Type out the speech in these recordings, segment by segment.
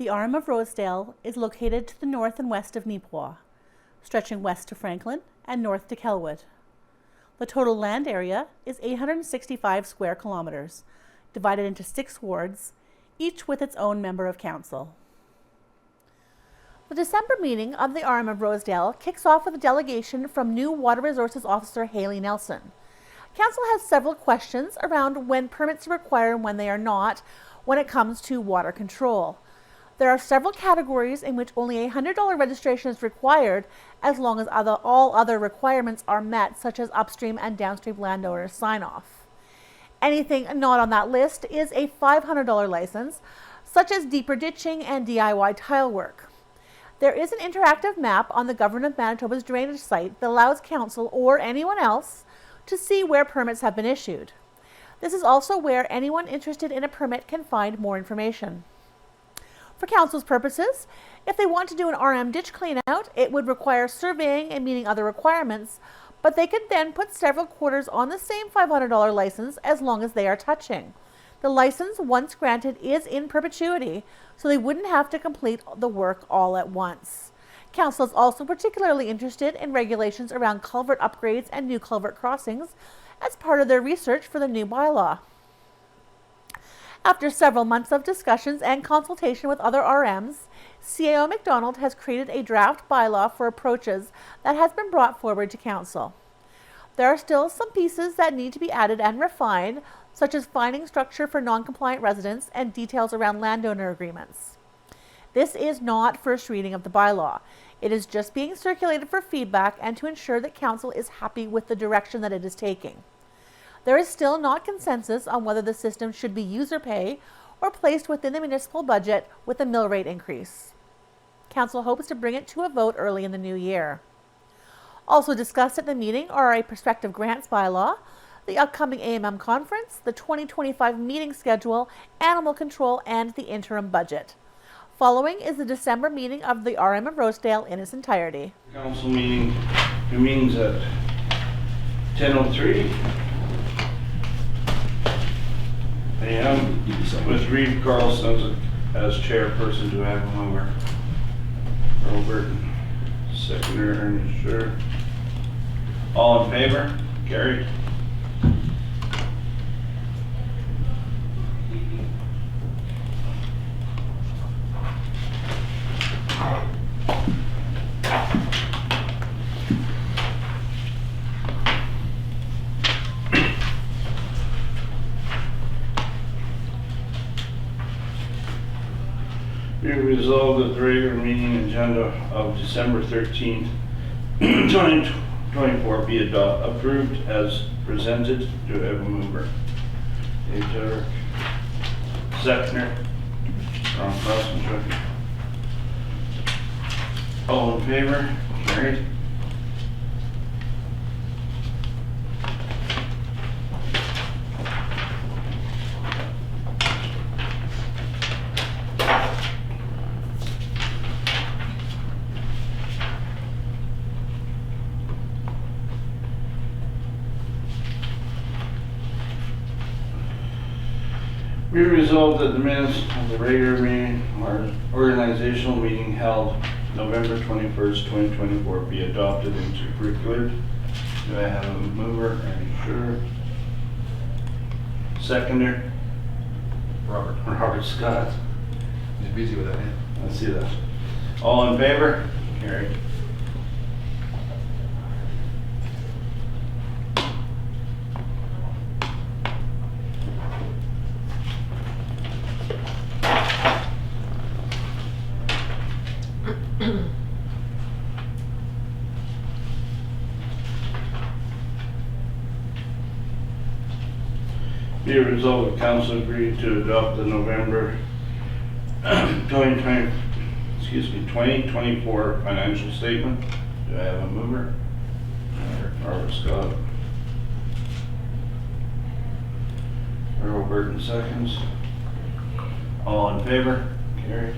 The RM of Rosedale is located to the north and west of Neepawa, stretching west to Franklin and north to Kelwood. The total land area is 865 square kilometers, divided into 6 wards, each with its own member of council. The December meeting of the RM of Rosedale kicks off with a delegation from new Water Resources Officer Haley Nelson. Council has several questions around when permits are required and when they are not when it comes to water control. There are several categories in which only a $100 registration is required as long as all other requirements are met, such as upstream and downstream landowner sign-off. Anything not on that list is a $500 license, such as deeper ditching and DIY tile work. There is an interactive map on the Government of Manitoba's drainage site that allows Council or anyone else to see where permits have been issued. This is also where anyone interested in a permit can find more information. For Council's purposes, if they want to do an RM ditch cleanout, it would require surveying and meeting other requirements, but they could then put several quarters on the same $500 license as long as they are touching. The license, once granted, is in perpetuity, so they wouldn't have to complete the work all at once. Council is also particularly interested in regulations around culvert upgrades and new culvert crossings as part of their research for the new bylaw. After several months of discussions and consultation with other RMs, CAO McDonald has created a draft bylaw for approaches that has been brought forward to Council. There are still some pieces that need to be added and refined, such as finding structure for non-compliant residents and details around landowner agreements. This is not first reading of the bylaw. It is just being circulated for feedback and to ensure that Council is happy with the direction that it is taking. There is still not consensus on whether the system should be user pay or placed within the municipal budget with a mill rate increase. Council hopes to bring it to a vote early in the new year. Also discussed at the meeting are a prospective grants bylaw, the upcoming AMM conference, the 2025 meeting schedule, animal control, and the interim budget. Following is the December meeting of the RM of Rosedale in its entirety. Council meeting convenes at 10:03 a.m. with Reeve Carlson as chairperson. Do I have a mover? Earl Burton, seconder, Ernie Sure. All in favor? Carried. Be resolved that the regular meeting agenda of December 13th, 2024 be approved as presented. Do I have a mover? Dave Derrick. Seconder. Ron Crossman. All in favor? Carried. Be resolved that the minutes of the regular meeting or organizational meeting held November 21st, 2024 be adopted into curricular. Do I have a mover? Are you sure? Seconder? Robert Scott. He's busy with that, man. Let's see that. All in favor? Carried. Be it resolved, the council agreed to adopt the November 2024 financial statement. Do I have a mover? Robert Scott. Earl Burton seconds. All in favor? Carried.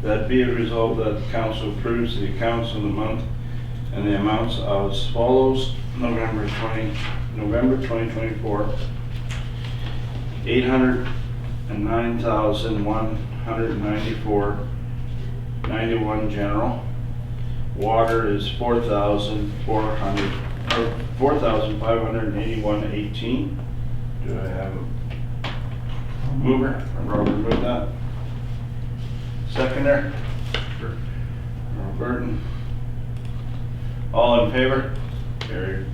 that be it resolved that the council approves the accounts of the month and the amounts as follows. November 2024, $809,194.91 general. Water is $4,581.18. Do I have a mover? Robert moved that. Seconder? Earl Burton. All in favor? Carried.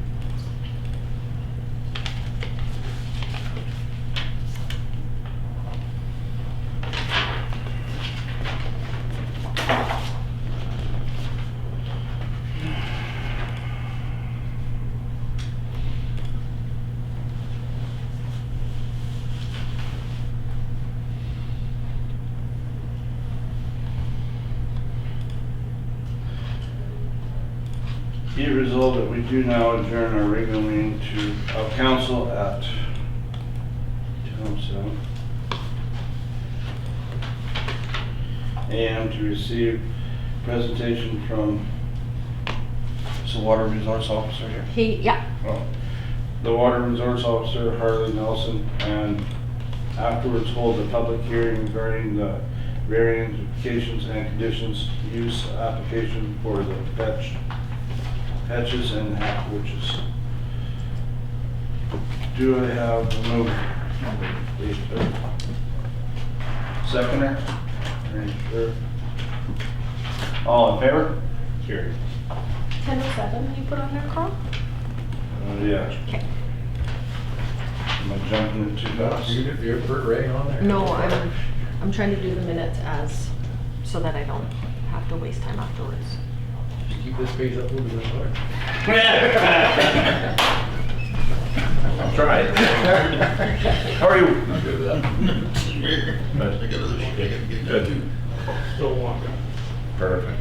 Be it resolved that we do now adjourn our regular meeting of council at 10:07 a.m. to receive presentation from the Water Resource Officer here. The Water Resource Officer, Harley Nelson, and afterwards hold a public hearing regarding the variations and conditions use application for the patches and half witches. Do I have a mover? Please, seconder? Sure. All in favor? Carried. 10:07 you put on there, Carl? Yeah. Okay. Am I jumping it too fast? You're put Ray on there. No, I'm trying to do the minutes as, so that I don't have to waste time afterwards. Just keep this page up a little bit more. I'll try it. How are you? I'm good with that. Good. Still walking. Perfect.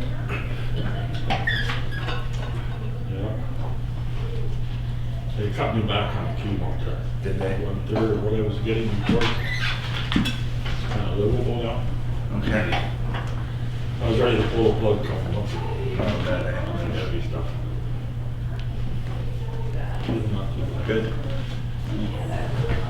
Yeah. They cut me back on the chemo there. Did they? One third of what I was getting before. It's kind of livable now. Okay. I was ready to pull a plug a couple months ago. Okay. Heavy stuff. Not too bad. Good.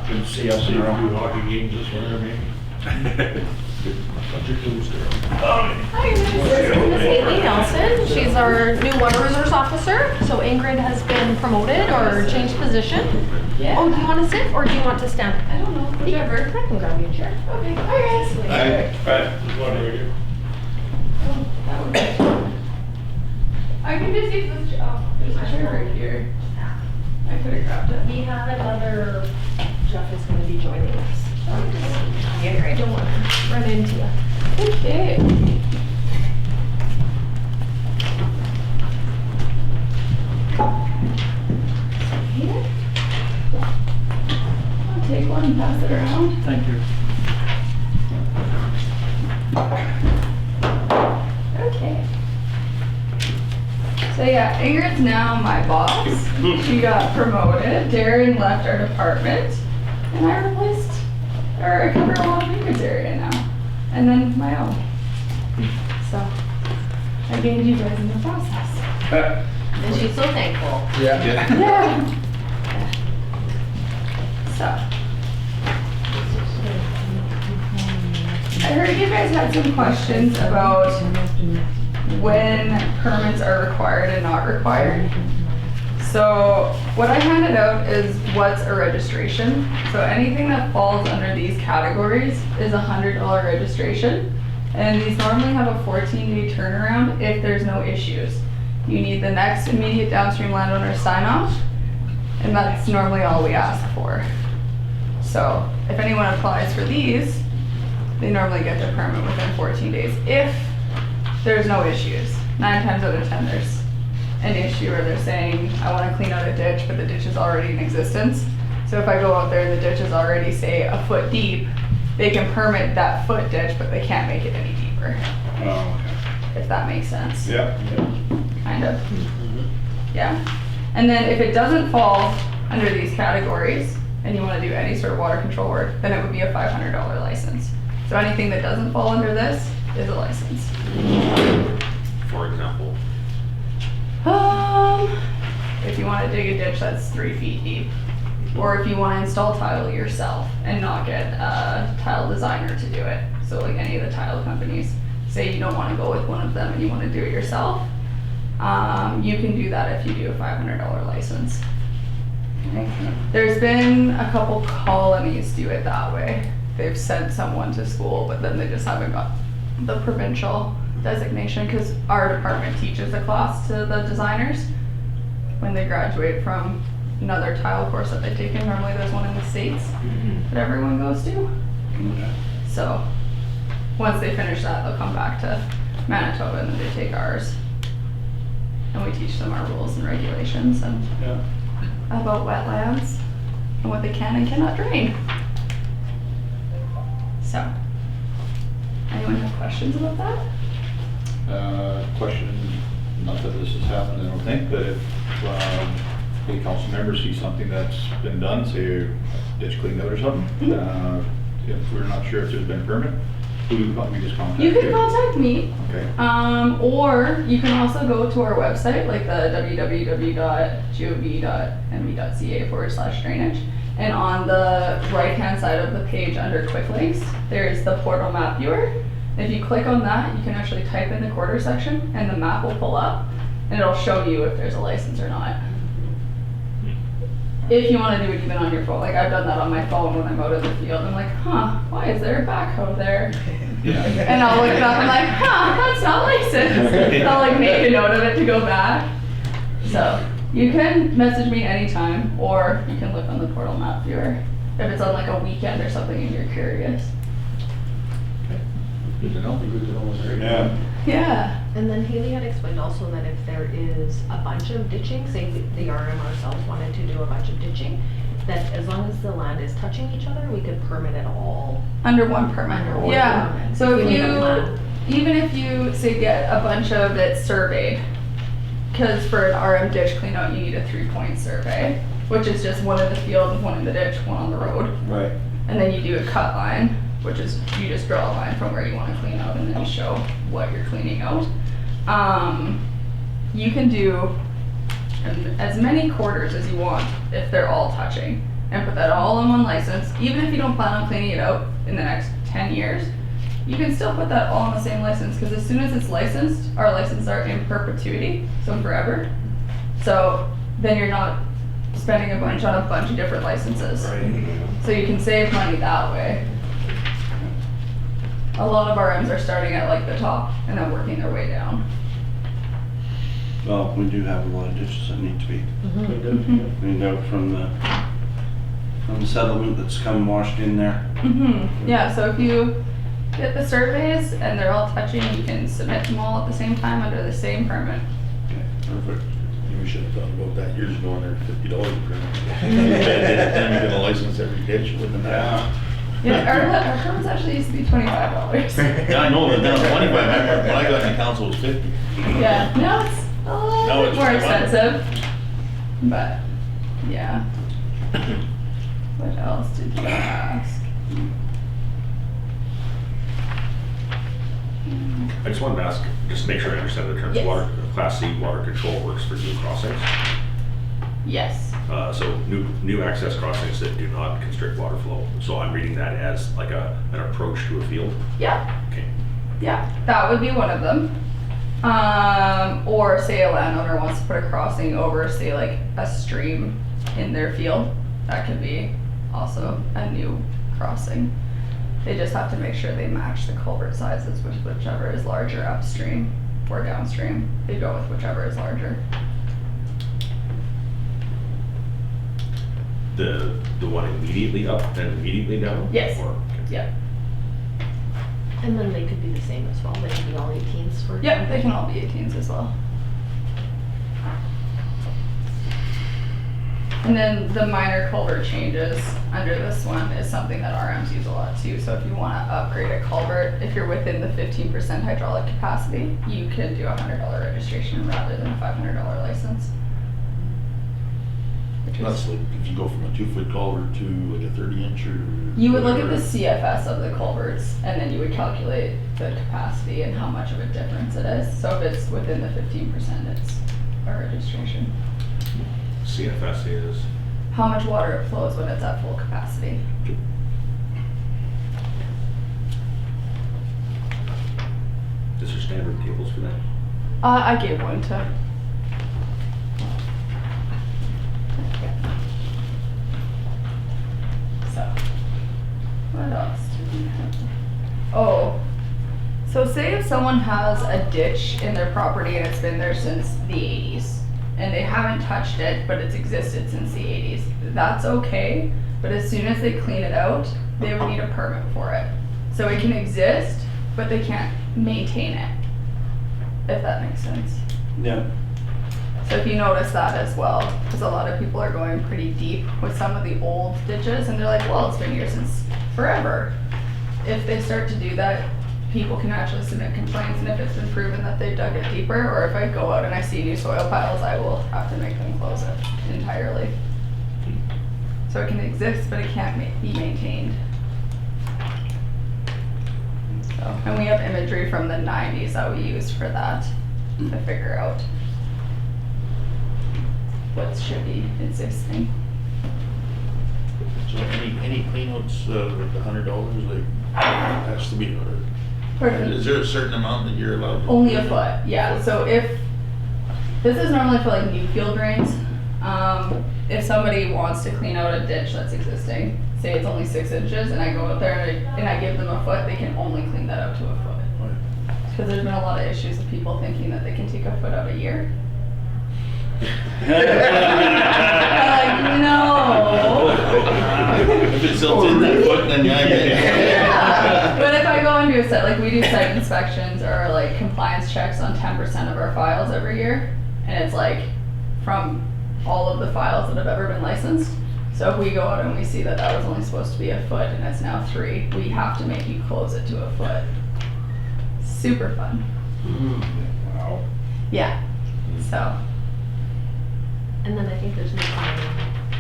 Good to see See us a few around. hockey games this winter, maybe. Bunch of clues there. Hi, this is Haley Nelson. She's our new water resource officer. So Ingrid has been promoted or changed position. Yeah. Oh, do you want to sit or do you want to stand? I don't know, whichever. I can grab you a chair. Okay, bye guys. Right. Just one right here. That would be. I can just use this, there's a chair right here. I could have grabbed it. We have another, Jeff is going to be joining us. Yeah, I don't want to run into you. Okay. Here. I'll take one and pass it around. Thank you. Okay. So yeah, Ingrid's now my boss. She got promoted. Darren left our department, and I replaced, or I cover a lot of Ingrid's area now, and then my own. So I gained you guys in the process. And she's so thankful. Yeah. Yeah. So I heard you guys had some questions about when permits are required and not required. So what I handed out is what's a registration. So anything that falls under these categories is $100 registration. And these normally have a 14-day turnaround if there's no issues. You need the next immediate downstream landowner sign off, and that's normally all we ask for. So if anyone applies for these, they normally get their permit within 14 days if there's no issues. 9 times out of 10 there's an issue where they're saying, I want to clean out a ditch, but the ditch is already in existence. So if I go out there and the ditch is already, say, a foot deep, they can permit that foot ditch, but they can't make it any deeper, Oh, if that makes sense. okay. Yeah. Kind of. Yeah. And then if it doesn't fall under these categories and you want to do any sort of water control work, then it would be a $500 license. So anything that doesn't fall under this is a license. For example, If you want to dig a ditch that's 3 feet deep, or if you want to install tile yourself and not get a tile designer to do it. So like any of the tile companies, say you don't want to go with one of them and you want to do it yourself, you can do that if you do a $500 license. Okay. There's been a couple colonies do it that way. They've sent someone to school, but then they just haven't got the provincial designation because our department teaches a class to the designers when they graduate from another tile course that they've taken. Normally there's one in the States that everyone goes to. Okay. So once they finish that, they'll come back to Manitoba and then they take ours. And we teach them our rules and regulations and Yeah. about wetlands and what they can and cannot drain. So, anyone have questions about that? Question, not that this has happened, I don't think, but if the council members see something that's been done, say ditch cleaned out or something, if we're not sure if there's been a permit, who do we just contact? You can contact me, Okay. or you can also go to our website, like the www.gov.nv.ca/drainage. And on the right-hand side of the page under quick links, there's the portal map viewer. If you click on that, you can actually type in the quarter section and the map will pull up and it'll show you if there's a license or not. If you want to do it even on your phone, like I've done that on my phone when I'm out in the field. I'm like, why is there a backhoe there? Yeah. And I'll look it up and like, that's not licensed. I'll like make a note of it to go back. So you can message me anytime, or you can look on the portal map viewer if it's on like a weekend or something and you're curious. Good to know. Yeah. Yeah. And then Haley had explained also that if there is a bunch of ditching, say the RM ourselves wanted to do a bunch of ditching, that as long as the land is touching each other, we could permit it all. Under one permit. Under one Yeah. permit. So if We need a you, plan. even if you say get a bunch of it surveyed, because for an RM ditch clean out, you need a 3-point survey, which is just one in the field, one in the ditch, one on the road. Right. And then you do a cut line, which is you just draw a line from where you want to clean out and then you show what you're cleaning out. You can do as many quarters as you want if they're all touching and put that all in one license. Even if you don't plan on cleaning it out in the next 10 years, you can still put that all in the same license because as soon as it's licensed, our licenses are in perpetuity, so forever. So then you're not spending a bunch on a bunch of different licenses. Right. So you can save money that way. A lot of RMs are starting at like the top and then working their way down. Well, we do have a lot of ditches that need to be Mm-hmm. cleaned out from the settlement that's come washed in there. Yeah, so if you get the surveys and they're all touching, you can submit them all at the same time under the same permit. Okay, perfect. We should have thought about that years ago, and they're $50 a permit. Then you're gonna license every ditch within that. Yeah, our permits actually used to be $25. Yeah, I know, but now it's 25, when I got in the council it was 50. Yeah, now it's a little Now bit it's more 500. expensive. But, yeah. What else did you ask? I just wanted to ask, just to make sure I understand the terms, Yes. water, Class C water control works for new crossings. Yes. So new access crossings that do not constrict water flow. So I'm reading that as like an approach to a field. Yeah. Okay. Yeah, that would be one of them. Or say a landowner wants to put a crossing over, say like a stream in their field. That could be also a new crossing. They just have to make sure they match the culvert sizes, whichever is larger upstream or downstream. They go with whichever is larger. The one immediately up and immediately down? Yes. Or- okay. Yeah. And then they could be the same as well, they could be all 18s for. Yep, they can all be 18s as well. And then the minor culvert changes under this one is something that RMs use a lot too. So if you want to upgrade a culvert, if you're within the 15% hydraulic capacity, you can do a $100 registration rather than a $500 license. That's like, if you go from a 2-foot culvert to like a 30-inch or. You would look at the whatever. CFS of the culverts, and then you would calculate the capacity and how much of a difference it is. So if it's within the 15%, it's a registration. CFS is, How much water it flows when it's at full capacity. is there standard tables for that? I gave one to. So, what else do we have? Oh, so say if someone has a ditch in their property and it's been there since the 80s, and they haven't touched it, but it's existed since the 80s, that's okay, but as soon as they clean it out, they would need a permit for it. So it can exist, but they can't maintain it, if that makes sense. Yeah. So if you notice that as well, because a lot of people are going pretty deep with some of the old ditches, and they're like, well, it's been here since forever. If they start to do that, people can actually submit complaints, and if it's been proven that they dug it deeper, or if I go out and I see new soil piles, I will have to make them close it entirely. So it can exist, but it can't be maintained. So, and we have imagery from the 90s that we used for that to figure out what should be existing. So any cleanouts, $100, like, has to be, Pardon? is there a certain amount that you're allowed to? Only a foot, yeah. So if, this is normally for like new field drains. If somebody wants to clean out a ditch that's existing, say it's only 6 inches, and I go out there and I give them a foot, they can only clean that out to a foot. Because there's been a lot of issues of people thinking that they can take a foot out a year. Like, no. If it's still in that foot, then yeah. Yeah. But if I go and do a set, like we do site inspections or like compliance checks on 10% of our files every year, and it's like from all of the files that have ever been licensed. So if we go out and we see that that was only supposed to be a foot and it's now 3, we have to make you close it to a foot. Super fun. Wow. Yeah. So. And then I think there's new finding.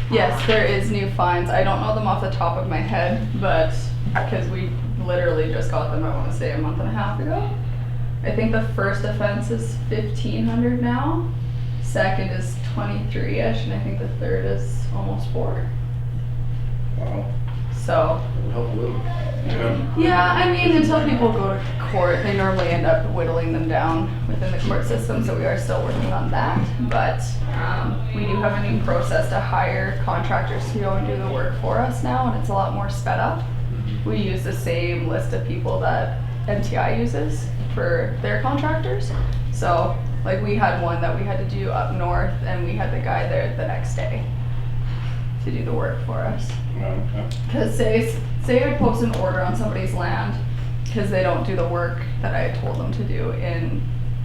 Yes, there is new fines. I don't know them off the top of my head, but because we literally just got them, I want to say a month and a half ago. I think the first offense is $1,500 now. Second is 23-ish, and I think the third is almost 4. Wow. So. It'll help a little. Yeah. Yeah, I mean, until people go to court, they normally end up whittling them down within the court system, so we are still working on that. But we do have a new process to hire contractors to go and do the work for us now, and it's a lot more sped up. We use the same list of people that MTI uses for their contractors. So, like, we had one that we had to do up north, and we had the guy there the next day to do the work for us. Okay. Because say I post an order on somebody's land because they don't do the work that I told them to do in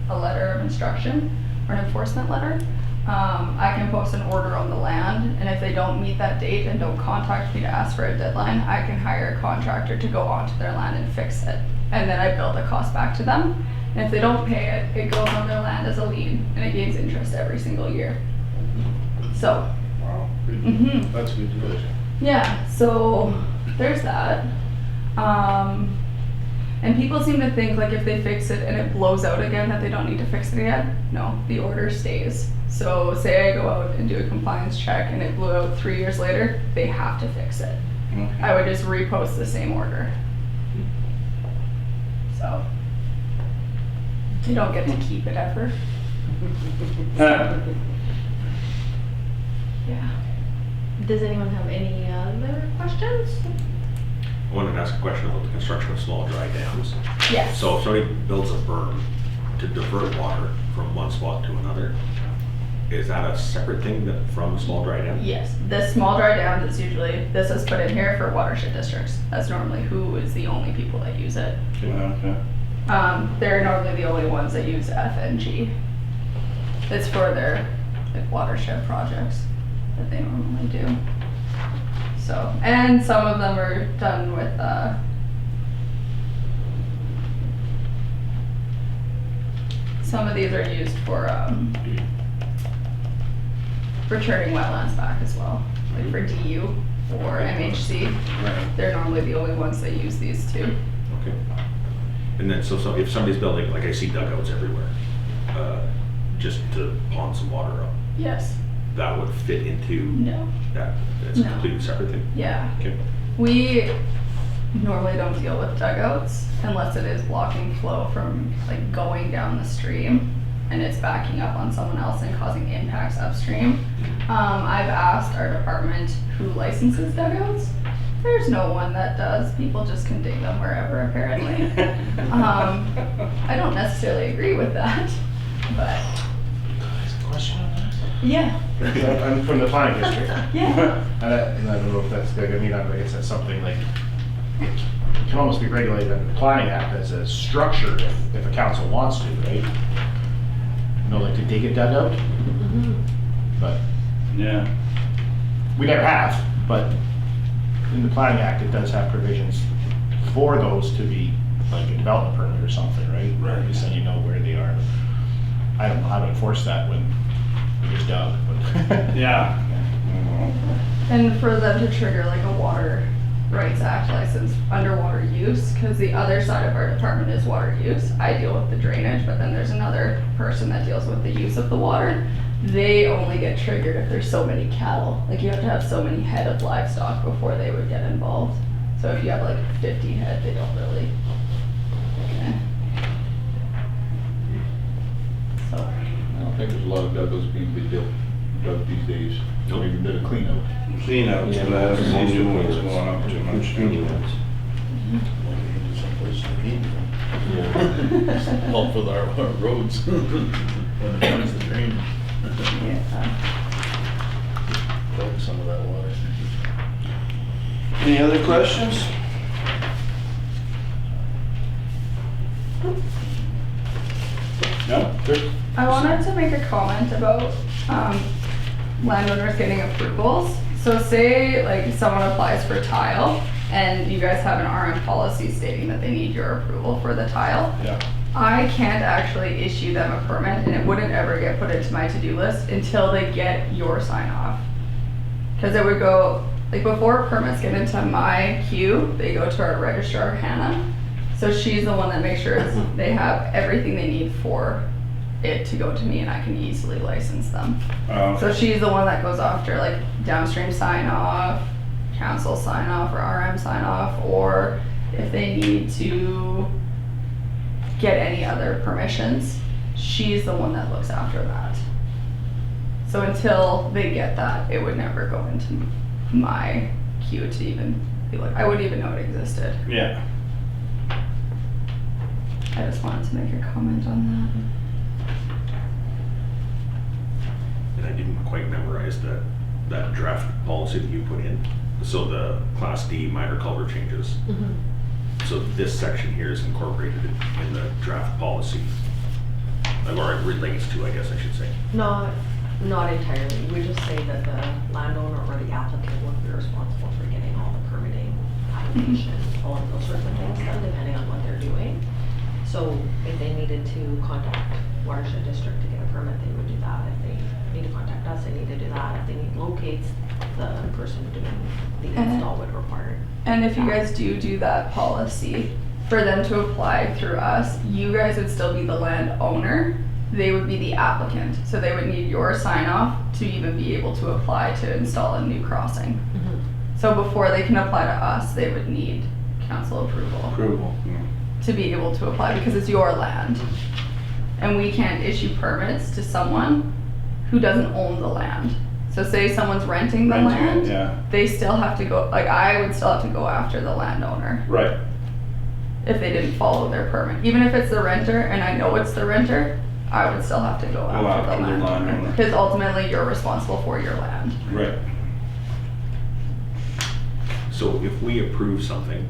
a letter of instruction or an enforcement letter, I can post an order on the land, and if they don't meet that date and don't contact me to ask for a deadline, I can hire a contractor to go onto their land and fix it. And then I bill the cost back to them. And if they don't pay it, it goes on their land as a lien, and it gains interest every single year. So. Wow. Mhm. That's good to know. Yeah, so there's that. And people seem to think like if they fix it and it blows out again that they don't need to fix it again. No, the order stays. So say I go out and do a compliance check and it blew out 3 years later, they have to fix it. Okay. I would just repost the same order. So they don't get to keep it ever. Yeah. Does anyone have any other questions? I wanted to ask a question about the construction of small dry dams. Yes. So if somebody builds a berm to divert water from one spot to another, is that a separate thing from a small dry dam? Yes, the small dry dams is usually, this is put in here for watershed districts. That's normally who is the only people that use it. Okay. They're normally the only ones that use FNG. It's for their like watershed projects that they normally do. So, and some of them are done with some of these are used for returning wetlands back as well, like for DU or MHC. Right. They're normally the only ones that use these two. Okay. And then, so if somebody's building, like I see dugouts everywhere, just to pond some water up, Yes. that would fit into No. that, that's a No. completely separate thing? Yeah. Okay. We normally don't deal with dugouts unless it is blocking flow from like going down the stream and it's backing up on someone else and causing impacts upstream. I've asked our department who licenses dugouts. There's no one that does. People just can dig them wherever apparently. I don't necessarily agree with that, but Question on that? yeah, I'm from the planning district. yeah. And I don't know if that's good. I mean, I guess that's something like, it can almost be regulated under the Planning Act as a structure if a council wants to, right? You know, like to dig a dugout. But Yeah. we never have, but in the Planning Act, it does have provisions for those to be like a development permit or something, right? Right. Just so you know where they are. I don't know how to enforce that when it was dug, but. Yeah. And for them to trigger like a Water Rights Act license, underwater use, because the other side of our department is water use. I deal with the drainage, but then there's another person that deals with the use of the water. They only get triggered if there's so many cattle. Like you have to have so many head of livestock before they would get involved. So if you have like 50 head, they don't really. Okay. So. I don't think there's a lot of dugouts being dug these days. Nope. Or even did a clean out. Clean out, so that has to do with what's going up too much. Someplace they need them. Help with our roads when it comes to drainage. Collect some of that water. Any other questions? No? Good. I wanted to make a comment about landowners getting approvals. So say like someone applies for tile and you guys have an RM policy stating that they need your approval for the tile. Yeah. I can't actually issue them a permit and it wouldn't ever get put into my to-do list until they get your sign off. Cause it would go, like before permits get into my queue, they go to our registrar, Hannah. So she's the one that makes sure they have everything they need for it to go to me and I can easily license them. So she's the one that goes after like downstream sign off, council sign off, or RM sign off, or if they need to get any other permissions, she's the one that looks after that. So until they get that, it would never go into my queue to even be like, I wouldn't even know it existed. Yeah. I just wanted to make a comment on And I didn't quite memorize that draft policy that you put in. So the Class D minor culvert changes. So this section here is incorporated in the draft policy. Or it relates to, I guess I should say. Not entirely. We just say that the landowner or the applicant would be responsible for getting all the permitting, application, all of those sorts of things done, depending on what they're doing. So if they needed to contact watershed district to get a permit, they would do that. If they need to contact us, they need to do that. If they need locates, the person doing the install would require. And if you guys do that policy, for them to apply through us, you guys would still be the landowner. They would be the applicant. So they would need your sign off to even be able to apply to install a new crossing. So before they can apply to us, they would need council approval to be able to apply because it's your land. And we can't issue permits to someone who doesn't own the land. So say someone's renting the land, Yeah. they still have to go, like I would still have to go after the landowner Right. if they didn't follow their permit. Even if it's the renter and I know it's the renter, I would still have to go after the landowner. Because ultimately you're responsible for your land. Right. So if we approve something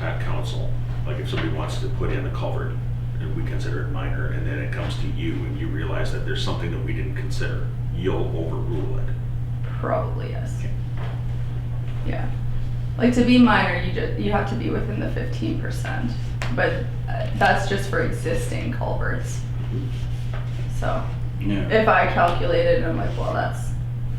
at council, like if somebody wants to put in a culvert and we consider it minor and then it comes to you and you realize that there's something that we didn't consider, you'll overrule it. Probably yes. Yeah. Like to be minor, you have to be within the 15%, but that's just for existing culverts. So Yeah. if I calculated, I'm like, well, that's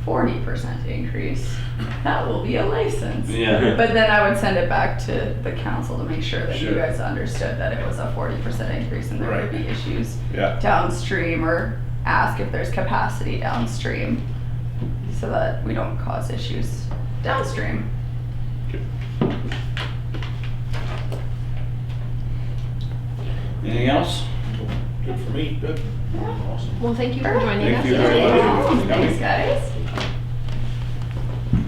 40% increase, that will be a license. Yeah. But then I would send it back to the council to make sure that you Sure. guys understood that it was a 40% increase and there would be issues Yeah. downstream, or ask if there's capacity downstream so that we don't cause issues downstream. Anything else? Good for me, good. Awesome. Well, thank you for joining us Thank you very today. much. Thanks, guys.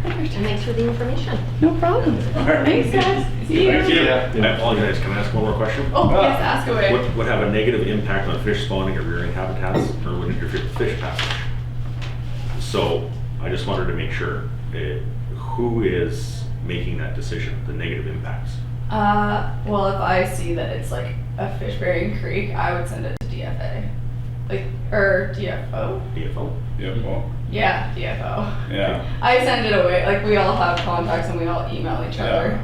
And thanks for the information. No problem. Thanks, guys. See you. Thank you. I apologize, can I ask one more question? Oh, yes, ask away. Would have a negative impact on fish spawning or rearing habitats, or would interfere with fish passage? So I just wanted to make sure, who is making that decision, the negative impacts? Well, if I see that it's like a fish bearing creek, I would send it to DFA. Like, or DFO? DFO? Yeah, well, Yeah, DFO. yeah. I send it away, like we all have contacts and we all email each other. Yeah.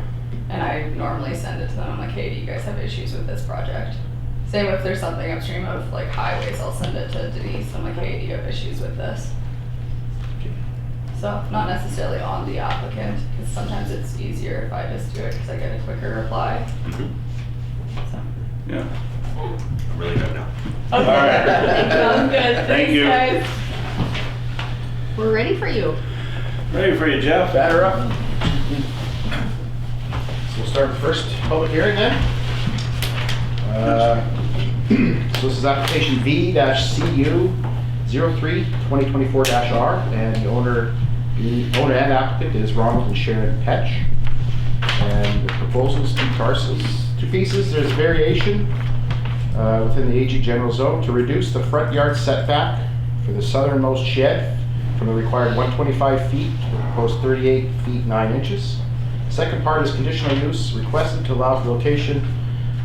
And I normally send it to them, I'm like, hey, do you guys have issues with this project? Same if there's something upstream of like highways, I'll send it to Denise, I'm like, hey, do you have issues with this? So, not necessarily on the applicant, because sometimes it's easier if I just do it, because I get a quicker reply, so. Yeah. I'm really good now. All right. Sounds good, Thank thanks you. guys. We're ready for you. Ready for you, Jeff? Batter up. So we'll start with the first public hearing then. So this is application V-CU03-2024-R, and the owner and applicant is Ronald and Sharon Petch. And the proposal is two pieces. There's variation within the AG general zone to reduce the front yard setback for the southernmost shed from the required 125 feet to the proposed 38 feet 9 inches. Second part is conditional use requested to allow for location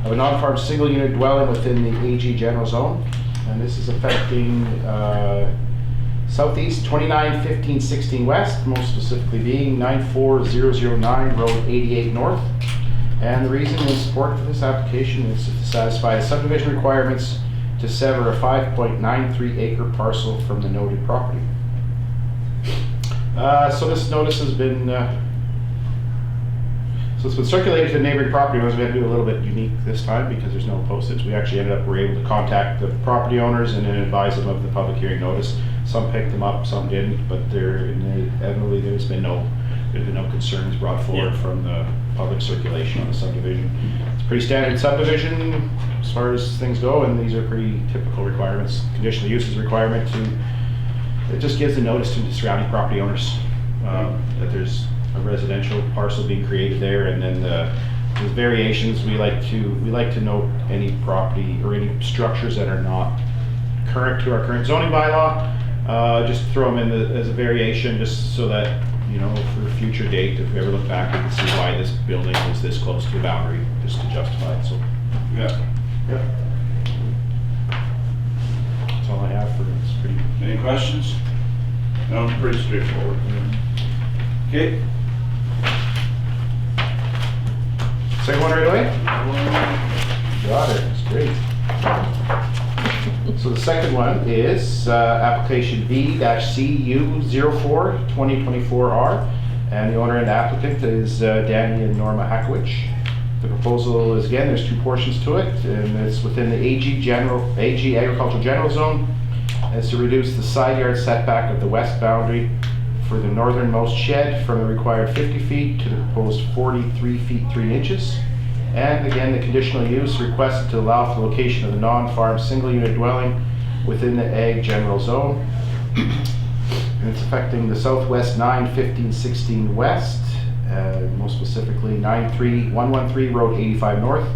of a non-farm single unit dwelling within the AG general zone. And this is affecting southeast 29, 15, 16 west, most specifically being 94009 Road 88 North. And the reason in support for this application is to satisfy subdivision requirements to sever a 5.93 acre parcel from the noted property. So this notice has been it's been circulated to neighboring property owners. We had to do a little bit unique this time because there's no postage. We actually were able to contact the property owners and then advise them of the public hearing notice. Some picked them up, some didn't, but evidently there's been no concerns brought forward from the public circulation on the subdivision. It's a pretty standard subdivision as far as things go, and these are pretty typical requirements. Conditional use is a requirement it just gives the notice to the surrounding property owners that there's a residential parcel being created there, and then the variations, we like to note any property or any structures that are not current to our current zoning bylaw. Just throw them in as a variation, just so that, you know, for a future date, if we ever look back, we can see why this building is this close to the boundary, just to justify it. So Yeah. that's all I have for this. Pretty. Any questions? No, pretty straightforward. Okay. Second one right away? Got it, that's great. So the second one is application V-CU04-2024-R, and the owner and applicant is Danny and Norma Hackowich. The proposal is, again, there's two portions to it, and it's within the AG agricultural general zone. It's to reduce the side yard setback of the west boundary for the northernmost shed from the required 50 feet to the proposed 43 feet 3 inches. And again, the conditional use requested to allow for the location of the non-farm single unit dwelling within the ag general zone. And it's affecting the southwest 9, 15, 16 west, most specifically 93113 Road 85 North.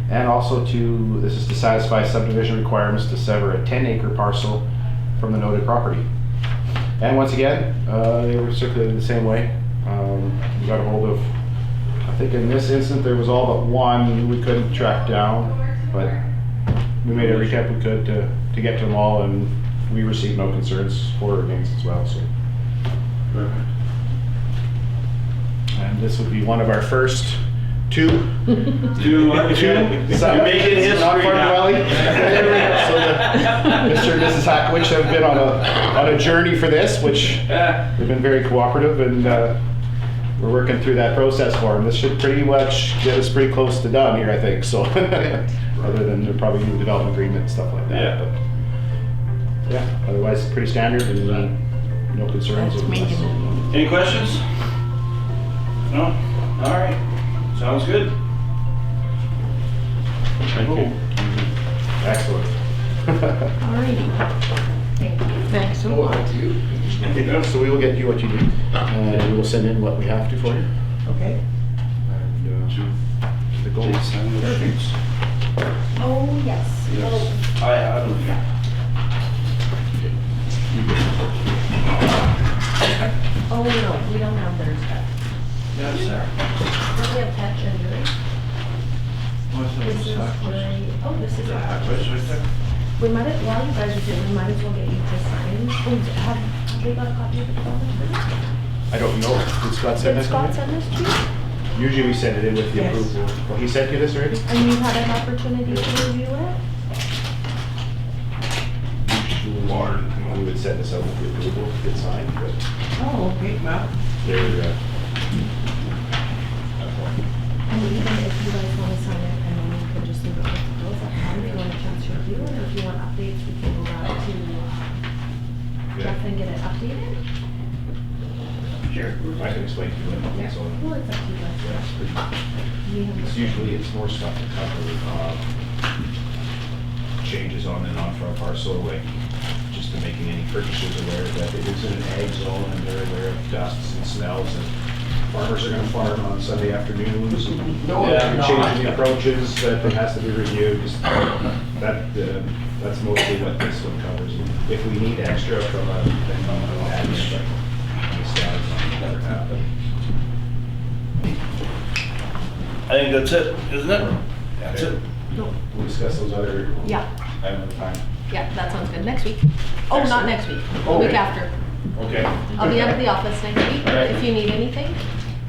And also this is to satisfy subdivision requirements to sever a 10-acre parcel from the noted property. And once again, they were circulated the same way. We got a hold of, I think in this instance, there was all but one we couldn't track down, but we made every attempt we could to get to them all, and we received no concerns for or against as well. So, Perfect. and this would be one of our first Two. You're making history Not Farm now. Valley. So Mr. and Mrs. Hackowicz have been on a journey for this, which they've been very cooperative, and we're working through that process for them. This should pretty much get us pretty close to done here, I think, so. Other than there probably new development agreement and stuff like that. Yeah. But yeah, otherwise pretty standard and no concerns. Any questions? No? All right. Sounds good. Thank you. Excellent. Alrighty. Thank you. Thanks a Oh, lot. thank you. So we will get you what you need, and we will send in what we have to for you. Okay. And the goal Please is sign those sheets. Oh, yes. Yes. I don't. Oh, no, we don't have theirs yet. Yes, sir. Don't we have Patch and Jury? This is Jury. Oh, this is our. We might as, while you guys are doing, we might as well get you to sign. Oh, have they got a copy of the development? I don't know. Did Scott send Did this? Scott send this to you? Usually we send it in with the Yes. approval. Well, he sent you this already? And you've had an opportunity to review it? We would send this out with the approval, get signed, but Oh, okay, well. they're, And even if you guys want to sign it, and then you could just leave it with the girls at home, if you want a chance to review it, or if you want updates, we can go back to Jeff and get it updated. sure, I can explain to you what Yeah. it's on. Well, it's up to you guys. We have- It's usually, it's more stuff to cover, changes on and off our parcel, like just to making any purchasers aware that it is in an ag zone and they're aware of dusts and smells and farmers are gonna farm on Sunday afternoons. and Changing the approaches, that it has to be reviewed, just that's mostly what this one covers. If we need extra from a, then we'll add it, but the staff never happen. I think that's it, isn't it? That's it. We'll discuss those other Yeah, another time. yeah, that sounds good. Next week. Oh, not Excellent. next week, the week Okay. after. Okay. I'll be out of the office next week, Alright. if you need anything.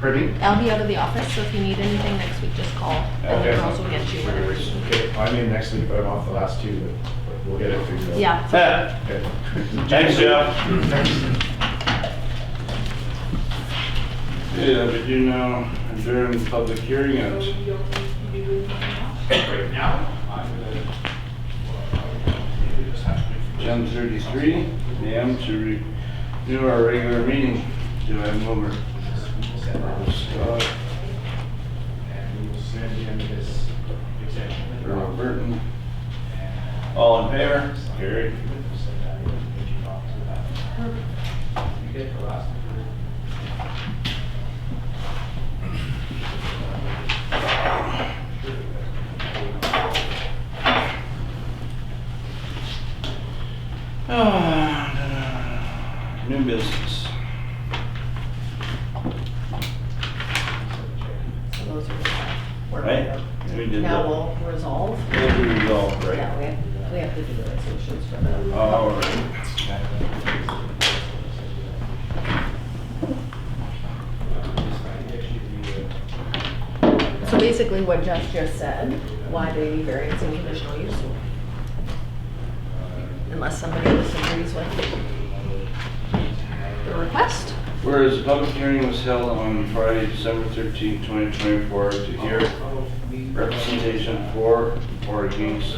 Pretty? I'll be out of the office, so if you need anything next week, just call, and the Okay. girls will get you whatever you need. Okay, I'm in next week, but I'm off the last two, but we'll get it figured out. Yeah. Yeah. Okay. Thanks, Jeff. Yeah, we do now adjourn the public hearing at Right now, I'm gonna. 10:33 a.m. to renew our regular meeting. Do I have a mover? Scott, And we will send in this extension. Earl Burton. All in favor? Carried. You get the last one. New business. So those are, Right? We did now that. we'll resolve. We'll do resolve, right? Yeah, we have to do the resolutions for the. All right. So basically what Jeff just said, why do you need variance and conditional use? Unless somebody disagrees with the request? Whereas the public hearing was held on Friday, December 13, 2024, to hear representation for or against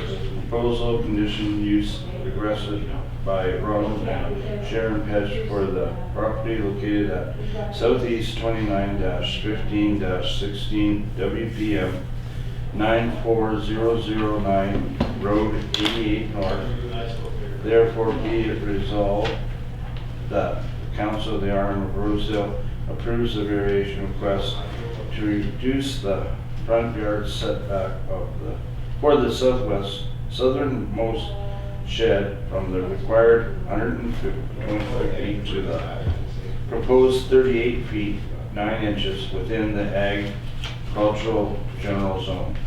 proposal of conditional use requested by Ronald and Sharon Petch for the property located at Southeast 29-15-16 WPM 94009 Road 88 North. Therefore be it resolved that the Council of the RM of Rosedale approves the variation request to reduce the front yard setback for the southernmost shed from the required 125 feet to the proposed 38 feet 9 inches within the agricultural general zone.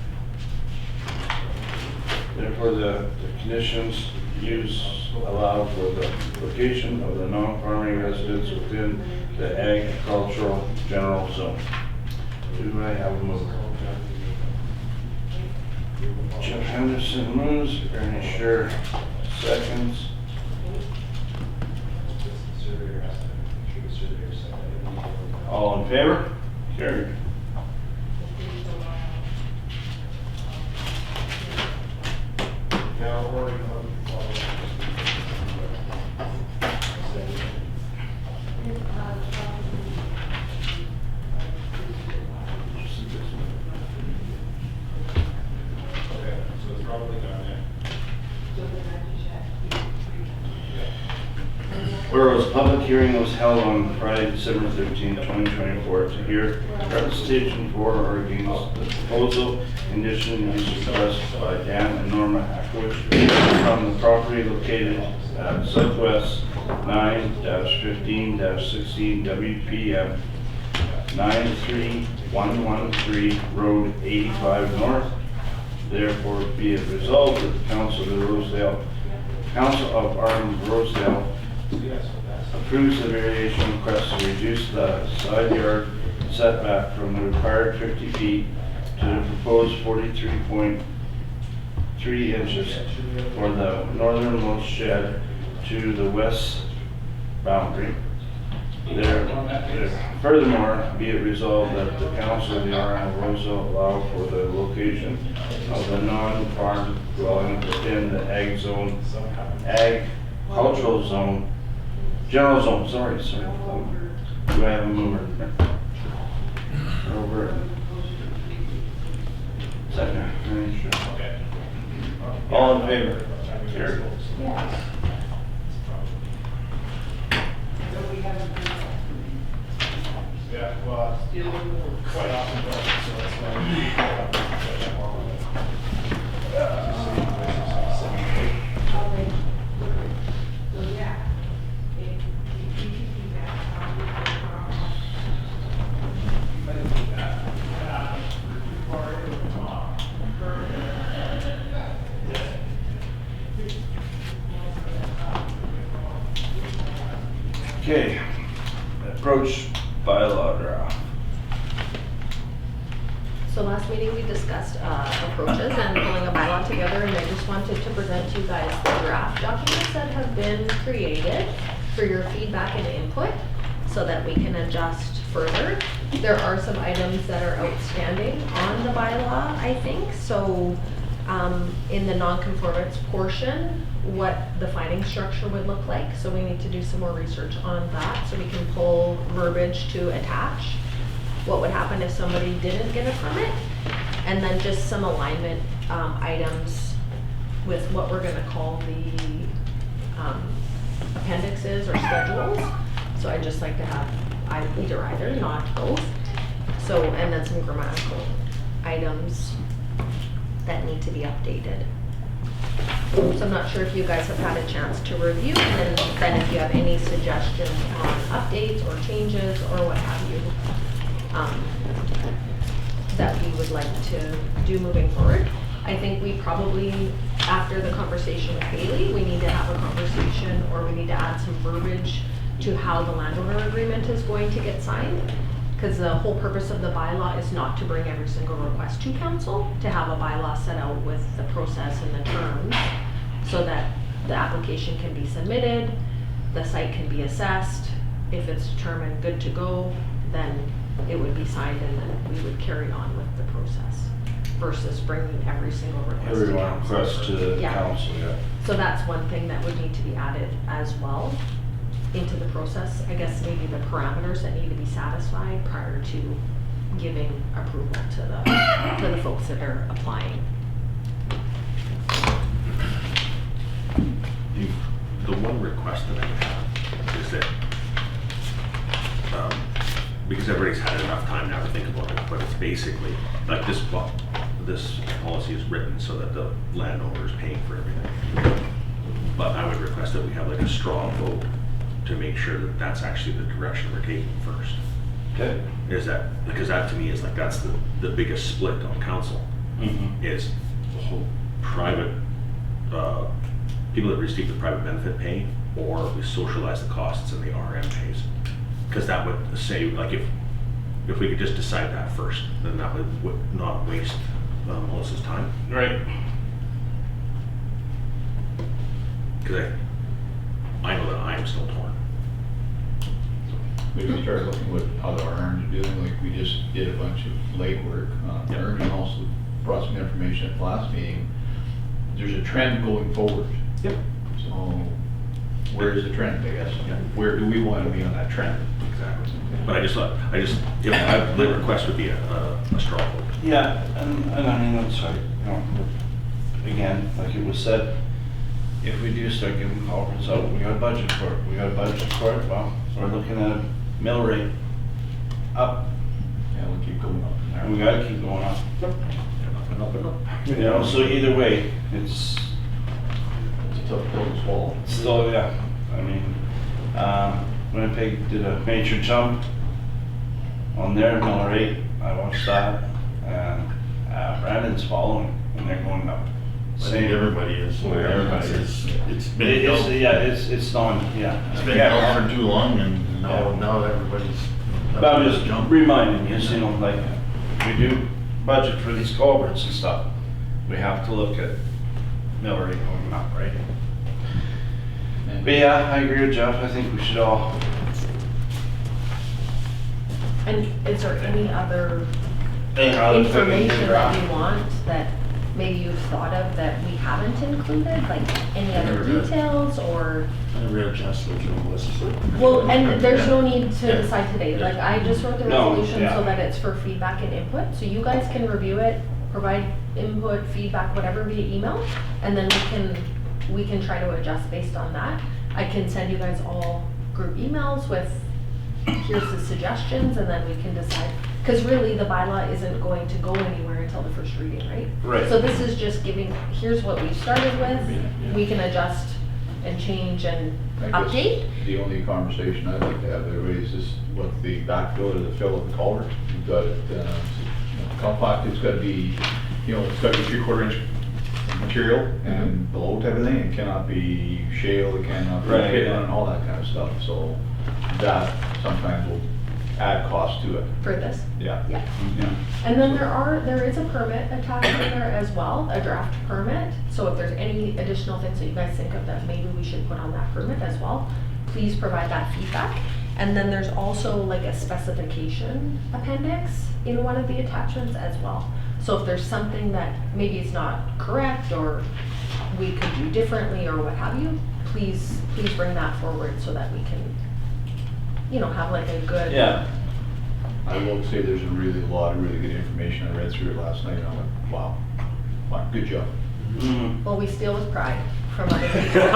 Therefore, the conditions use allow for the location of the non-farming residents within the agricultural general zone. Do I have a mover? Henderson moves, Ernie Scher seconds. All in favor? Carried. Whereas a public hearing was held on Friday, December 13, 2024, to hear representation for or against the proposal condition use request by Dan and Norma Ackwood from the property located at Southwest 9-15-16 WPM 93113 Road 85 North. Therefore, be it resolved that the Council of RM of Rosedale approves the variation request to reduce the side yard setback from the required 50 feet to the proposed 43.3 inches for the northernmost shed to the west boundary. Furthermore, be it resolved that the Council of the RM of Rosedale allow for the location of the non-farm dwelling within the agricultural zone, general zone, sorry. Do I have a mover? Over. Second. Okay. All in favor? Carried. Yeah, well, quite often, so that's why Okay. Approach bylaw draft. So last meeting, we discussed approaches and pulling a bylaw together, and I just wanted to present you guys the draft documents that have been created for your feedback and input so that we can adjust further. There are some items that are outstanding on the bylaw, I think. So in the non-conformance portion, what the finding structure would look like. So we need to do some more research on that so we can pull verbiage to attach. What would happen if somebody didn't get a permit? And then just some alignment items with what we're gonna call the appendixes or schedules. So I'd just like to have either, not both. So, and then some grammatical items that need to be updated. So I'm not sure if you guys have had a chance to review, and then if you have any suggestions on updates or changes or what have you, that we would like to do moving forward. I think we probably, after the conversation with Haley, we need to have a conversation, or we need to add some verbiage to how the landowner agreement is going to get signed. Because the whole purpose of the bylaw is not to bring every single request to council, to have a bylaw set out with the process and the terms so that the application can be submitted, the site can be assessed. If it's determined good to go, then it would be signed and then we would carry on with the process versus bringing every single request to Everyone council. request to the Yeah. council, yeah. So that's one thing that would need to be added as well into the process. I guess maybe the parameters that need to be satisfied prior to giving approval to the folks that are applying. The one request that I have is that, because everybody's had enough time now to think about it, but it's basically, like this policy is written so that the landowner is paying for everything. But I would request that we have like a strong vote to make sure that that's actually the direction we're taking first. Okay. Is that, because that to me is like, that's the biggest split on council, is whole private, people that receive the private benefit pay, or we socialize the costs and the RM pays. Because that would say, like, if we could just decide that first, then that would not waste Melissa's time. Right. Cause I know that I'm still torn. Maybe we start looking what other RMs are doing, like we just did a bunch of late work. Yeah. Ernie also brought some information at the last meeting. There's a trend going forward. Yep. So where's the trend, I guess? Yeah. Where do we want to be on that trend? Exactly. But I just thought, the request would be a straw vote. Yeah, and I mean, that's right, you know, again, like it was said, if we do start giving culverts out, we got a budget for it, well, so we're looking at a mill rate up, Yeah, we'll keep going up from there. and we gotta keep going up. And up and up. You know, so either way, it's It's a tough pill to swallow. still, yeah, I mean, Winnipeg did a major jump on their mill rate, I watched that, and Brandon's following, and they're going up. I think everybody is. Everybody is. It's been It's, held, yeah, it's non, yeah. it's been held for too long and now everybody's. But I'm just reminding you, you know, like, we do budget for these culverts and stuff, we have to look at mill rate going up, right? And- But yeah, I agree with Jeff, I think we should all, And is there any other information information that you want that maybe you've thought of that we haven't included? Like any other Never did. details or? I read Justin's list. Well, and there's no need to Yeah. decide today. Yeah. Like I just wrote the No, resolution yeah. so that it's for feedback and input. So you guys can review it, provide input, feedback, whatever via email. And then we can try to adjust based on that. I can send you guys all group emails with, here's the suggestions, and then we can decide. Because really, the bylaw isn't going to go anywhere until the first reading, right? Right. So this is just giving, here's what we started with, Yeah. we can adjust and change and I guess update. The only conversation I'd like to have there is just what the backfill or the fill of the culvert. You've got it, compact, it's gotta be, it's gotta be 3/4 inch material and below type of thing. It cannot be shale, it cannot be Right, pit yeah. and all that kind of stuff. So that sometimes will add cost to it. For this? Yeah. Yeah. Yeah. And then there is a permit attached in there as well, a draft permit. So if there's any additional things that you guys think of that maybe we should put on that permit as well, please provide that feedback. And then there's also like a specification appendix in one of the attachments as well. So if there's something that maybe is not correct or we could do differently or what have you, please bring that forward so that we can, have like a good. yeah. I will say there's a lot of really good information. I read through it last night and I went, wow, good job. Mhm. Well, we steal with pride from other people.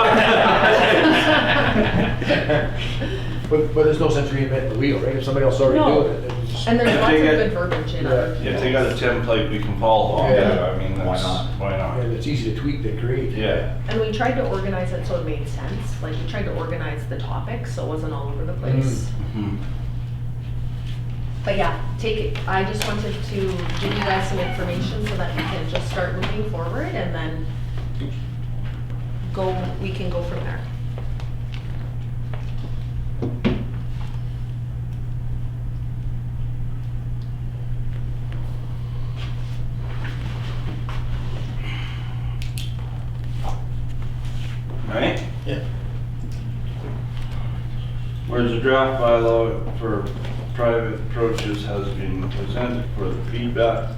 But there's no sense reinventing the wheel, right? If somebody else already No. doing it, then you just. And there's If lots they of get- good verbiage in other If they got a template we can follow on, Yeah. I mean, Why that's, not? why not? And it's easy to tweak than create. Yeah. And we tried to organize it so it made sense. Like we tried to organize the topics so it wasn't all over the place. Mhm. But yeah, take it. I just wanted to give you guys some information so that we can just start moving forward and then we can go from there. Right? Yeah. Whereas the draft bylaw for private approaches has been presented for the feedback,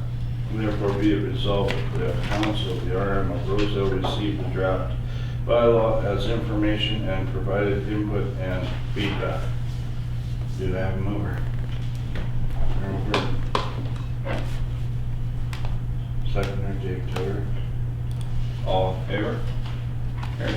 therefore be it resolved that the council of the RM of Rosedale received the draft bylaw as information and provided input and feedback. Did I have a mover? Earl Burton. Seconder, Jake Taylor. All in favor? Carried.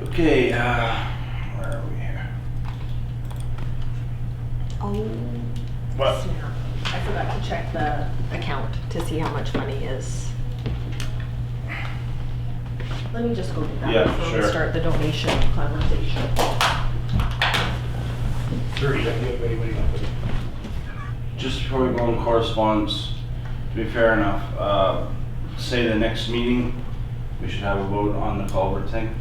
Okay, where are we here? Oh, What? snap. I forgot to check the account to see how much money is. Let me just go do that Yeah, before sure. we start the donation conversation. Sure, you gotta get anybody up. Just before we go in correspondence, to be fair enough, say the next meeting, we should have a vote on the culvert thing.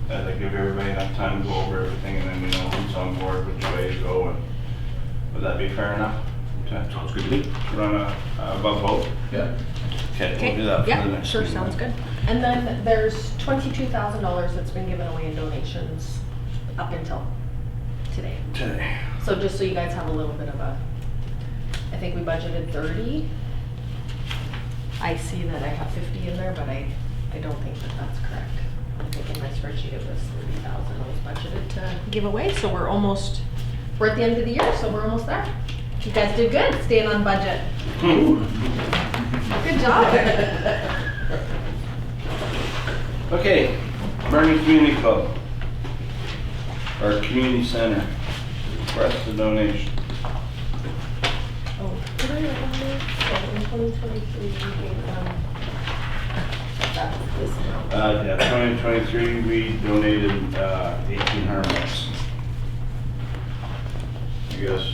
that give everybody enough time to go over everything, and then we know who's on board, which way to go, and would that be fair enough? To Sounds good to me. run a above vote? Yeah. Okay, we'll do that for the Yeah, next sure, meeting. sounds good. And then there's $22,000 that's been given away in donations up until today. Today. So just so you guys have a little bit of a, I think we budgeted 30. I see that I have 50 in there, but I don't think that that's correct. I think in my spreadsheet it was 30,000 was budgeted to give away, so we're at the end of the year, so we're almost there. You guys did good, staying on budget. Good job. Okay, Burnie Community Club, our community center, request a donation. Oh, did I write on there? Oh, in 2023, we gave them, that's this amount. Yeah, 2023, we donated 1,800 bucks. I guess,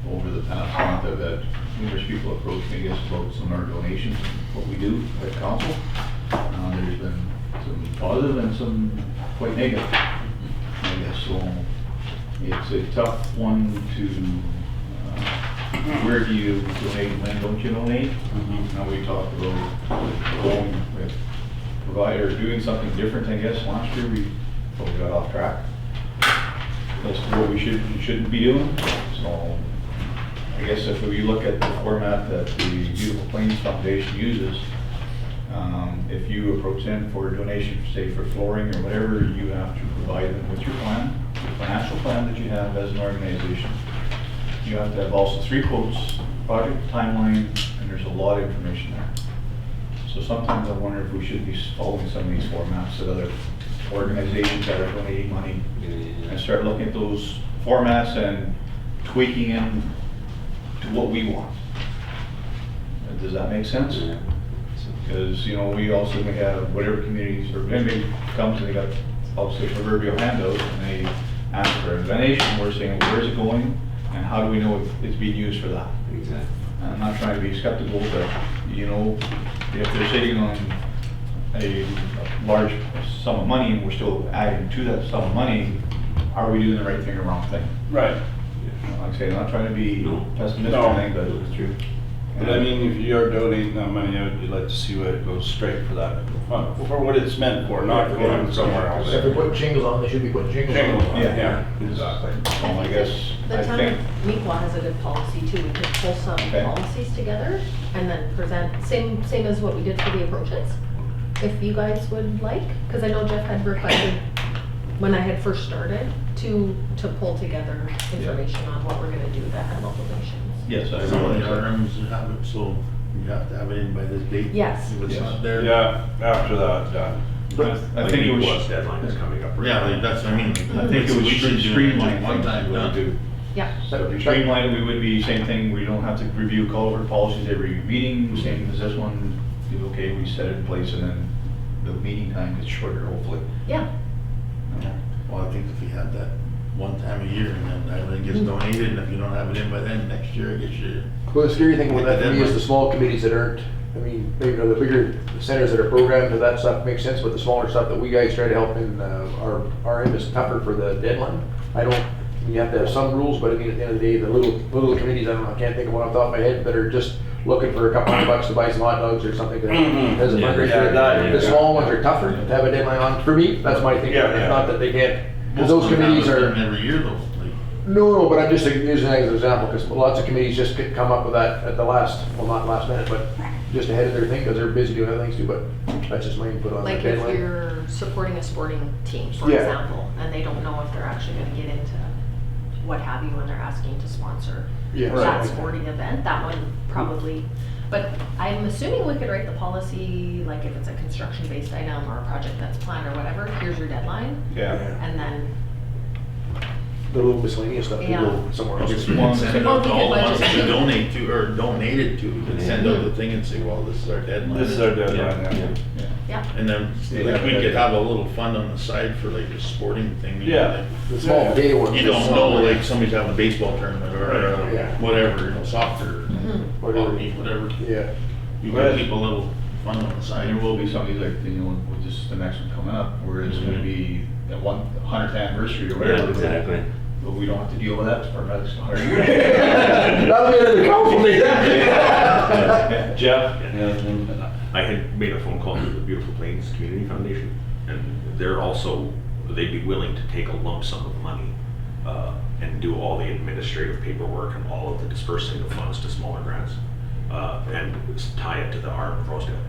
over the past month, I've had numerous people approach me, I guess, about some of our donations, what we do at council. There's been some positive and some quite negative, I guess, so it's a tough one to, where do you donate and when don't you donate? Now we talked about going with provider, doing something different, I guess, last year we probably got off track. That's what we should and shouldn't be doing. So I guess if we look at the format that the Beautiful Plains Foundation uses, if you approach them for a donation, say for flooring or whatever, you have to provide them with your plan, your financial plan that you have as an organization. You have to have also 3 quotes, project timeline, and there's a lot of information there. So sometimes I wonder if we should be following some of these formats that other organizations that are donating money and start looking at those formats and tweaking them to what we want. Does that make sense? Because, you know, we also may have whatever communities, or anybody comes and they got, obviously, a proverbial handout, and they ask for a donation, we're saying, well, where's it going, and how do we know if it's being used for that? Exactly. I'm not trying to be skeptical, but, you know, if they're sitting on a large sum of money, and we're still adding to that sum of money, are we doing the right thing or wrong thing? Right. Like I say, I'm not trying to be pessimistic No. or anything, but it's true. But I mean, if you're donating that money out, you'd like to see what it goes straight for that, for what it's meant for, not going somewhere else. If they're putting shingles on, they should be putting shingles Shingles on. on, yeah, exactly. So I guess, The I town think, of Meequa has a good policy too. We could pull some Okay. policies together and then present, same as what we did for the approaches. If you guys would like, because I know Jeff had requested when I had first started to pull together information on what we're gonna do that had local donations. yes, I Some of the know. RMs have it, so you have to have it in by this date. Yes. If it's Yes. not there. Yeah, after that, done. I think it was, Meatwad's deadline is coming up. right Yeah, now. like, that's what I mean. I think it was We should do it streamlined one time we would done. do. Yeah. So if we streamline, we would be same thing, we don't have to review culvert policies every meeting, same as this one. It's okay, we set it in place and then the meeting time gets shorter, hopefully. Yeah. Well, I think if you have that one time a year and then everything gets donated, and if you don't have it in by then, next year, I guess you. Well, the scary thing with that to me is the small committees that aren't, I mean, maybe the bigger centers that are programmed to that stuff makes sense, but the smaller stuff that we guys try to help in, our end is tougher for the deadline. You have to have some rules, but I mean, at the end of the day, the little committees, I don't know, I can't think of one off the top of my head, that are just looking for a couple $100 to buy some hot dogs or something to, as a Yeah, fundraiser. that- The small ones are tougher to have a deadline on, for me, that's my thinking, Yeah, yeah. not that they can't, because Most those of them committees have it are. done every year though, like. No, but I'm just using that as an example, because lots of committees just come up with that at the last, well, not last minute, but just ahead of their thing, because they're busy doing other things too, but that's just my input on Like that if deadline. you're supporting a sporting team, for Yeah. example, and they don't know if they're actually gonna get into what have you when they're asking to sponsor Yeah, that right. sporting event, that one probably, but I'm assuming we could write the policy, like if it's a construction-based item or a project that's planned or whatever, here's your deadline, Yeah. and then, The little miscellaneous stuff, you Yeah. go somewhere else. Just one Send it Oh, out to we all the could ones budget. to donate to, or donate it to, and send out the thing and say, well, this is our deadline. This is our deadline, yeah. yeah. And then, like, we could have a little fund on the side for like a sporting thing. you know, Yeah. like, The small potato ones. You don't know, like, somebody's having a baseball tournament or Yeah. whatever, you know, soccer, Mhm. Whatever. hockey, whatever. Yeah, You Right. give people a little fund on the And side. there will be some of these, like, you know, with this, the next one coming up, where it's gonna be the 100th anniversary or whatever. Yeah, exactly. But we don't have to deal with that for another 100 years. That'll be another council meeting. Jeff? I had made a phone call to the Beautiful Plains Community Foundation, and they'd be willing to take a lump sum of money and do all the administrative paperwork and all of the dispersing of funds to smaller grants, and tie it to the RM of Rosedale.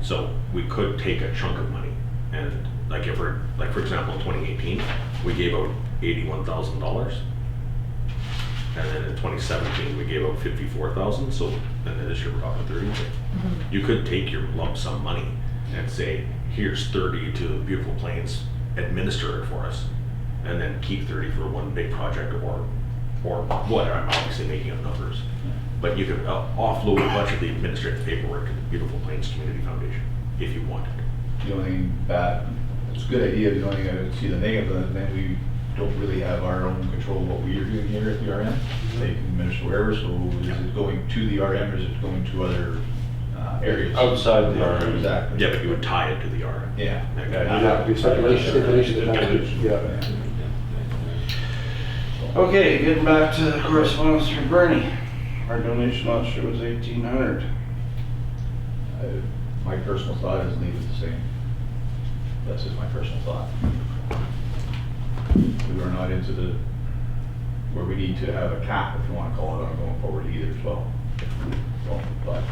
So we could take a chunk of money, and like for example, in 2018, we gave out $81,000. And then in 2017, we gave out 54,000, so, and then this year we're talking 30. You could take your lump sum money and say, here's 30 to Beautiful Plains, administer it for us, and then keep 30 for one big project or what, I'm obviously making up numbers. But you could offload a bunch of the administrative paperwork to the Beautiful Plains Community Foundation, if you wanted. The only thing bad, it's a good idea, the only thing I would see the negative, is then we don't really have our own control of what we are doing here at the RM. They can administer wherever, so is it going to the RM or is it going to other areas? Outside the RM. Exactly. Yeah, but you would tie it to the RM. Yeah. Okay. Yeah, It'd have to be stipulation, yeah. Okay, getting back to the correspondence from Bernie. Our donation last year was 1,800. My personal thought is leave it the same. That's just my personal thought. We are not into where we need to have a cap, if you want to call it, on going forward either as well. But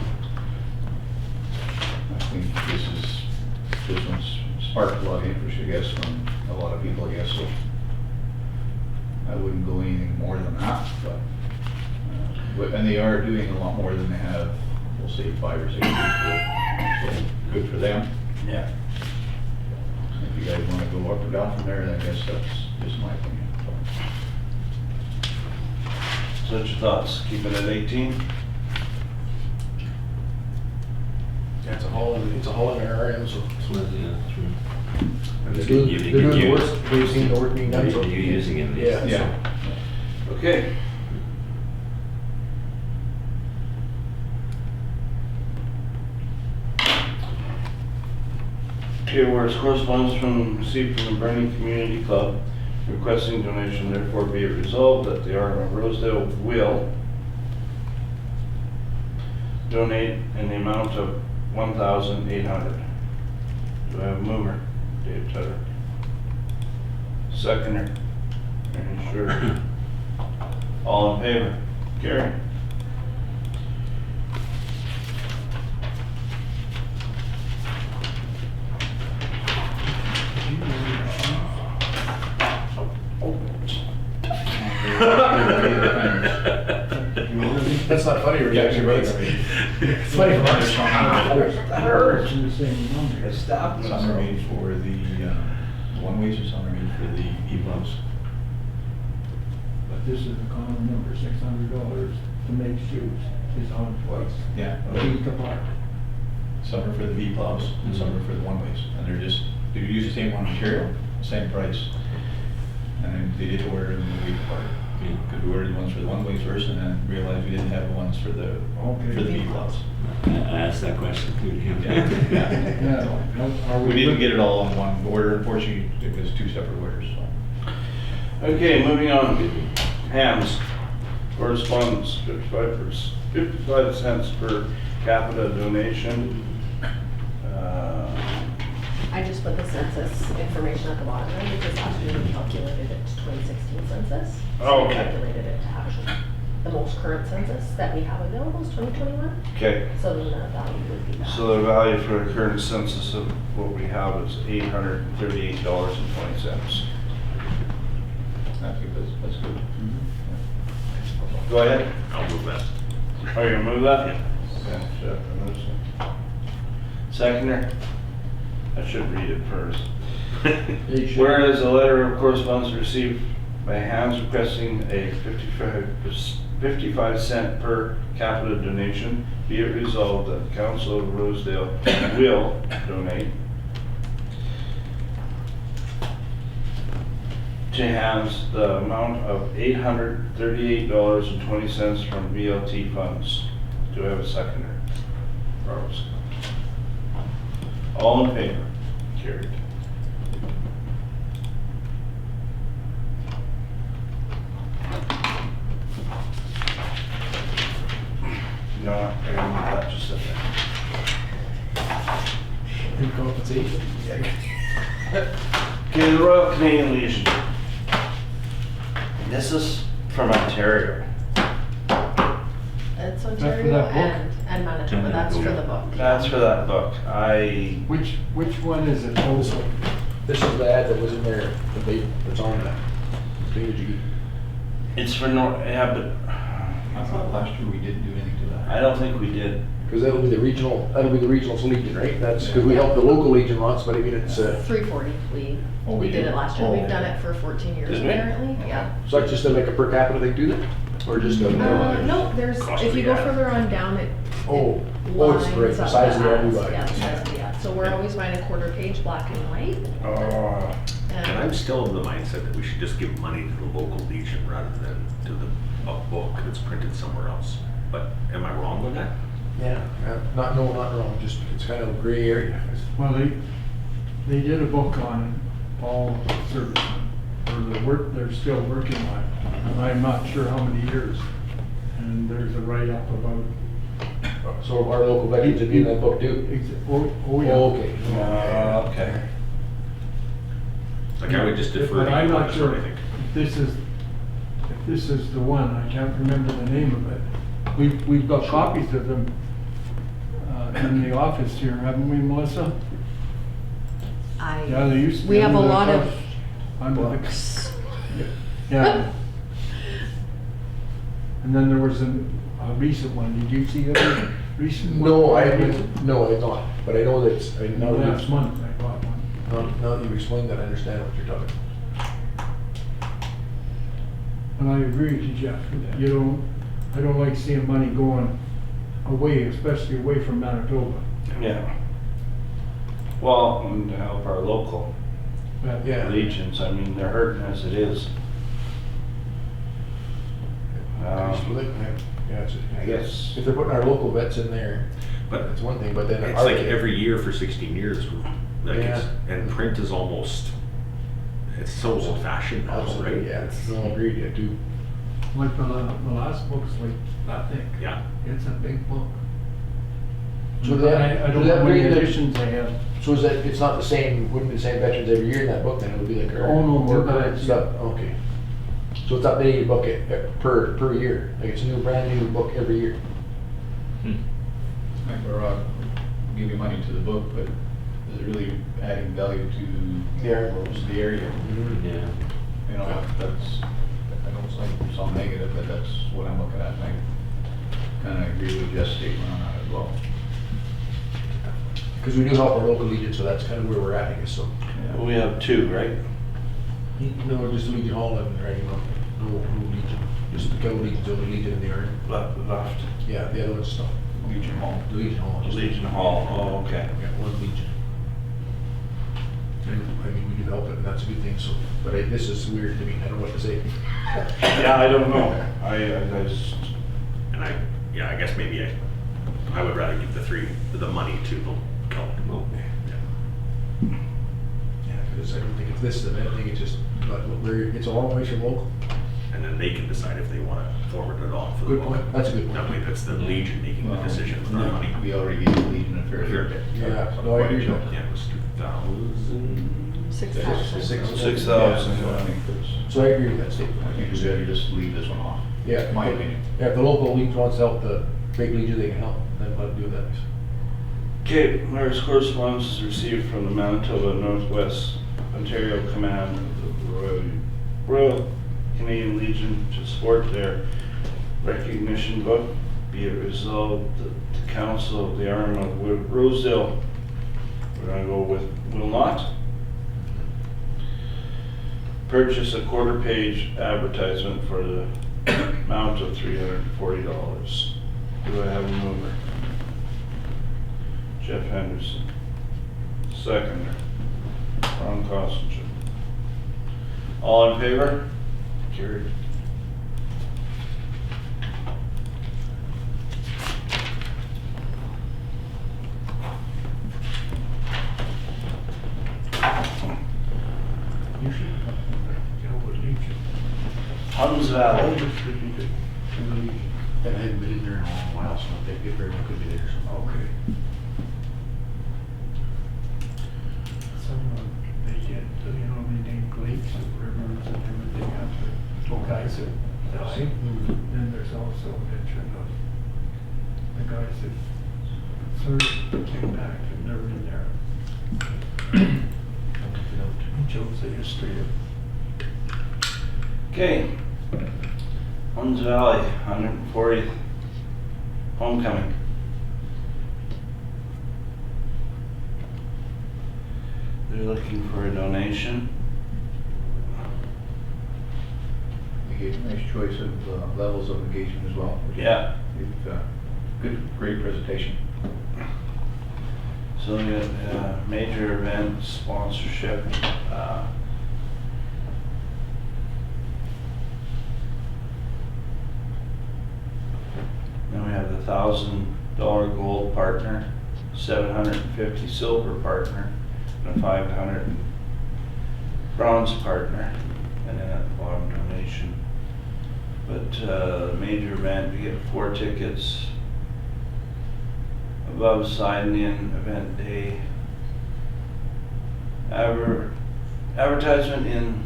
I think this one's sparked a lot of interest, I guess, from a lot of people, I guess, so I wouldn't go anything more than that, and they are doing a lot more than they have, we'll say 5 or 6 years ago, so good for them. Yeah. If you guys want to go up or down from there, then I guess that's just my opinion. So what's your thoughts? Keep it at 18? Yeah, it's a hole in our RM, so. Yeah, true. They're doing the work, they've seen the work being done, so. You're using it. Yeah. Yeah. Okay. Okay, whereas correspondence received from the Bernie Community Club requesting donation, therefore be it resolved that the RM of Rosedale will donate in the amount of 1,800. Do I have a mover? Dave Tutter. Seconder? Aaron Sure. All in favor? Carry. That's not funny reaction, but it's funny from us. That hurts. Some are made for the one-ways and some are made for the e-pumps. But this is a common number, $600 to make shoes is on twice. Yeah. A week apart. Some are for the V-plows and some are for the one-ways. And they use the same one material, same price. And they did order them a week apart. Because we ordered ones for the one-ways first and then realized we didn't have the ones for the V-plows. I asked that question too. We didn't get it all on one order, unfortunately, it was 2 separate orders, so. Okay, moving on. Hams. Correspondence, 55 cents per capita donation. I just put the census information at the bottom there because last year we calculated it to 2016 census. So Oh, we okay. calculated it to actually, the most current census that we have available is 2021. Okay, So then the value would be that. so the value for the current census of what we have is $838.20. That's good. Go ahead. I'll move that. Are you gonna move that? Yeah. Okay, Jeff, moves it. Seconder? I should read it first. Whereas a letter of correspondence received by Hams requesting a 55 cent per capita donation, be it resolved that the Council of Rosedale will donate to Hams the amount of $838.20 from VLT funds. Do I have a seconder? Rose. All in favor? Carried. No, I gotta move that just a second. Any compensation? Okay, the Royal Canadian Legion. This is from Ontario. It's for Ontario that book? and Manitoba, that's for the book. That's for that book. Which one is it? Oh, This one. This is the ad that was in there, the date that's on that. Thingy-jiggy. It's for yeah, but I thought last year we didn't do anything to that. I don't think we did. Cause that'll be the regional Legion, right? That's, cause we help the local Legion lots, but I mean, it's, 340, Oh, we we did did? it last year, Oh. we've done it for 14 years Did we? apparently, yeah. so that's just like a per capita thing, do that? Or just a? No, there's, Cost if of you the go ad. further on down, it Oh, it oh, it's right, lines the up size of the ad we ads. buy. Yeah, the size of the ad. So we're always buying a quarter page, black and white. Oh. And I'm still of the mindset that we should just give money to the local Legion rather than to a book that's printed somewhere else. But am I wrong with that? Yeah, not wrong, just, it's kind of a gray area. Well, they did a book on all servicemen, or they're still working on it, and I'm not sure how many years. And there's a write-up about. So our local veterans would be in that book too? Oh, yeah. Oh, okay. Okay. Like I would just defer But to I'm you on not this sure one, I if think. this is the one, I can't remember the name of it. We've got copies of them in the office here, haven't we, Melissa? Yeah, they used to be. We have a under the lot of couch, under the- books. Yeah. And then there was a recent one, did you see the recent one? No, I haven't, no, I have not, but I know that it's, I know that Last month I bought one. now that you've explained that, I understand what you're talking about. And I agree with you, Jeff, I don't like seeing money going away, especially away from Manitoba. Yeah. Well, and to help our local But Yeah. legions, I mean, they're hurting as it is. Yeah, it's, I guess. if they're putting our local vets in there, But that's one thing, but then. it's our- like every year for 16 years, like it's, Yeah. and print is almost, it's so old fashioned now, Absolutely, right? yeah, no, agreed, yeah, too. like the last book's like that thick. Yeah. It's a big book. So that- I so don't that know how many bring the- editions they have. So is that, it's not the same, wouldn't be the same veterans every year in that book then, it would be like our. Oh, no, more our current vets, stuff, okay. So it's updated book per year, like it's a brand new book every year. Like we're giving money to the book, but is it really adding value to Yeah. the area? Yeah. You know, that's, I don't sound negative, but that's what I'm looking at, and I kind of agree with Jeff's statement on that as well. Cause we do help our local legion, so that's kind of where we're at, I guess, so. Yeah. We have two, right? No, just Legion Hall and right, no Legion, just the Kettle Legion's the only Legion in the area. Left. Yeah, the other one's stuff. Legion Hall. Legion Hall. just Legion Hall, oh, okay. Yeah, one Legion. And, I mean, we do help it, and that's a good thing, so, but this is weird to me, I don't know what to say. Yeah, I don't know. I just, And I guess maybe I would rather give the money to the Celtic. Yeah, because I don't think it's this event, I think it's just, but it's a long way from local. And then they can decide if they want to forward it on for the Good book. point, that's a good That point. way that's the Legion making the Well, decision with our no, money. We already gave the Legion a fair Sure. bit. Yeah, no, I agree with that. Yeah, it was 2,000. 6,000. 6,000. So I think that's, So I agree with that statement. I think we better just leave this one off. Yeah. My opinion. Yeah, if the local legion wants to help the big legion, they can help, then let them do that. okay, Mayor's correspondence is received from the Manitoba Northwest Ontario Command of the Royal Canadian Legion to support their recognition book. Be it resolved that the Council of the RM of Rosedale, we're gonna go with will not purchase a quarter-page advertisement for the amount of $340. Do I have a mover? Jeff Henderson. Seconder. Ron Costinger. All in favor? Carried. Huns Valley. And I haven't been in there in a long while, so I think it very well could be there. Okay. Some, they get, they named lakes and rivers and everything after guys that died. Then there's also mention of the guys that served, came back and they're in there. It shows the history of. Okay. Huns Valley, 140th homecoming. They're looking for a donation. You gave a nice choice of levels of engagement as well. Yeah. Good, great presentation. So we got major event sponsorship. Then we have the $1,000 gold partner, $750 silver partner, and a $500 bronze partner, and then at the bottom donation. But major event, we get 4 tickets. Above sign-in event day. Advertisement in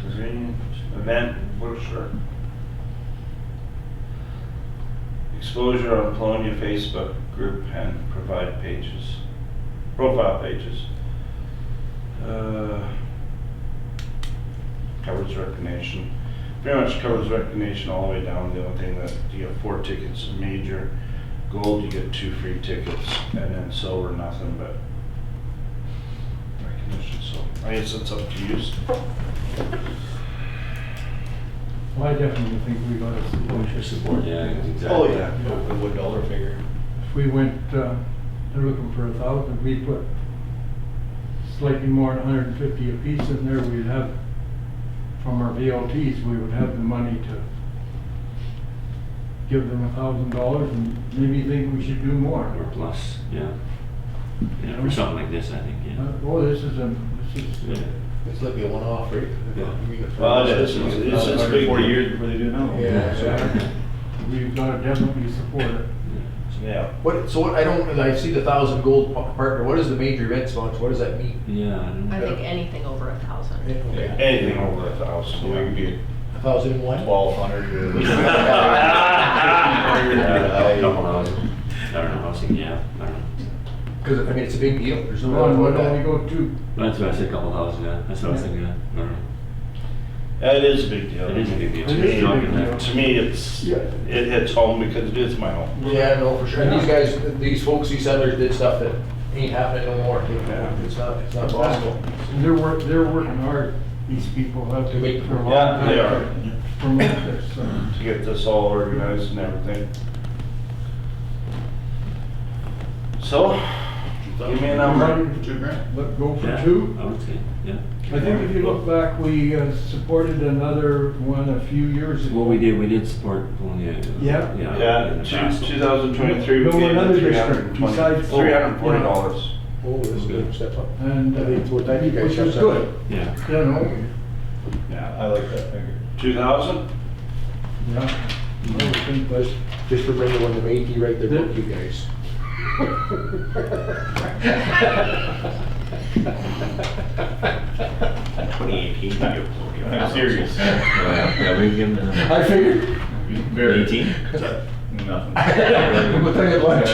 Serene event brochure. Exposure on Polonia Facebook group and profile pages. Covers recognition. Pretty much covers recognition all the way down. The only thing that you get 4 tickets, major gold you get 2 free tickets, and then silver nothing but recognition. So I guess it's up to you. Well, I definitely think we gotta support. Yeah, exactly. Oh yeah. What dollar figure? If we went, they're looking for 1,000, we put slightly more than 150 apiece in there, we'd have, from our VLTs, we would have the money to give them $1,000 and maybe think we should do more. Or plus, yeah. Yeah, for something like this, I think, yeah. Oh, this is, Yeah. It's like a one-off, right? Yeah. Well, it is. It's big. 40 years before they do it now. Yeah. we've gotta definitely support it. Yeah. I see the 1,000 gold partner, what is the major event sponsor, what does that mean? Yeah, I don't I know. think anything over 1,000. Okay. Anything over 1,000. So we could be 1,001? 1,200 or. Couple housing. I don't know, housing, yeah, I don't know. Because, I mean, it's a big deal, there's no doubt Ron, what about don't we that. go to? That's why I said a couple thousand, yeah, that's what I was thinking, yeah, I don't know. Yeah, it is a big deal. It is a big deal. It is a big deal. To me, it hits home because it is my home. Yeah, no, for sure. And these guys, these folks, these settlers did stuff that ain't happening no more. Yeah. It's not possible. And they're working hard, these people have To make- for a long Yeah, they time are. to promote this, so. To get this all organized and everything. So, give me a number. Let go for Yeah, 2. I would say, yeah. I think if you look back, we supported another one a few years ago. Well, we did support Polonia. Yeah. Yeah, in the past. 2023, we No, gave another it district besides- $340. Oh, this is a good step up. And, I think it's what that you guys which have was done. good, Yeah. you know, Yeah, I like that figure. 2,000? yeah. I would think that. Just for bringing one to Métis, write their book, you guys. 2018, I'm serious. Yeah, we give them the I figured. Very. 18? Nothing. We'll tell you at lunch.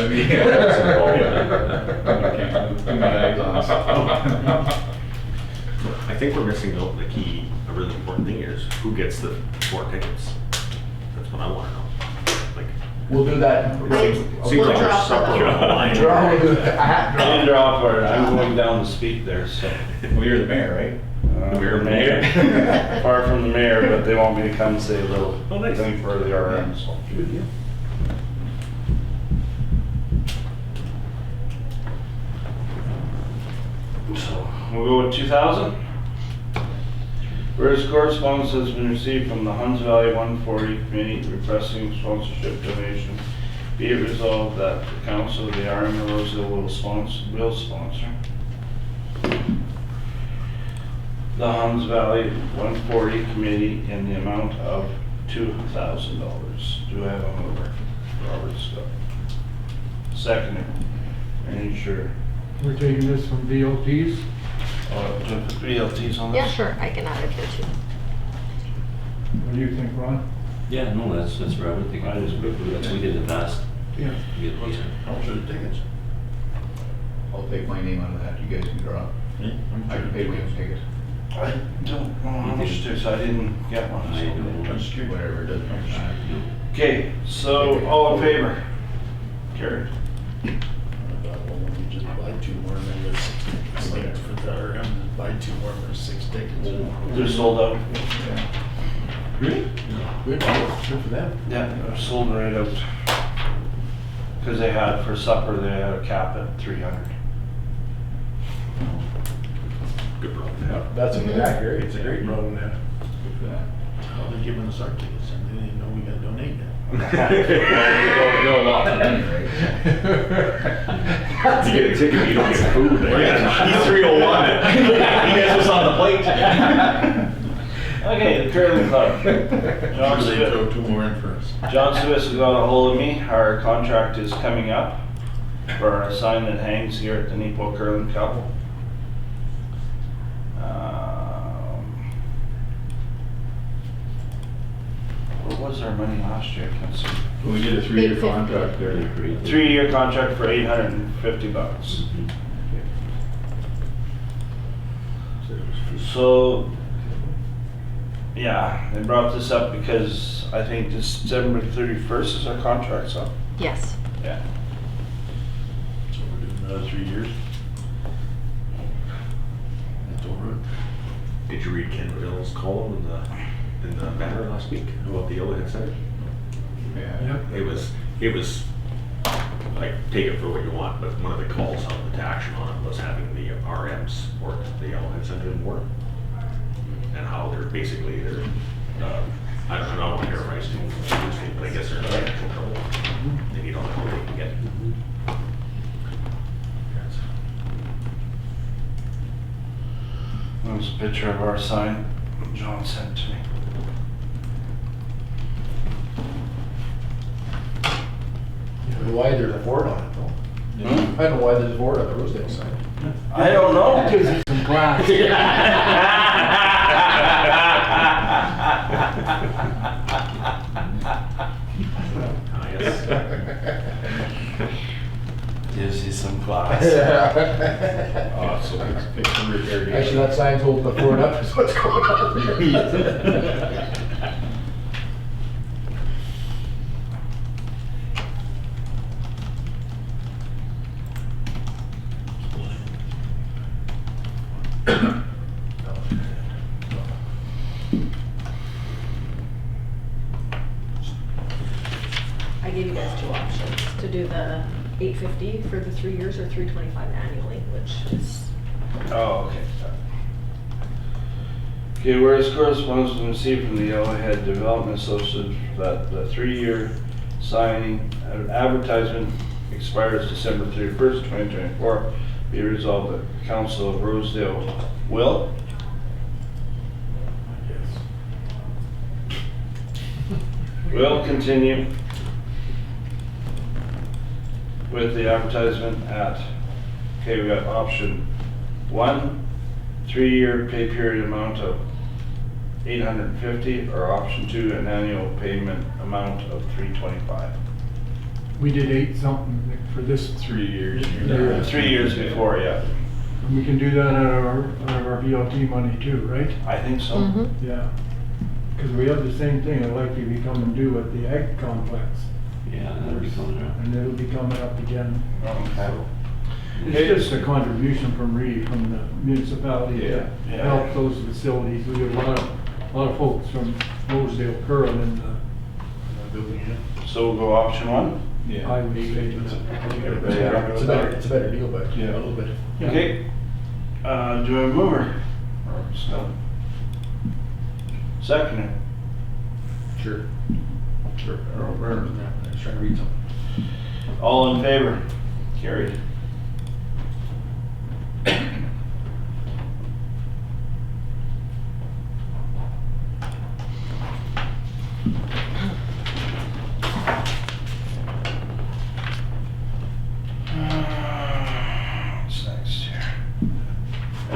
I think we're missing out the key, a really important thing is who gets the 4 tickets? That's what I wanna know. Like, We'll do that. seems We'll like drop there's something that. on the line. Draw, we'll do a hat I draw. didn't drop or I'm going down to speak there, so. Well, you're the mayor, right? The Mayor. mayor. Far from the mayor, but they want me to come say a little Oh, nice. thing for the RM, so. Good deal. So, we'll go with 2,000. Whereas correspondence has been received from the Huns Valley 140 committee requesting sponsorship donation, be it resolved that the council of the RM of Rosedale will sponsor. the Hums Valley 140 committee in the amount of $2,000. Do I have a mover? Robert Scott. Second. Any sure? We're taking this from VLTs. Do you put VLTs on this? Yeah, sure, I can add it here too. What do you think, Ron? Yeah, no, that's where I would think. I just- That's what we did in the past. Yeah. We get these. How much are the tickets? I'll take my name out of that, you guys can draw. Yeah, I can pay for your ticket. I don't know how much it is. I didn't get one. I don't know. I'm just curious, whatever it doesn't matter. Okay, so all in favor? Carried. I thought, well, when you just buy two more, and then there's six tickets for the RM, just buy two more, there's 6 tickets. They're sold out. Really? Good, good for them. Yeah, they're sold right out. Because they had, for supper, they had a cap at 300. Good problem to have. That's exactly, it's a great problem to have. Good for that. Well, they're giving us our tickets, and they didn't know we gotta donate now. No lot for them, right? You get a ticket, you don't get food. He's 301. He gets us on the plate. Okay, the curling club. John Usually they Stewart. throw 2 more in for us. John Stewart has got a hold of me. Our contract is coming up for a sign that hangs here at the Nepo Curling Cup. What was our money last year? I can't see. When we did a 3-year 850. contract there. 3-year contract for $850. So, yeah, they brought this up because I think December 31st is our contract's up. Yes. Yeah. So we're doing another 3 years. That's over it. Did you read Ken Riddle's column in the Banner last week about the Yellowhead Center? Yeah. It was like, take it for what you want, but one of the calls on the action on it was having the RMs work the Yellowhead Center in work. And how they're basically, I don't want to hear rights to, but I guess they're in financial trouble. They need all the help they can get. There's a picture of our sign John sent to me. Why there's a board on it though? Hmm? I don't know why there's a board on the Rosedale sign. I don't know. Some glass. I guess. Gives you some class. So it's a repair deal. Actually, that sign's holding the board up, is what's going on. I gave you guys 2 options, to do the 850 for the 3 years or 325 annually, which is, Oh, okay. Okay, whereas correspondence was received from the Yellowhead Development Association that the 3-year signing advertisement expires December 31st, 2024, be resolved that the Council of Rosedale will continue with the advertisement at, okay, we got option 1, 3-year pay period amount of $850, or option 2, an annual payment amount of $325. We did 8 something for this. 3 years. 3 years before, yeah. And we can do that out of our VLT money too, right? I think so. Mm-hmm. Yeah. Because we have the same thing, it'll likely be coming due at the ag complex. Yeah, that'll be coming around. And it'll be coming up again. Okay. It's just a contribution from the municipality to Yeah. help those facilities. We have a lot of folks from Rosedale curling in the Building it. So we'll go option 1? Yeah. highway station. It's a better deal, but Yeah. a little bit. Yeah. Okay. Do I have a mover? Or Scott? Seconder? Sure. Sure. I don't remember that. I was trying to read something. All in favor? Carried.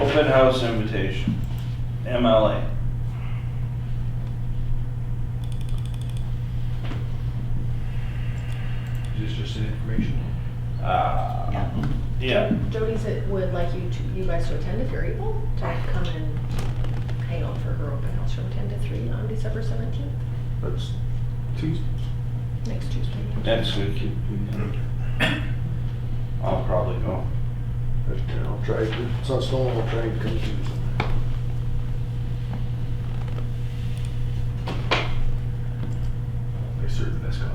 Open house invitation, MLA. Is this just an information? Yeah, Jody said would like you guys to attend if you're able to come and hang out for her open house from 10 to 3 on December 17th, That's Tuesday. next Tuesday. next week. I'll probably go. I'll try, if it's not snowing, I'll try and come Tuesday. They serve the best coffee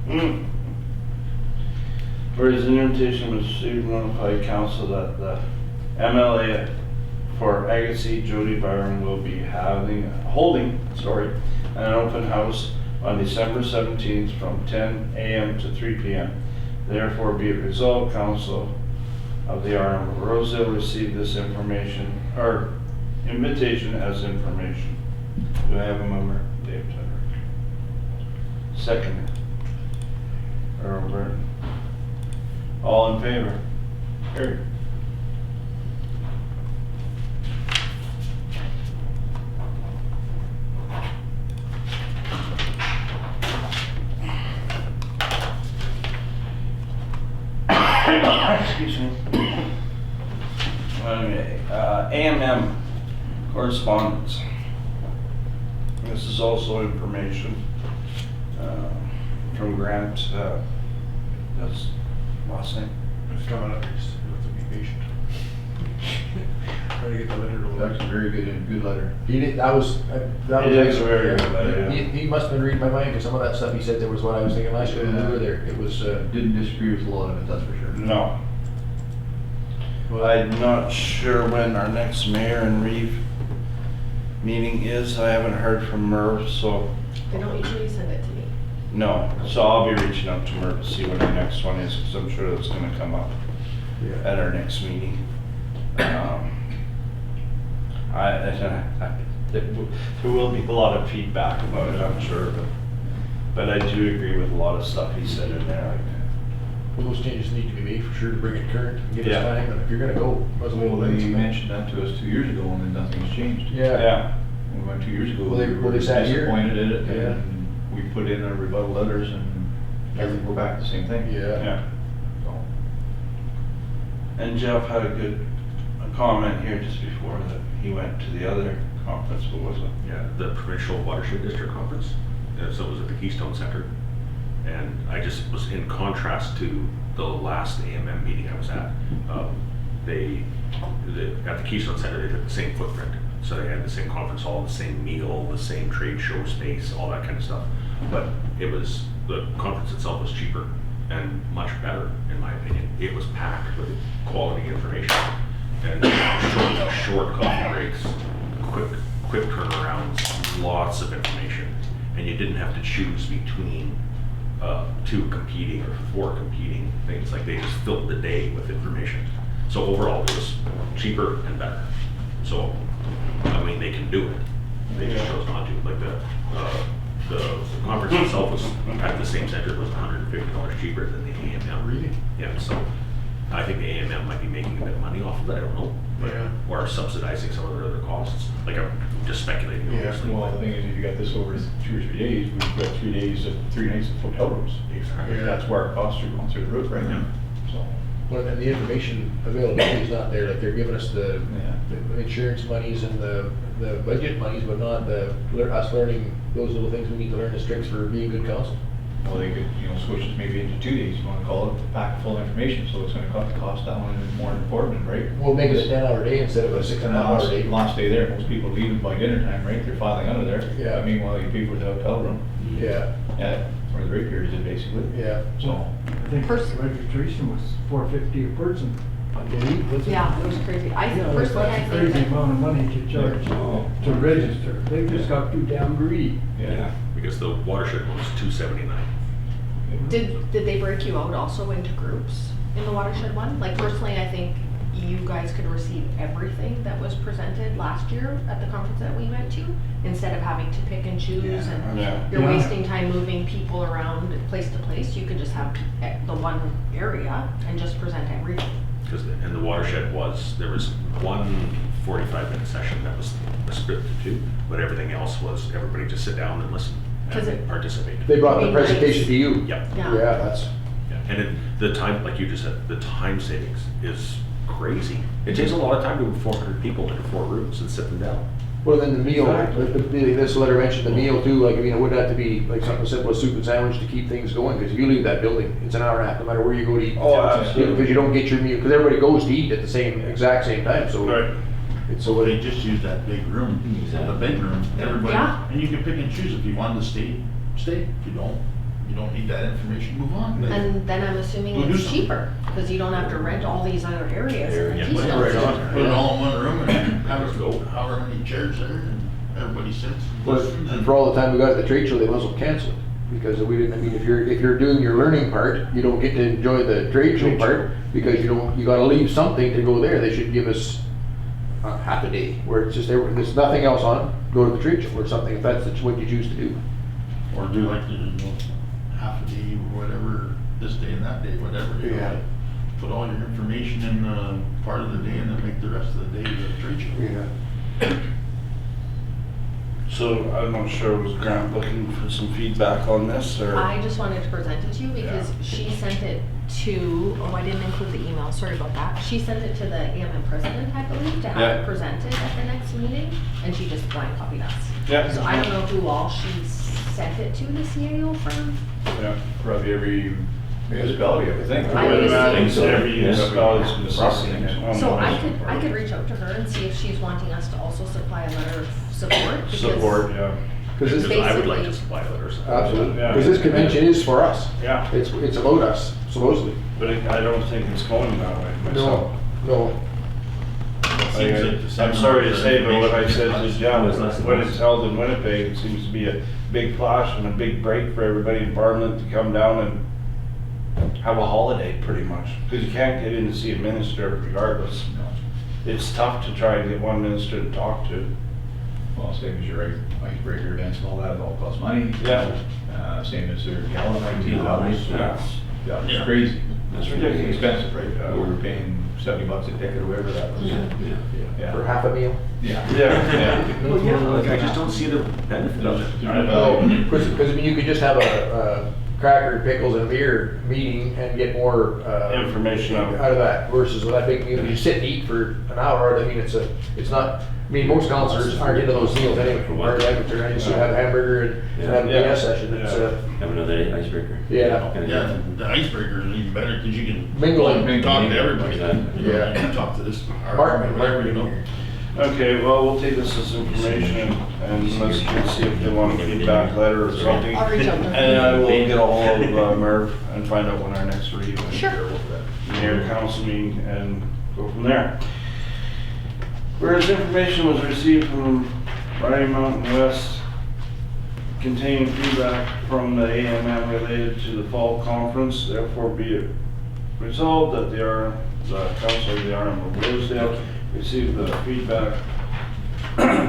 in those places. Whereas an invitation was received, notify council that the MLA for Agassiz Jody Byron will be holding an open house on December 17th from 10 a.m. to 3 p.m. Therefore be it resolved, council of the RM of Rosedale received this information, or invitation as information. Do I have a mover? Dave Tedder. Second. Earl Burton. All in favor? Carried. Excuse me. Okay, AMM correspondence. This is also information from Grant. That's last name. It's coming up, just have to be patient. Trying to get the letter to That's a very good letter. He did, that was It is a very good letter, yeah. He must have been reading my mind, because some of that stuff he said there was what I was thinking last year when we were there. It was, Didn't disagree with a lot of it, that's for sure. No. I'm not sure when our next mayor and Reeve meeting is. I haven't heard from Merv, so They don't usually send it to me. no. So I'll be reaching out to Merv to see when our next one is, because I'm sure that's gonna come up yeah. at our next meeting. There will be a lot of feedback about it, I'm sure, but I do agree with a lot of stuff he said in there. Well, those changes need to be made for sure to bring it current and give Yeah. us time, and if you're gonna go, might as well Well, let they it mentioned that to us 2 years ago and then nothing's changed. Yeah. Yeah, We went 2 years ago. Well, they- we well, were they sat here. disappointed in it Yeah. and we put in our rebuttal letters and I think we're back to the same thing. Yeah. yeah. So, And Jeff had a comment here just before that he went to the other conference. What was it? Yeah, the Provincial Watershed District Conference, so it was at the Keystone Center. And I just was in contrast to the last AMM meeting I was at. At the Keystone Center, they took the same footprint. So they had the same conference hall, the same meal, the same trade show space, all that kind of stuff. But the conference itself was cheaper and much better, in my opinion. It was packed with quality information and short coffee breaks, quick turnarounds, lots of information. And you didn't have to choose between two competing or four competing things. Like they just filled the day with information. So overall, it was cheaper and better. So, I mean, they can do it. They just chose not to. Like the conference itself was at the same center. It was $150 cheaper than the AMM. Really? Yeah. So, I think the AMM might be making a bit of money off of it. I don't know. But, Yeah. or subsidizing some of their other costs. Like I'm just speculating. Yeah. obviously, well, the but- thing is, if you got this over 2 or 3 days, we've got 3 days of 3 nights of hotel rooms. Exactly. Yeah. That's where our costs are going through the roof right now, so. Well, and the information availability is not there, like they're giving us the Yeah. the insurance monies and the budget monies, but not us learning those little things we need to learn as tricks for being good council. Well, they could, switch this maybe into 2 days, you wanna call it, pack full information, so it's gonna cut the cost down and more important, right? We'll make it a 10-hour day instead of a 6.5-hour day. Last day there, most people leaving by dinner time, right? They're filing out of there. Yeah. Meanwhile, you pay for the hotel room. Yeah, Yeah, or the break period, basically. yeah. So, I think registration was $450 a person. I believe, was it? Yeah, it was crazy. I Yeah, personally, I that's a think crazy that amount of money to charge to register. They just got too damn greedy. yeah. Because the watershed one was $279. Did they break you out also into groups in the watershed one? Like personally, I think you guys could receive everything that was presented last year at the conference that we went to, instead of having to pick and choose and Yeah. you're Yeah. wasting time moving people around place to place. You could just have the one area and just present everything. Because, and the watershed there was one 45-minute session that was scripted too, but everything else was everybody just sit down and listen and participate. They brought the presentation to you. Yep. Yeah, that's, Yeah. And the time, like you just said, the time savings is crazy. It takes a lot of time to move 400 people into 4 rooms and sit them down. well, then the meal, Exactly. this letter mentioned the meal too, like, I mean, it would have to be like something as simple as soup and sandwich to keep things going, because if you leave that building, it's an hour and a half, no matter where you go to eat. Oh, absolutely. Because you don't get your meal, because everybody goes to eat at the exact same time, so. Right. It's So so, they just use that big room, the big room, everybody, Yeah. and you can pick and choose if you want to stay, stay. If you don't need that information, move on. And then I'm assuming Go do it's something. cheaper, because you don't have to rent all these other areas and Yeah, then put it Keystone. right on. Put it all in one room and have however many chairs there and everybody sits. but for all the time we got at the trade show, they must have canceled it. Because we didn't, I mean, if you're doing your learning part, you don't get to enjoy the trade show part, because you gotta leave something to go there. They should give us half a day, where it's just, there's nothing else on, go to the trade show or something, if that's what you choose to do. Or do like half a day or whatever, this day and that day, whatever. You know, Yeah. like, put all your information in part of the day and then make the rest of the day the trade show. Yeah. So I'm not sure, was Grant looking for some feedback on this, or? I just wanted to present it to you because she sent it to, I didn't include the email, sorry about that. She sent it to the AMM president, I believe, to have Yeah. it presented at the next meeting, and she just blank copied us. Yeah. So I don't know who all she sent it to, the CAO from. Yeah. Probably every municipality, I would think. I would assume so. Every municipality's been Processing. assessing it. So I could reach out to her and see if she's wanting us to also supply a letter of support. because- Support, yeah. Because Because I would like to Basically- supply letters. absolutely, Yeah. because this convention is for us. Yeah, It's about us, supposedly. but I don't think it's going that way myself. No, I'm sorry to say, but what I said to John is when it's held in Winnipeg, it seems to be a big flash and a big break for everybody in Parliament to come down and have a holiday, pretty much. Because you can't get in to see a minister regardless. It's tough to try and get one minister to talk to. Well, same as your icebreaker events and all that, it all costs money. Yeah. Same as their gallon $19. Yeah. Yeah, Yeah. it's crazy. That's It's ridiculous. expensive, right? We were paying $70 a ticket or whatever that was. Yeah. for Yeah. half a meal. Yeah. Yeah. Well, yeah, like I just don't see the benefit of it. Because I mean, you could just have a cracker, pickles, and beer meeting and get more Information out. out of that versus with that big meal. You sit and eat for an hour. I mean, it's not. I mean, most counselors aren't into those meals anyway. From our lecture, I just have a hamburger and have a Yeah. BS session. It's Have another icebreaker. yeah. Yeah, the icebreaker is even better because you can Mingle and talk to mingle. everybody. Exactly. You know, Yeah. you can talk to this, Mark, whatever, you know. Okay, well, we'll take this as information and let's see if they want a feedback letter or something. I'll reach out to her. And I will get a hold of Merv and find out when our next review is. Sure. Mayor council meeting and go from there. Whereas information was received from Rocky Mountain West containing feedback from the AMM related to the fall conference, therefore be it resolved that the council of the RM of Rosedale received the feedback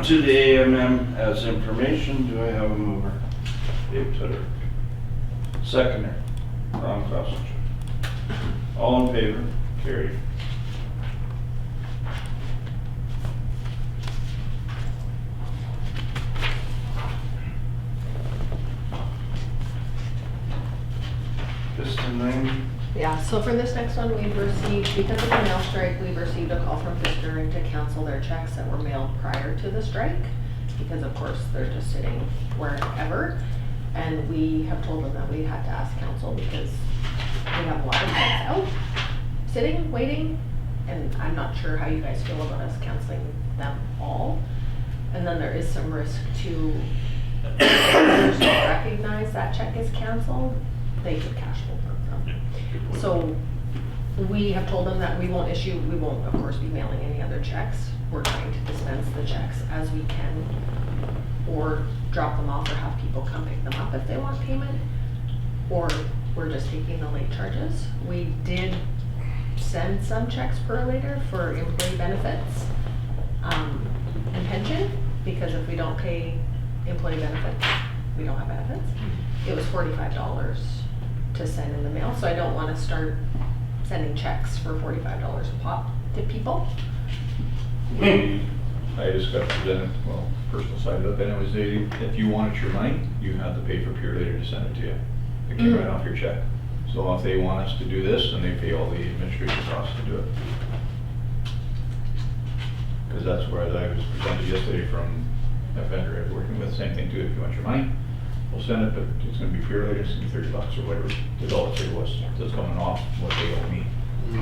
to the AMM as information. Do I have a mover? Dave Tutter. Seconder, Ron Costello. All in favor? Carried. This tonight. Yeah, so for this next one, we've received, because of the mail strike, we've received a call from Fisker to cancel their checks that were mailed prior to the strike. Because of course, they're just sitting wherever. And we have told them that we had to ask council because we have a lot of checks out, sitting, waiting. And I'm not sure how you guys feel about us canceling them all. And then there is some risk to, if others don't recognize that check is canceled, they could cash flow from them. So we have told them that we won't, of course, be mailing any other checks. We're trying to dispense the checks as we can, or drop them off or have people come pick them up if they want payment, or we're just taking the late charges. We did send some checks per later for employee benefits and pension, because if we don't pay employee benefits, we don't have benefits. It was $45 to send in the mail, so I don't want to start sending checks for $45 a pop to people. I just got presented, well, personal side of it, anyways, if you wanted your money, you had to pay for Pure Later to send it to you. It came right off your check. So if they want us to do this, then they pay all the administration costs to do it. Because that's where I was presented yesterday from a vendor I was working with, same thing too, if you want your money, we'll send it, but it's gonna be Pure Later, it's gonna be $30 or whatever, the dollar figure was, that's coming off what they owe me.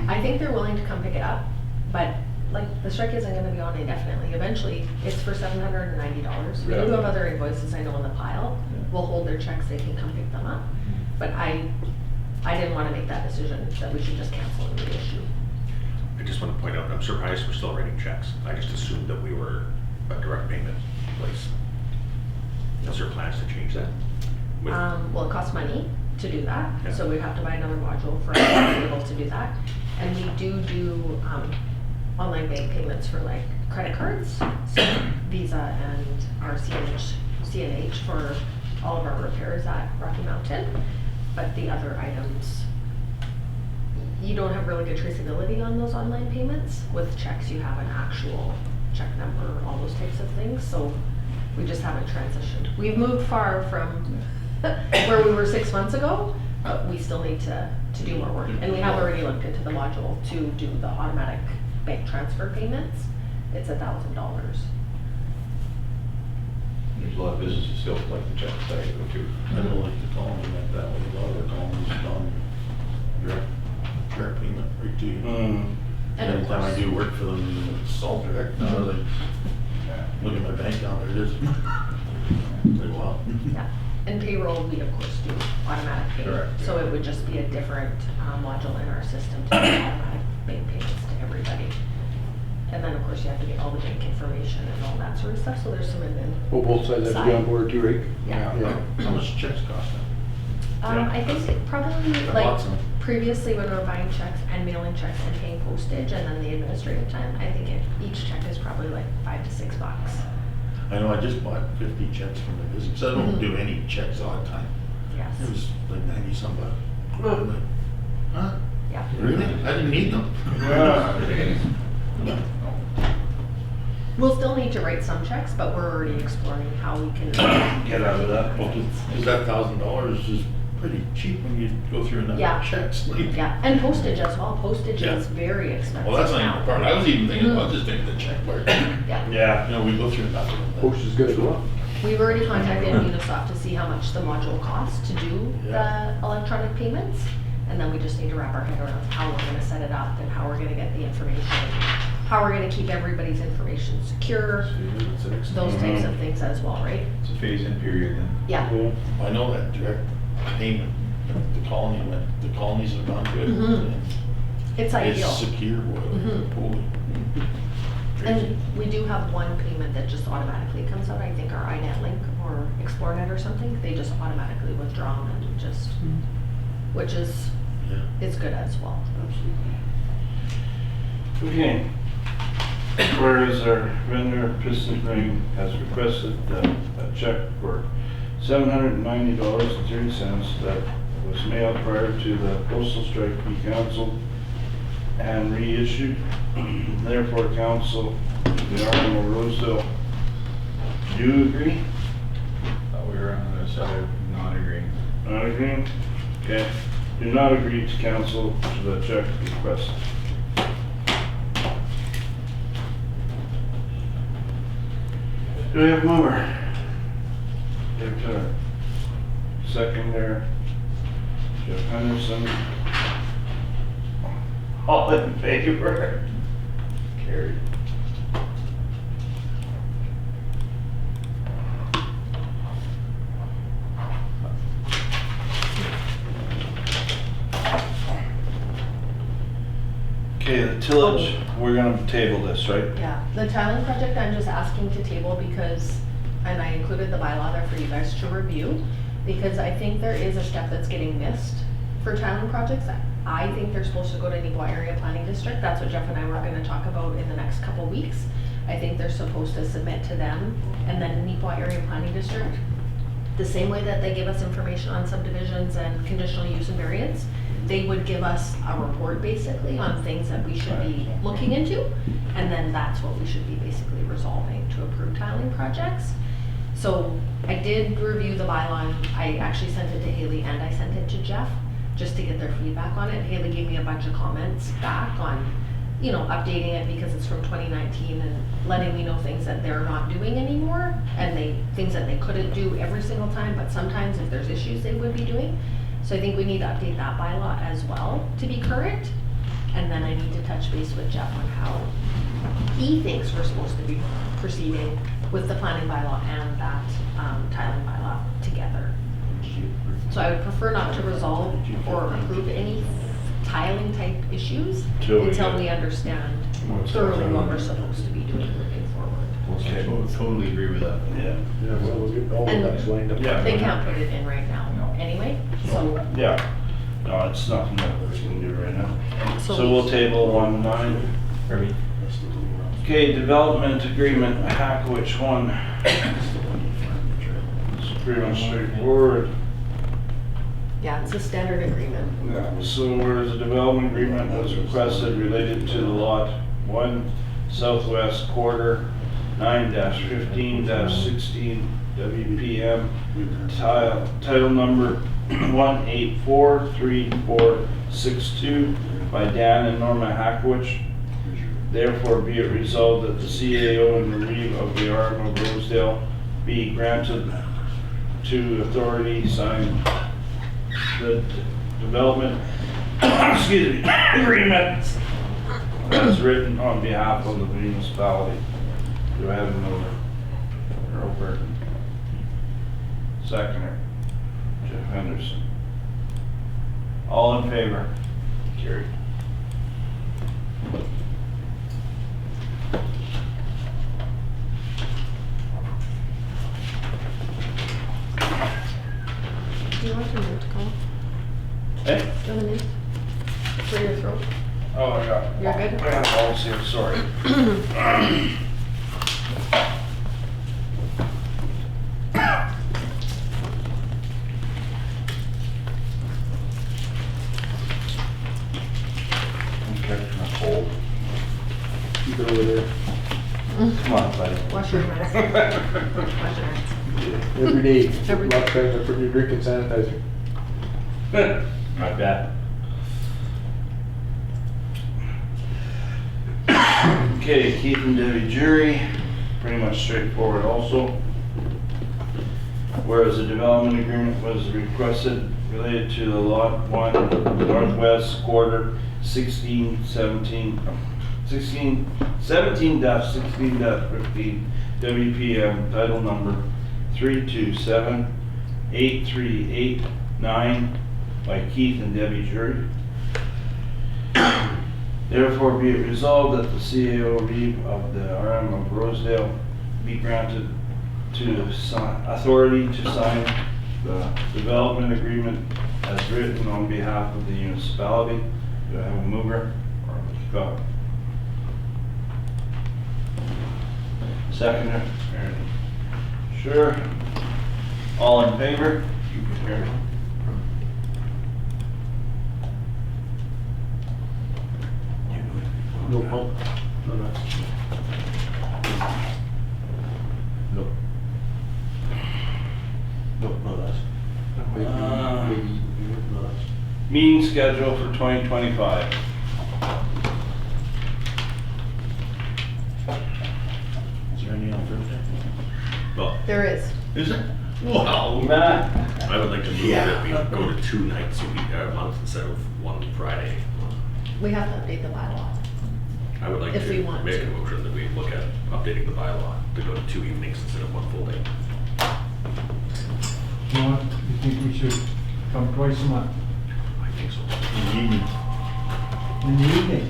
I think they're willing to come pick it up, but like the strike isn't gonna be on indefinitely. Eventually, it's for $790. We do have other invoices I know in the pile. We'll hold their checks, they can come pick them up. But I didn't wanna make that decision that we should just cancel and reissue. I just want to point out, I'm surprised we're still writing checks. I just assumed that we were a direct payment place. Is there plans to change that? With- Well, it costs money to do that, Yeah. so we'd have to buy another module for us to be able to do that. And we do online bank payments for like credit cards, so Visa and our CNH for all of our repairs at Rocky Mountain. But the other items, you don't have really good traceability on those online payments. With checks, you have an actual check number, all those types of things, so we just haven't transitioned. We've moved far from where we were 6 months ago, but we still need to do more work. And we have already looked into the module to do the automatic bank transfer payments. It's $1,000. There's a lot of businesses still like the check side of it too. I don't like the column like that, with a lot of the columns done direct payment right to you. And of Anytime I course- do work for them, it's all direct, now like, look at my bank account, there it is. Like, wow. Yeah, and payroll, we of course do automatic pay. Correct. So it would just be a different module in our system to do automatic bank payments to everybody. And then, of course, you have to get all the bank information and all that sort of stuff, so there's some admin. Well, both sides have to be on board too, right? Yeah. How much checks cost now? I think it probably, bought like, some. previously when we were buying checks and mailing checks and paying postage and then the administrative time, I think each check is probably like $5 to $6. I know I just bought 50 checks from the business, I don't do any checks all the time. Yes. It was like 90 some bucks. I'm like, huh? Yeah. Really? I didn't need them. We'll still need to write some checks, but we're already exploring how we can Get out of that. Well, is that $1,000 is pretty cheap when you go through enough Yeah. checks? Like, Yeah, and postage as well. Postage Yeah. is very expensive well, that's not now. even the part. I was even thinking about just taking the check part. Yeah. Yeah. You know, we go through enough of them. Post is gonna go up. We've already contacted Unisoft to see how much the module costs to do Yeah. the electronic payments. And then we just need to wrap our head around how we're gonna set it up and how we're gonna get the information, how we're gonna keep everybody's information secure, those types of things as well, right? It's a phase-in period then. Yeah. I know that direct payment, the colonies have gone to it. Mhm. It's ideal. It's secure, boy. Mhm. Holy. And we do have one payment that just automatically comes out, I think our iNet link or ExploreNet or something, they just automatically withdraw them and just, which is, Yeah, it's good as well. absolutely. Okay. Whereas our vendor Piston Ring has requested a check for $790.30 that was mailed prior to the postal strike be canceled and reissued. Therefore, council, the RM of Rosedale, do you agree? We were on the side of not agreeing. Not agreeing? Okay. Do not agree to cancel the check request. Do we have a mover? Jeff Turner. Second there, Jeff Henderson. All in favor? Carried. Okay, the tillage, we're gonna table this, right? Yeah, the tiling project, I'm just asking to table because, and I included the bylaw there for you guys to review, because I think there is a step that's getting missed for tiling projects. I think they're supposed to go to Nipawin Area Planning District. That's what Jeff and I were gonna talk about in the next couple weeks. I think they're supposed to submit to them and then Nipawin Area Planning District, the same way that they give us information on subdivisions and conditional use and variance, they would give us a report basically on things that we should be looking into. And then that's what we should be basically resolving to approve tiling projects. So I did review the bylaw, and I actually sent it to Haley and I sent it to Jeff, just to get their feedback on it. Haley gave me a bunch of comments back on, you know, updating it because it's from 2019 and letting me know things that they're not doing anymore, and things that they couldn't do every single time, but sometimes if there's issues they would be doing. So I think we need to update that bylaw as well to be current. And then I need to touch base with Jeff on how he thinks we're supposed to be proceeding with the planning bylaw and that tiling bylaw together. So I would prefer not to resolve or approve any tiling type issues until we understand thoroughly what we're supposed to be doing moving forward. Okay. Totally agree with that. Yeah. Yeah, well, we'll get all the And ducks lined up. Yeah. They can't put it in right now anyway, so. Yeah. No, it's nothing that we can do right now. So- So we'll table 1-9. Okay, development agreement, Hackowich 1. It's pretty much straightforward. Yeah, it's a standard agreement. Yeah, so whereas a development agreement was requested related to the lot 1 southwest quarter 9-15-16 WPM title number 1843462 by Dan and Norma Hackowich. Therefore be it resolved that the CAO and the Reeve of the RM of Rosedale be granted to authority sign the development excuse me, agreement as written on behalf of the municipality. Do I have an over? Earl Burton. Seconder, Jeff Henderson. All in favor? Carried. Do you want a minute, Colin? Hey? Do you want a minute? For your throat? Oh, I got. You're good? I got balls here, sorry. I'm catching a cold. Keep it over there. Come on, buddy. Wash your hands. Wash your hands. Every day, Every a lot of times I put your drink in sanitizer. I bet. Okay, Keith and Debbie Jury, pretty much straightforward also. Whereas a development agreement was requested related to the lot 1 northwest quarter 17-16-15 WPM title number 3278389 by Keith and Debbie Jury. Therefore be it resolved that the CAO Reeve of the RM of Rosedale be granted to authority to sign the development agreement as written on behalf of the municipality. Do I have a mover or go? Seconder? Sure. All in favor? Carried. No pump. No, no. No. No, no, that's. Maybe, no, that's. Meeting schedule for 2025. Is there any on Thursday? Well, There is. Is it? Wow. Matt? I would like to move that we go to 2 nights a month instead of 1 Friday. We have to update the bylaw. I would like If we to want make to. a motion that we look at updating the bylaw to go to 2 evenings instead of 1 full day. You know what, you think we should come twice a month I think so. in the evening?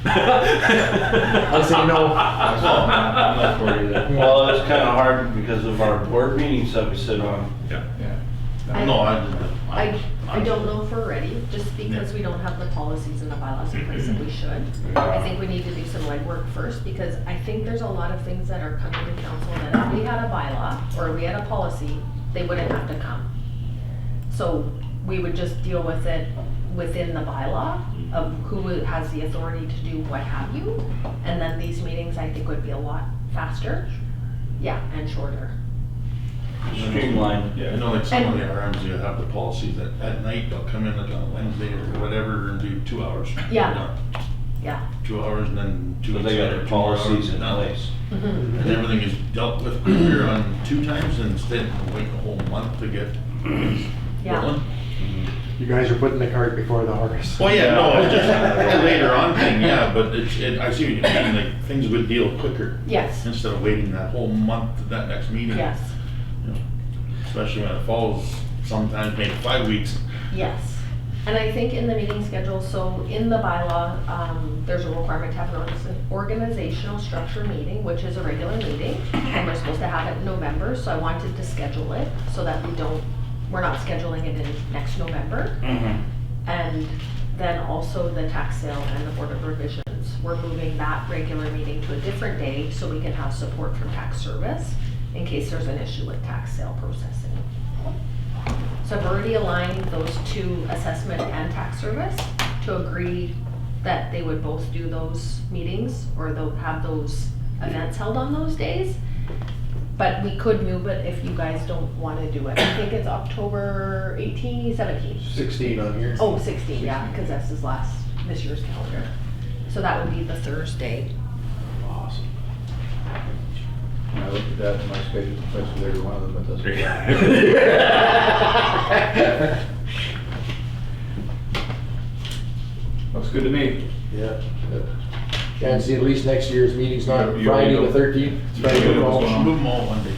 I'll say no. I'm not for you there. Well, it's kind of hard because of our board meetings that we sit on. Yeah. Yeah. No, I don't know if we're ready, just because we don't have the policies and the bylaws in place that we should. I think we need to do some legwork first, because I think there's a lot of things that are coming to council that if we had a bylaw or we had a policy, they wouldn't have to come. So we would just deal with it within the bylaw of who has the authority to do what have you. And then these meetings, I think, would be a lot faster. Yeah, and shorter. Streamlined. I know like some of the RMs, you have the policies that at night they'll come in like on a Wednesday or whatever and do 2 hours. Yeah. They're done. Yeah. 2 hours and then 2 So weeks they got later, their 2 more policies hours in and done. place. Mhm. And everything is dealt with quicker on 2 times instead of waiting a whole month to get things Yeah. rolling. You guys are putting the cart before the horse. Well, yeah, no, it's just a later on thing, yeah, but I see what you mean, like, things would deal quicker. Yes. Instead of waiting that whole month to that next meeting. Yes. You know, especially when it falls sometimes maybe 5 weeks. Yes. And I think in the meeting schedule, so in the bylaw, there's a requirement to have an organizational structure meeting, which is a regular meeting. And we're supposed to have it in November, so I wanted to schedule it so that we're not scheduling it in next November. And then also the tax sale and the Board of Revisions. We're moving that regular meeting to a different day so we can have support from tax service in case there's an issue with tax sale processing. So I've already aligned those two, assessment and tax service, to agree that they would both do those meetings or they'll have those events held on those days. But we could move it if you guys don't want to do it. I think it's October 18, 17. 16 on here. Oh, 16, yeah, because this is this year's calendar. So that would be the Thursday. Awesome. When I looked at that, my schedule conflicts with every one of them, but that's okay. Looks good to me. Yeah. Can't see at least next year's meeting's not You Friday already the know. 13th. It's You Friday already the know what's 12th. going on. Move them all one day.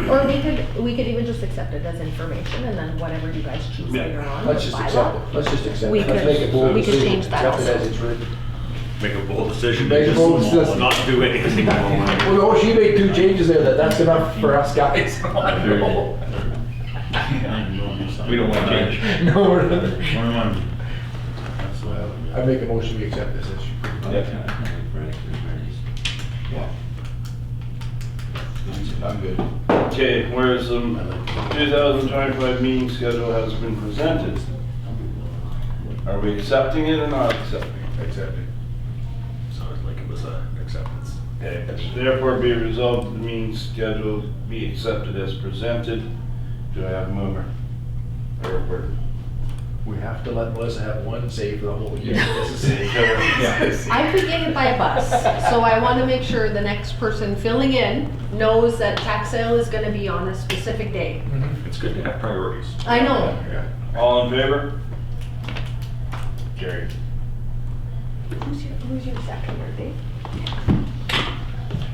Or we could even just accept it as information and then whatever you guys choose Yeah. later on. Let's with just bylaw. accept it. Let's just accept We it. Let's could- make it bold. we could decision. change that Accept it also. as it's written. Make a bold decision Make a and bold just decision. not do anything. Well, oh, she made 2 changes there. That's enough for us guys. No, We don't want change. we're not. That's the way I look I at it. make a motion we accept this issue. I'm good. Okay, whereas the 2025 meeting schedule has been presented, are we accepting it or not accepting it? Accepted. Sounded like it was an acceptance. Okay, therefore be it resolved that the meeting schedule be accepted as presented. Do I have a mover? We have to let Melissa have one say for the whole year. Yeah. I could get hit by a bus, so I want to make sure the next person filling in knows that tax sale is going to be on a specific day. It's good to have priorities. I know. All in favor? Carried. Who's your seconder, Dave?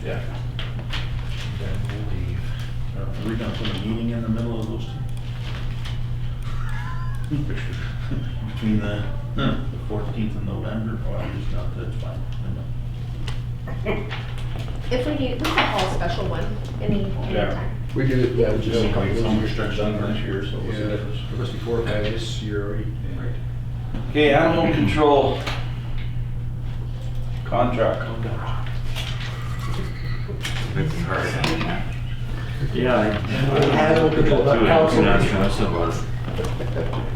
Yeah. Are we gonna put a meeting in the middle of those two? Between the 14th of November, well, just not, that's fine. I know. If we need, we can call a special one any Yeah. time. We do, yeah, we just. Some restrictions done this year, so we'll see Yeah, the difference. there must be 4 or 5 this year already. Okay, animal control. Contract. Yeah. Animal control, not council.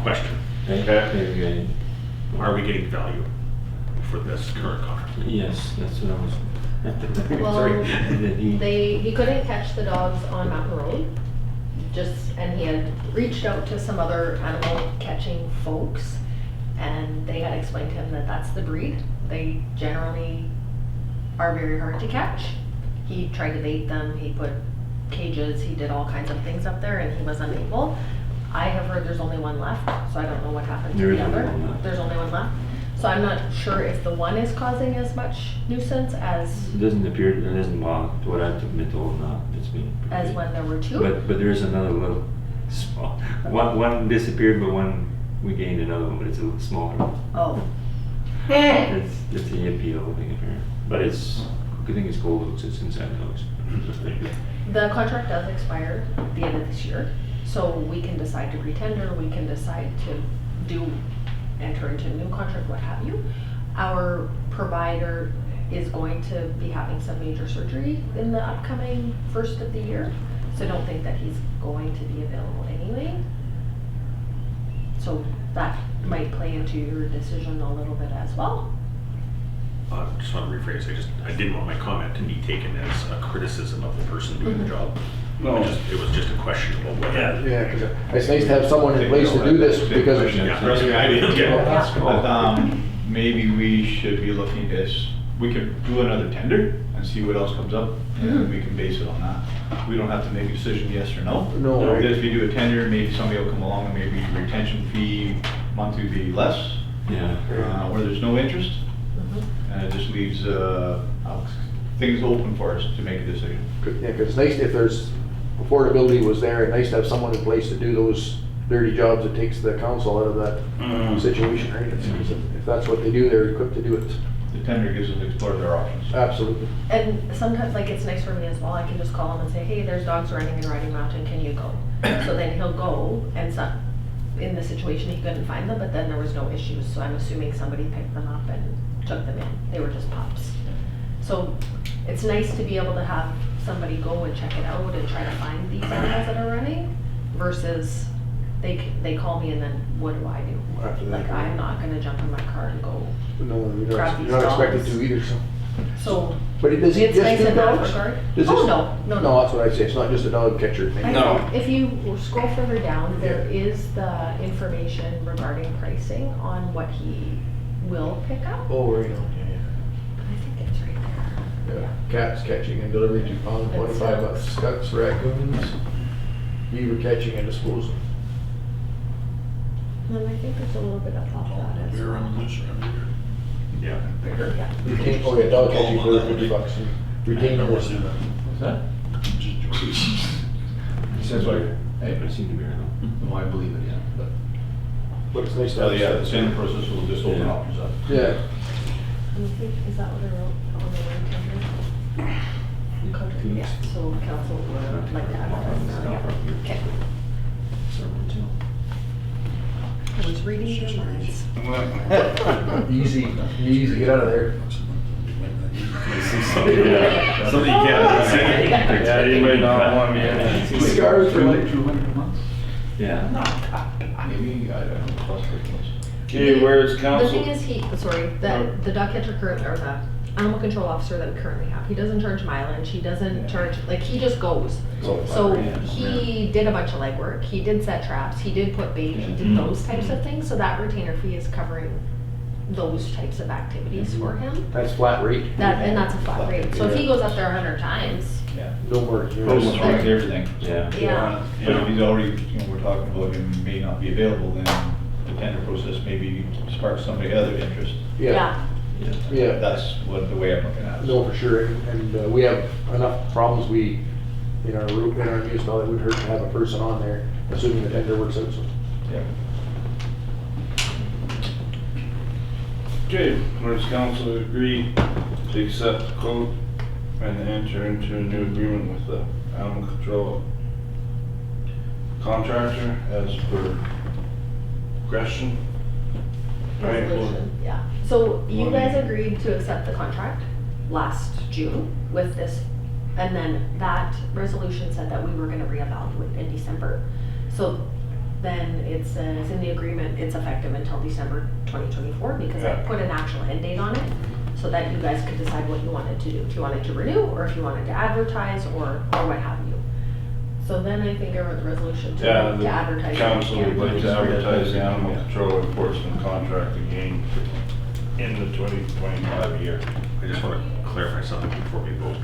Question, Okay. are we getting value for this current contract? Yes, that's what I was. Well, Sorry. he couldn't catch the dogs on Mountain Road. And he had reached out to some other animal catching folks and they had explained to him that that's the breed. They generally are very hard to catch. He tried to bait them, he put cages, he did all kinds of things up there and he was unable. I have heard there's only one left, so I don't know what happened to There is the only other. one left. There's only one left. So I'm not sure if the one is causing as much nuisance as It doesn't appear, it isn't, well, to what I've been told, no, it's been. pretty good. when there were two. But there is another little small, one disappeared, but one, we gained another one, but it's a little smaller. Oh. It's the appeal thing apparently, but it's, good thing it's cold, it's inside the house. The contract does expire at the end of this year, so we can decide to retender, we can decide to enter into a new contract, what have you. Our provider is going to be having some major surgery in the upcoming first of the year, so I don't think that he's going to be available anyway. So that might play into your decision a little bit as well. Just want to rephrase, I didn't want my comment to be taken as a criticism of the person doing the job. No. It was just a question about whether. Yeah, 'cause it's nice to have someone in place to do this because Yeah, trust me, I didn't get it. But, maybe we should be looking at this, we could do another tender and see what else comes up, and we can base it on that. We don't have to make a decision yes or no. No, right. If you do a tender, maybe somebody will come along and maybe retention fee monthly will be less, Yeah. where there's no interest. And it just leaves, things open for us to make a decision. Yeah, 'cause it's nice if there's, affordability was there, and nice to have someone in place to do those dirty jobs. It takes the council out of that situation, right? If that's what they do, they're equipped to do it. The tender gives us to explore their options. Absolutely. And sometimes, like, it's nice for me as well, I can just call him and say, hey, there's dogs running in Riding Mountain, can you go? So then he'll go, and some, in the situation, he couldn't find them, but then there was no issues, so I'm assuming somebody picked them up and took them in. They were just pups. So it's nice to be able to have somebody go and check it out and try to find these animals that are running, versus they call me and then what do I do? After that, Like, yeah. I'm not gonna jump in my car and go. No, you're Grab not, these you're not expected dogs. to either, so. So But does he it's just nice do in that dogs? regard. Does Oh, this- no. No, that's what I say. It's not just a dog catcher thing. I No. think if you scroll further down, there is the information regarding pricing on what he will pick up. Oh, right on, I think it's right there. yeah. Cats catching and delivery to pound, It's, 25 bucks. Skunks, raccoons, beaver catching and disposal. And then I think there's a little bit above that as We're well. running loose around here. Yeah. Yeah. Retain, oh yeah, dog catching for $50. And retain I horse. never do that. What's that? Just joking. He says like, hey, I seem to be right now. well, I believe it, yeah, but. But it's nice to So have. yeah, the tender process will just open options up. Yeah. And I think, is that what I wrote on the one tender? Contract, yeah, so council would like to advertise now, yeah. Okay. I was reading your minds. Easy, get out of there. Something you can't see. Yeah, you might not want me in. Scars for like 200 a month? Yeah. Maybe, I don't know, plus or plus. Okay, where's The council? thing is, the dog catcher currently, or the animal control officer that we currently have, he doesn't charge mileage, he doesn't charge, like, he just goes. So he did a bunch of legwork, he did set traps, he did put bait, he did those types of things, so that retainer fee is covering those types of activities for him. That's flat rate. And that's a flat rate, so if he goes up there 100 times, Yeah. No more. Pros and cons, everything. Yeah. yeah. But if he's already, we're talking about him may not be available, then the tender process maybe sparks somebody other interest. Yeah, yeah. That's what the way I'm looking at it. No, for sure, and we have enough problems in our municipal, it would hurt to have a person on there, assuming the tender works out, so. Yeah. Okay, where's council agree to accept the quote and enter into a new agreement with the animal control contractor as per question? Right, well, Resolution, yeah. So you guys agreed to accept the contract last June with this, and then that resolution said that we were gonna reevaluate in December. So then it says in the agreement, it's effective until December 2024, because I Yeah. put an actual end date on it, so that you guys could decide what you wanted to do. If you wanted to renew, or if you wanted to advertise, or what have you. So then I think I wrote the resolution to Yeah, to advertise. the council would like to Yeah. advertise the animal control enforcement contract again in the 2025 year. I just want to clarify something before we vote.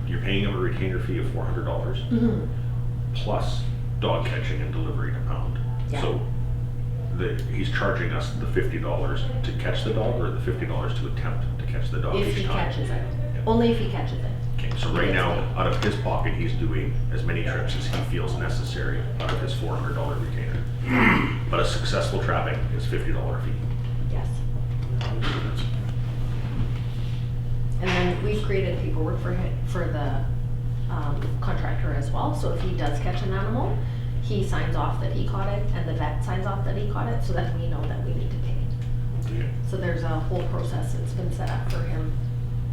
You're paying him a retainer fee of $400 Mhm. plus dog catching and delivery to pound. Yeah. So he's charging us the $50 to catch the dog, or the $50 to attempt to catch the dog If each he time? catches it, only if he catches it. Okay, so right now, out of his pocket, he's doing as many trips as he feels necessary out of his $400 retainer. But a successful trapping is $50 fee. Yes. And then we've created paperwork for the contractor as well, so if he does catch an animal, he signs off that he caught it, and the vet signs off that he caught it, so that we know that we need to pay. Okay. So there's a whole process that's been set up for him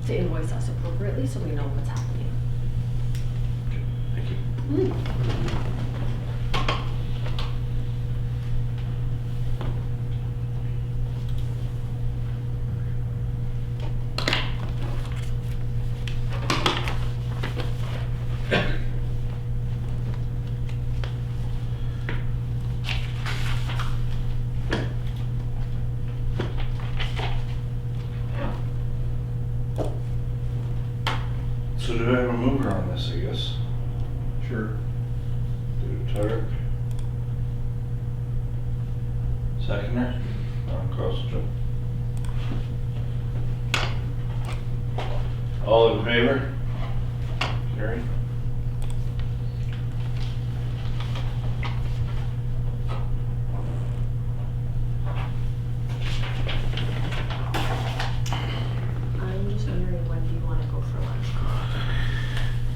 to invoice us appropriately, so we know what's happening. Thank you. mover on this, I guess. Sure. Do Tarek. Seconder, Carlson. All in favor? Carried. I'm just wondering, when do you wanna go for lunch?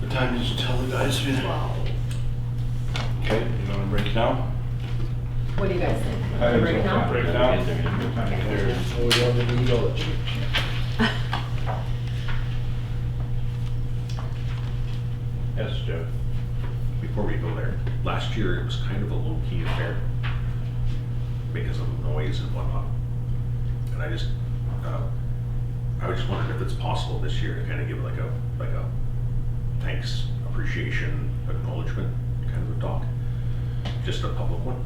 What time did you tell the guys to be there? 12. Okay, you wanna break it down? What do you guys think? I think Break so. now? Break it down? Good time to get there. So we don't need to eat all the chicken. Yes, Jeff. Before we go there, last year it was kind of a low-key affair because of noise and whatnot. And I just wondered if it's possible this year to kind of give like a thanks, appreciation, acknowledgement kind of a talk. Just a public one.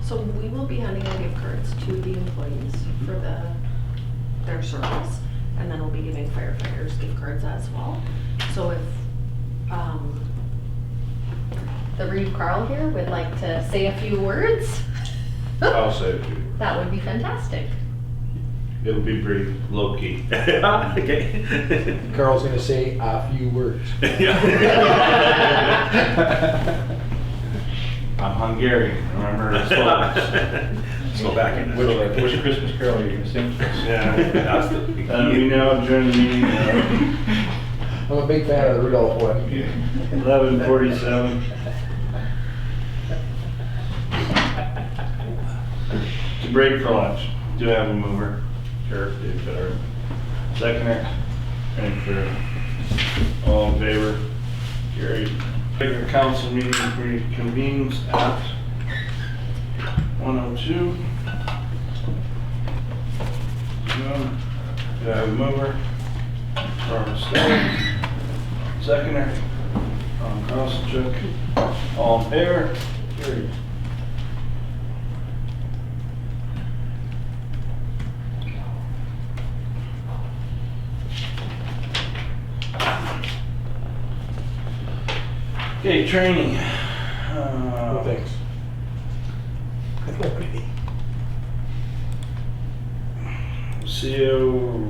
So we will be handing out gift cards to the employees for their service, and then we'll be giving firefighters gift cards as well. So if, the Reeve Carl here would like to say a few words, I'll say it to you. that would be fantastic. It'll be pretty low key. Okay. Carl's gonna say a few words. I'm Hungarian, remember the slogans. Let's go back in. Which Christmas carol are you gonna sing? Yeah. That's the big We now join the meeting, I'm a big fan of the Rudolph one. 11:47. To break for lunch, do have a mover. Sheriff, Dave Better. Seconder, and for all in favor, carried. Regular council meeting reconvenes at 1:02. Do I have a mover? From Stone. Seconder, Carlson. All in favor, carried. Okay, training. No thanks. CO,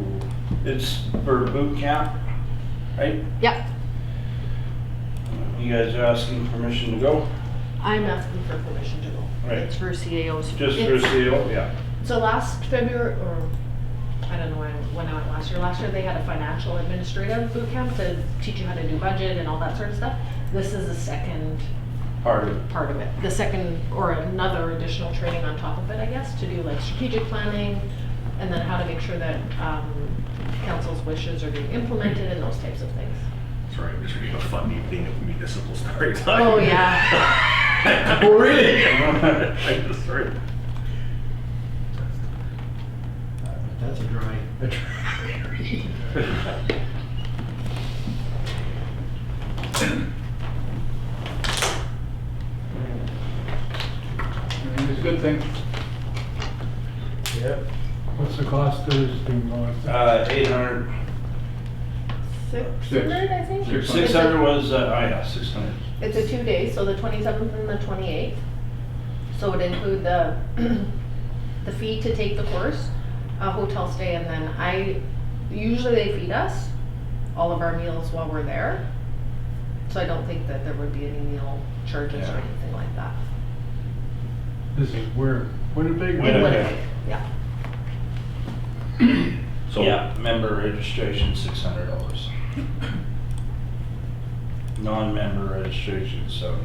it's for boot camp, right? Yep, You guys are asking permission to go? I'm asking for permission to go. Right. It's for CAOs. Just for It's- CO, yeah. So last February, or I don't know when I went last year. Last year they had a financial administrative boot camp to teach you how to do budget and all that sort of stuff. This is the second Part of it. part of it. The second, or another additional training on top of it, I guess, to do like strategic planning, and then how to make sure that council's wishes are being implemented and those types of things. Sorry, I'm just reading a fun evening of municipal story time. Oh, yeah. Oh, really? I'm just sorry. That's a dry. It's a good thing. Yep. What's the cost of this thing, Melissa? 800. 600, I think? 600 was, yeah, 600. It's a 2 days, so the 27th and the 28th. So it would include the, the fee to take the course, a hotel stay, and then usually they feed us all of our meals while we're there. So I don't think that there would be any meal charges or Yeah. anything like that. This is where, Winnipeg? In Winnipeg. Yeah. So, Yeah, member registration, $600. Non-member registration, $700.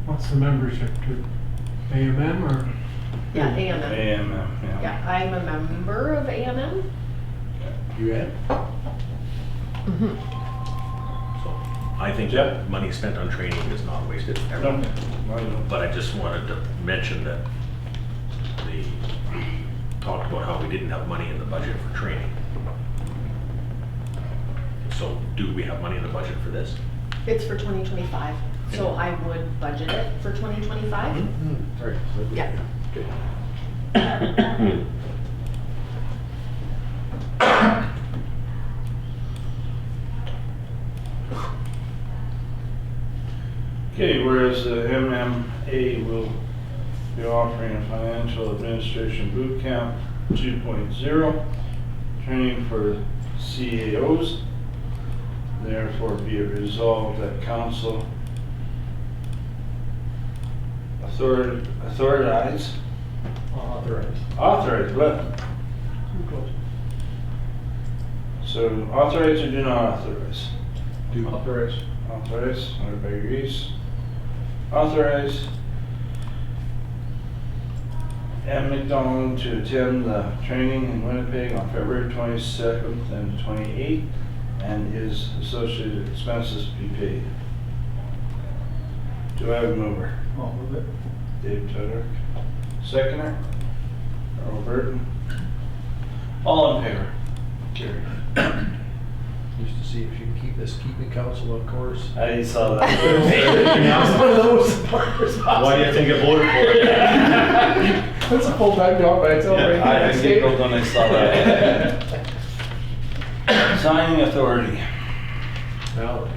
What's the membership to AMM or? Yeah, AMM. AMM, yeah. Yeah, I'm a member of AMM. You in? I think Yeah. that money spent on training is not wasted ever. No. But I just wanted to mention that we talked about how we didn't have money in the budget for training. So do we have money in the budget for this? It's for 2025, so I would budget it for 2025. Sorry. Yeah. Okay. Okay, whereas the MMA will be offering a financial administration boot camp 2.0 training for CAOs, therefore be it resolved that council authorize, what? So authorize or do not authorize? Do authorize. Authorize, everybody agrees. Authorize M. McDonald to attend the training in Winnipeg on February 22nd and 28th, and his associated expenses be paid. Do I have a mover? I'll move it. Dave Tudor. Seconder? Earl Burton. All in favor? Carried. Used to see if you can keep this keeping council on course. I saw that. It's one of those partners. Why do you think I voted for it? That's a full-time job by itself, right? I giggled when I saw that. Signing authority. Now,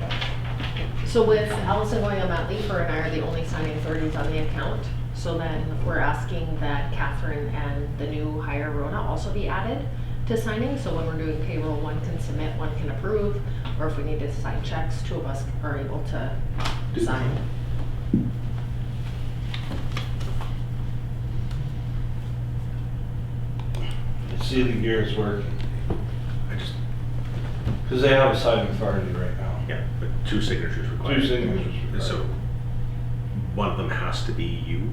So with Allison going on mat leave, her and I are the only signing authorities on the account. So then we're asking that Catherine and the new hire Rona also be added to signing. So when we're doing payroll, one can submit, one can approve, or if we need to sign checks, two of us are able to sign. I see the gears working. I just, Because they have a signing authority right now. yeah, but 2 signatures required. 2 signatures required. So one of them has to be you.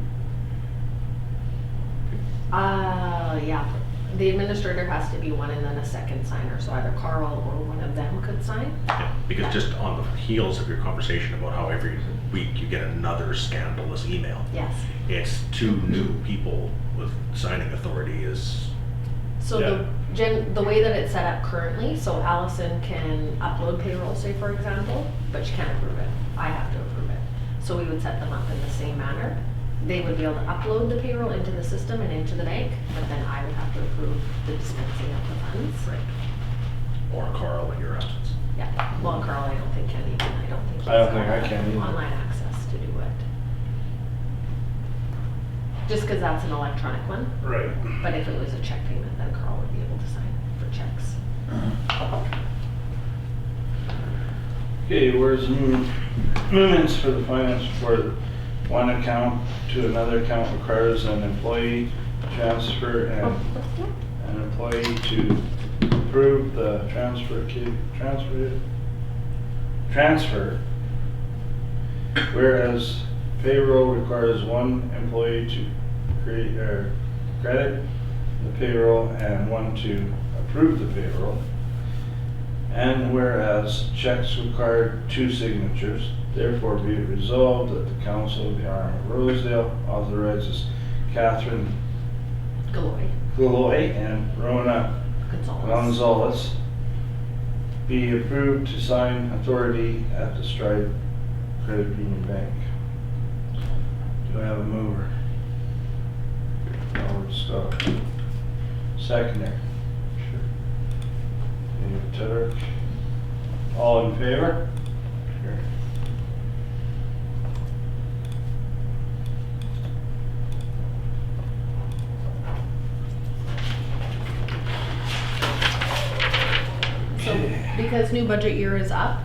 Yeah, the administrator has to be one and then a second signer, so either Carl or one of them could sign. Yeah, because just on the heels of your conversation about how every week you get another scandalous email, Yes. it's 2 new people with signing authority is, So the way that it's set up currently, so Allison can upload payroll, say for example, but she can't approve it. I have to approve it. So we would set them up in the same manner. They would be able to upload the payroll into the system and into the bank, but then I would have to approve the dispensing of the funds. or Carl in your absence. Yeah, well, Carl, I don't think can even, I don't think. I don't he's think I got can either. Online access to do it. Just because that's an electronic one, Right. but if it was a check payment, then Carl would be able to sign for checks. Okay, where's movements for the finance for one account to another account requires an employee transfer and an employee to approve the transfer. Whereas payroll requires one employee to credit the payroll and one to approve the payroll. And whereas checks require 2 signatures, therefore be it resolved that the Council of the RM of Rosedale authorizes Catherine Galoy and Rona Gonzalez be approved to sign authority at the Stride Credit Union Bank. Do I have a mover? Howard Scott. Seconder. David Tudor. All in favor? Sure. So because new budget year is up,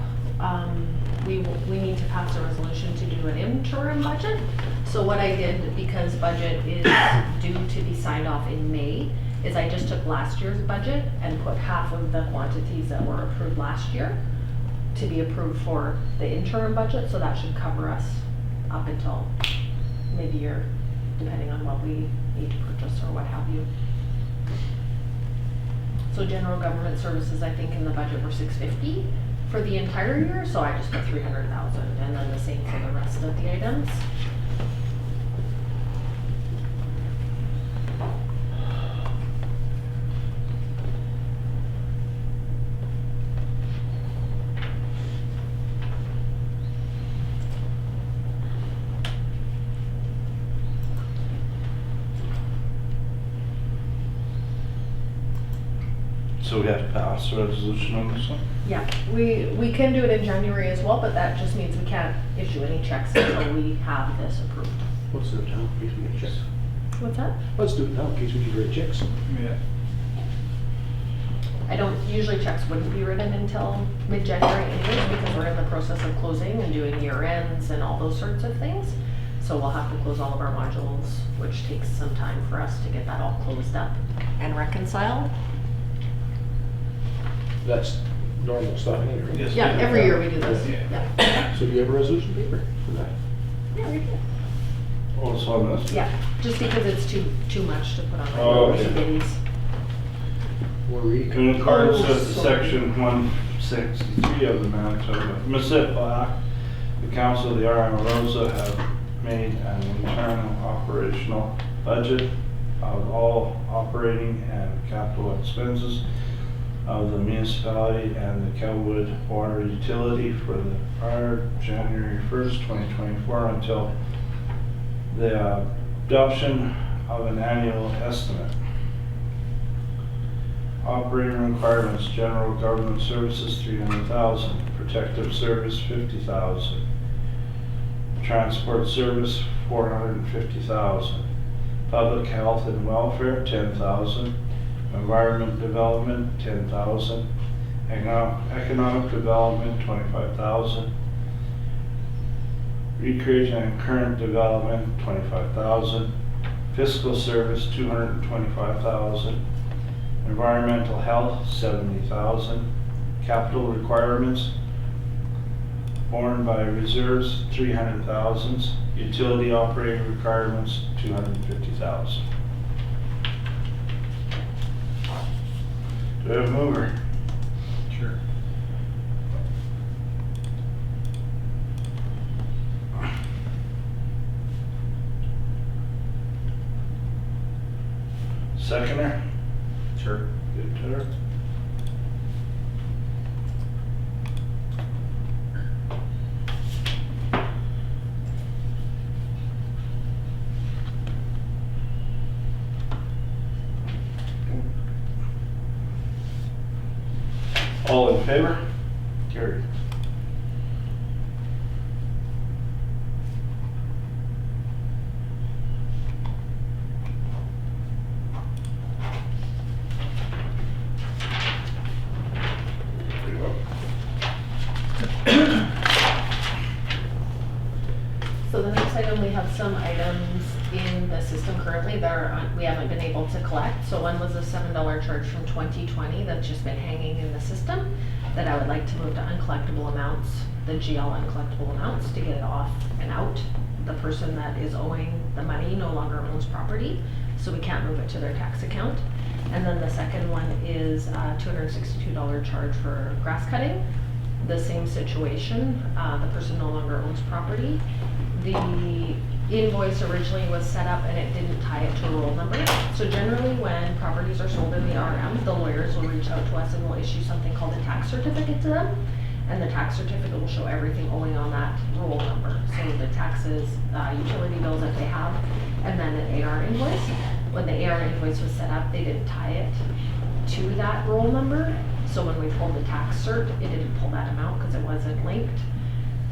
we need to pass a resolution to do an interim budget. So what I did, because budget is due to be signed off in May, is I just took last year's budget and put half of the quantities that were approved last year to be approved for the interim budget, so that should cover us up until mid-year, depending on what we need to purchase or what have you. So general government services, I think in the budget were $650 for the entire year, so I just put 300,000, and then the same for the rest of the items. So we have to pass a resolution on this one? Yeah, we can do it in January as well, but that just means we can't issue any checks until we have this approved. Let's do it now, in case we get checks. What's that? Let's do it now, in case we need to write checks. Yeah. I don't, usually checks wouldn't be written until mid-January anyways, because we're in the process of closing and doing year ends and all those sorts of things. So we'll have to close all of our modules, which takes some time for us to get that all closed up and reconciled. That's normal stuff anyway, right? Yes. Yeah, every year we do this, Yeah. yeah. So do you have a resolution paper for that? Yeah, we do. Oh, it's on this? Yeah, just because it's too much to put on Oh, like okay. committees. We're reading. In accordance Oh, with sorry. section 163 of the Manitoba Municipal Act, the Council of the RM of Rosedale have made an internal operational budget of all operating and capital expenses of the municipality and the Kelwood Water Utility for the prior January 1st, 2024 until the adoption of an annual estimate. Operating requirements, general government services, $300,000, protective service, $50,000, transport service, $450,000, public health and welfare, $10,000, environment development, $10,000, economic development, $25,000, recreation and current development, $25,000, fiscal service, $225,000, environmental health, $70,000, capital requirements borne by reserves, $300,000, utility operating requirements, $250,000. Do we have a mover? Sure. Seconder? Sure. Good, Tara. All in favor? Carried. So the next item, we have some items in the system currently that are, we haven't been able to collect. So one was a $7 charge from 2020 that's just been hanging in the system that I would like to move to uncollectible amounts, the GL uncollectible amounts, to get it off and out. The person that is owing the money no longer owns property, so we can't move it to their tax account. And then the second one is a $262 charge for grass cutting. The same situation, the person no longer owns property. The invoice originally was set up and it didn't tie it to a roll number. So generally when properties are sold in the RM, the lawyers will reach out to us and we'll issue something called a tax certificate to them. And the tax certificate will show everything owing on that roll number. So the taxes, utility bills that they have, and then an AR invoice. When the AR invoice was set up, they didn't tie it to that roll number. So when we pulled the tax cert, it didn't pull that amount because it wasn't linked.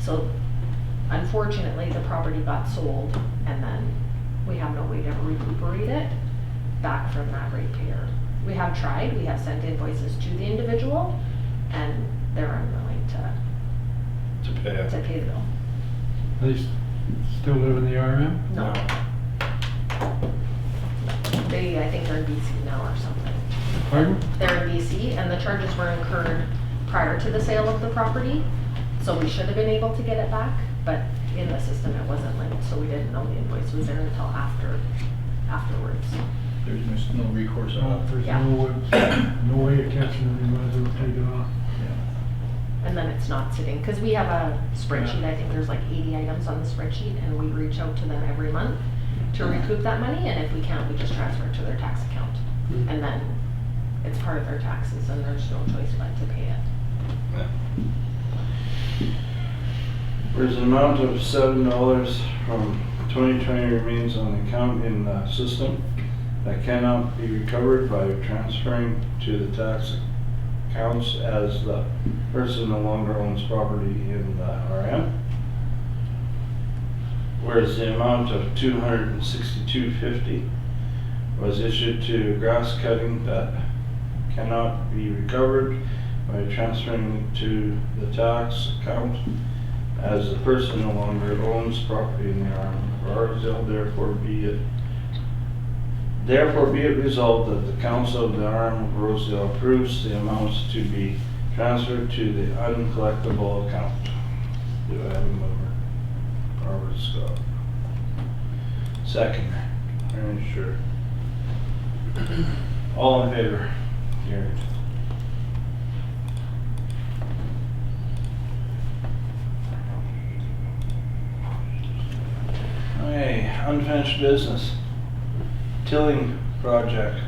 So unfortunately, the property got sold and then we have no way to recuperate it back from that ratepayer. We have tried, we have sent invoices to the individual and they're unwilling to pay the bill. They still live in the RM? No. They, I think they're in BC now or something. Pardon? They're in BC and the charges were incurred prior to the sale of the property. So we should have been able to get it back, but in the system it wasn't linked, so we didn't know the invoice was there until afterwards. There's no recourse on it. There's Yeah. no way of catching it, you might as well take it off. And then it's not sitting, because we have a spreadsheet, I think there's like 80 items on the spreadsheet, and we reach out to them every month to recoup that money, and if we can't, we just transfer it to their tax account. And then it's part of their taxes, and there's no choice but to pay it. There's an amount of $7 from 2020 remains on the account in the system. that cannot be recovered by transferring to the tax accounts as the person no longer owns property in the RM. Whereas the amount of $262.50 was issued to grass cutting that cannot be recovered by transferring it to the tax account as the person no longer owns property in the RM of Rosedale. Therefore be it resolved that the Council of the RM of Rosedale approves the amounts to be transferred to the uncollectible account. Do I have a mover? Robert Scott. Second. Aaron Sure. All in favor? Carried. Okay, unfinished business. Tilling project.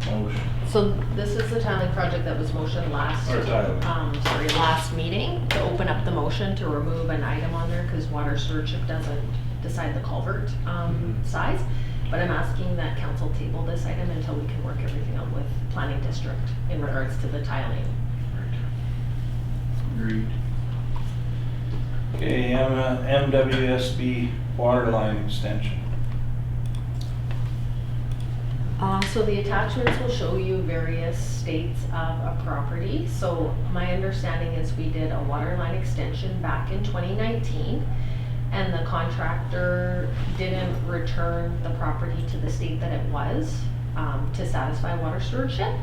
Motion. So this is the tiling project that was motioned last, Or tiling. last meeting, to open up the motion to remove an item on there, because water stewardship doesn't decide the culvert, size. But I'm asking that council table this item until we can work everything out with planning district in regards to the tiling. Agreed. Okay, MWSB water line extension. So the attachments will show you various states of a property. So my understanding is we did a water line extension back in 2019, and the contractor didn't return the property to the state that it was, to satisfy water stewardship.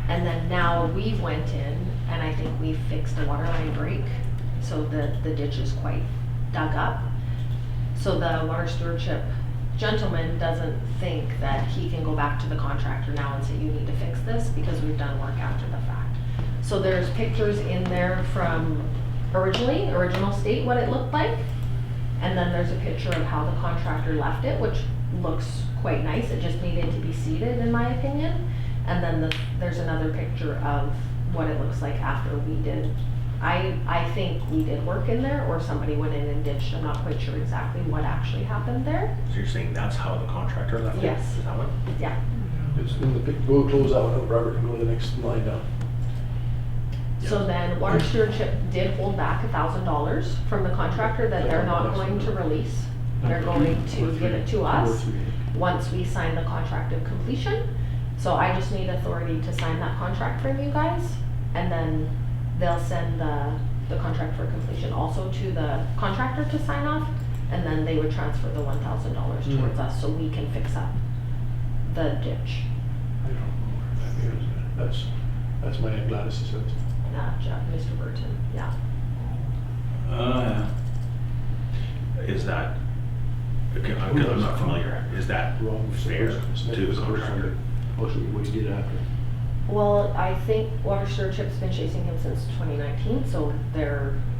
And then now we went in and I think we fixed the water line break, so the ditch is quite dug up. So the water stewardship gentleman doesn't think that he can go back to the contractor now and say, you need to fix this, because we've done work after the fact. So there's pictures in there from original state, what it looked like. And then there's a picture of how the contractor left it, which looks quite nice. It just needed to be seeded, in my opinion. And then there's another picture of what it looks like after we did. I think we did work in there, or somebody went in and ditched. I'm not quite sure exactly what actually happened there. So you're saying that's how the contractor left it? Yes. Is that what? Yeah. It's in the pic, we'll close that one up, Robert, and go to the next line down. So then water stewardship did hold back $1,000 from the contractor that they're not going to release. They're going to give it to us once we sign the contract of completion. So I just need authority to sign that contract from you guys, and then they'll send the contract for completion also to the contractor to sign off, and then they would transfer the $1,000 towards us so we can fix up the ditch. I don't know where that is. That's my Aunt Gladys's house. Mr. Burton, yeah. Is that, okay, I'm not familiar, is that fair to the contractor? I'll show you what he did after. Well, I think water stewardship's been chasing him since 2019, so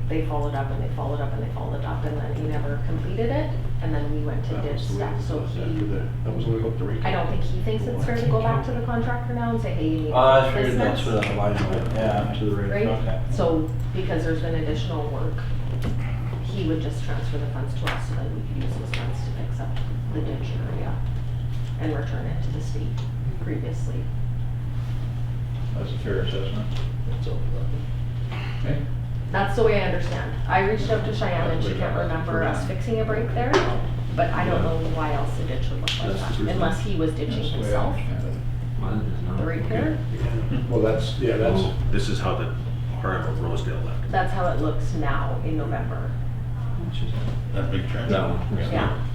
they followed up and they followed up and they followed up, and then he never completed it, and then we went to That ditch was the way stuff, it so was after he, that was when we got the rate. I don't think he thinks it's fair to go back to the contractor now and say, hey, you need I to fix figured that's this. what the line went, yeah, to the rate, Right? okay. So, because there's been additional work, he would just transfer the funds to us so that we could use those funds to fix up the ditch area and return it to the state previously. That's a fair assessment. That's all. Okay. That's the way I understand. I reached out to Cheyenne and she can't remember us fixing a break there, but I don't know why else the ditch would look like that, unless he was ditching That's the way I himself, understand it. the repair. Yeah. Well, that's. This is how the RM of Rosedale left it. That's how it looks now in November. That big trench. That one. Yeah.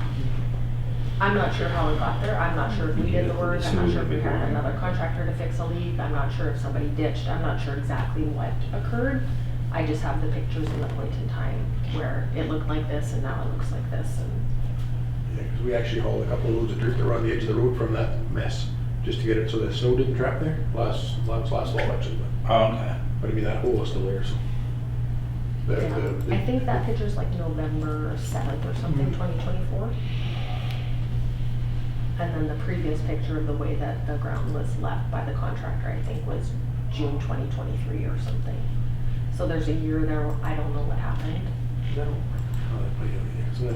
I'm not sure how it got there. I'm not sure if we did the work. I'm not sure if we had another contractor to fix a leak. I'm not sure if somebody ditched. I'm not sure exactly what occurred. I just have the pictures in the point in time where it looked like this and now it looks like this. And Yeah, because we actually hauled a couple of loads of dirt around the edge of the road from that mess, just to get it so the snow didn't trap there. Last fall actually, Okay. but I mean, that hole was still there, so. I think that picture's like November 7th or something, 2024. And then the previous picture of the way that the ground was left by the contractor, I think, was June 2023 or something. So there's a year there. I don't know what happened. No. Oh, that might have been there. So I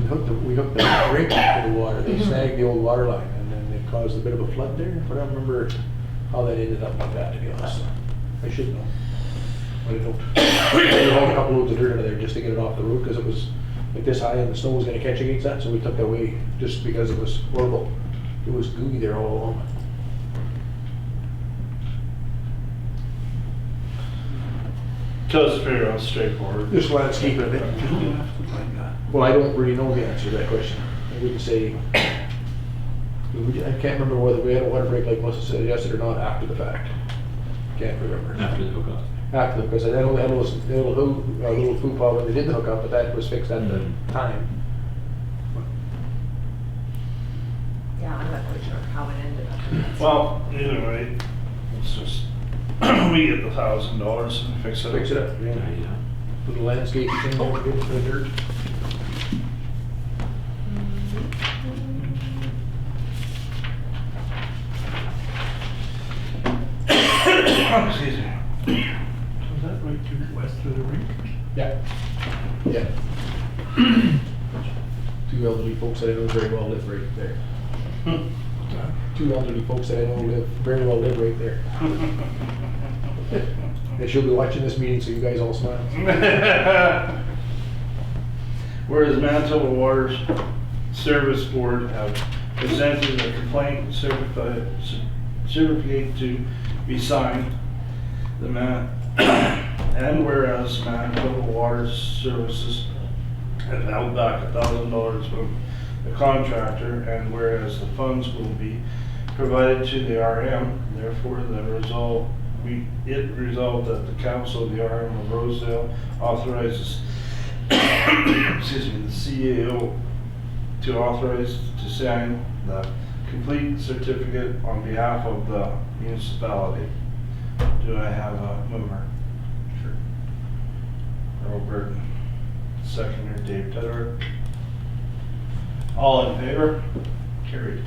hope that we we hooked the rink to the water, they snagged the old water line, and then it caused a bit of a flood there. But I don't remember how that ended up like that, to be honest. I should know. But I don't. We hauled a couple loads of dirt out of there just to get it off the road, because it was like this high and the snow was gonna catch against that, so we took that away just because it was horrible. It was gooey there all along. So it's pretty straightforward. Just landscape a bit. Well, I don't really know the answer to that question. I wouldn't say, I can't remember whether we had a water break like Melissa said yes or not after the fact. Can't remember. After the hookup. After the, because I know they had a little food pile when they did the hookup, but that was fixed at the time. Yeah, I'm not quite sure how it ended up. Well, either way, it's just, we get the $1,000 and fix it. Fix it up, yeah. Yeah. Little landscape thing over here for the dirt. Excuse me. Was that right to west of the rink? Yeah. Yeah. Two elderly folks that I know very well live right there. Two elderly folks that I know very well live right there. And she'll be watching this meeting, so you guys all smile. Whereas Manitoba Water Service Board have presented a complaint certificate to be signed, and whereas Manitoba Water Services have held back $1,000 from the contractor, and whereas the funds will be provided to the RM, therefore it resolved that the council of the RM of Rosedale authorizes excuse me, the CAO to authorize to sign the complete certificate on behalf of the municipality. Do I have a mover? Sure. Earl Burton. Seconder Dave Tedder. All in favor? Carried.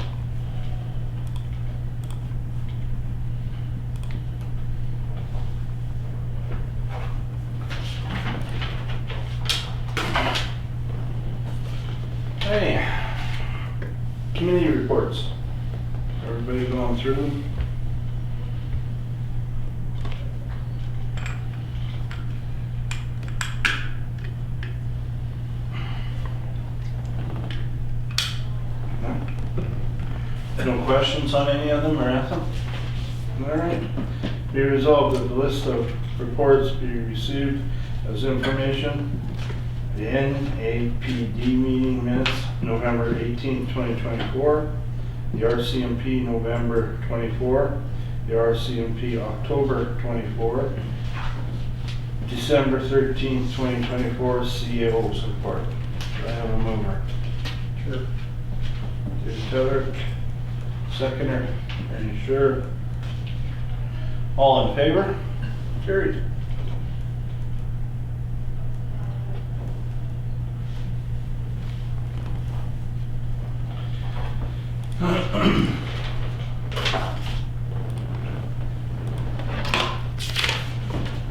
Hey, committee reports. Everybody going through them? No questions on any of them or anything? All right. Be resolved that the list of reports be received as information. The NAPD meeting minutes, November 18, 2024. The RCMP, November 24. The RCMP, October 24. December 13, 2024, CAO's report. Do I have a mover? Sure. David Taylor. Seconder, are you sure? All in favor? Carried.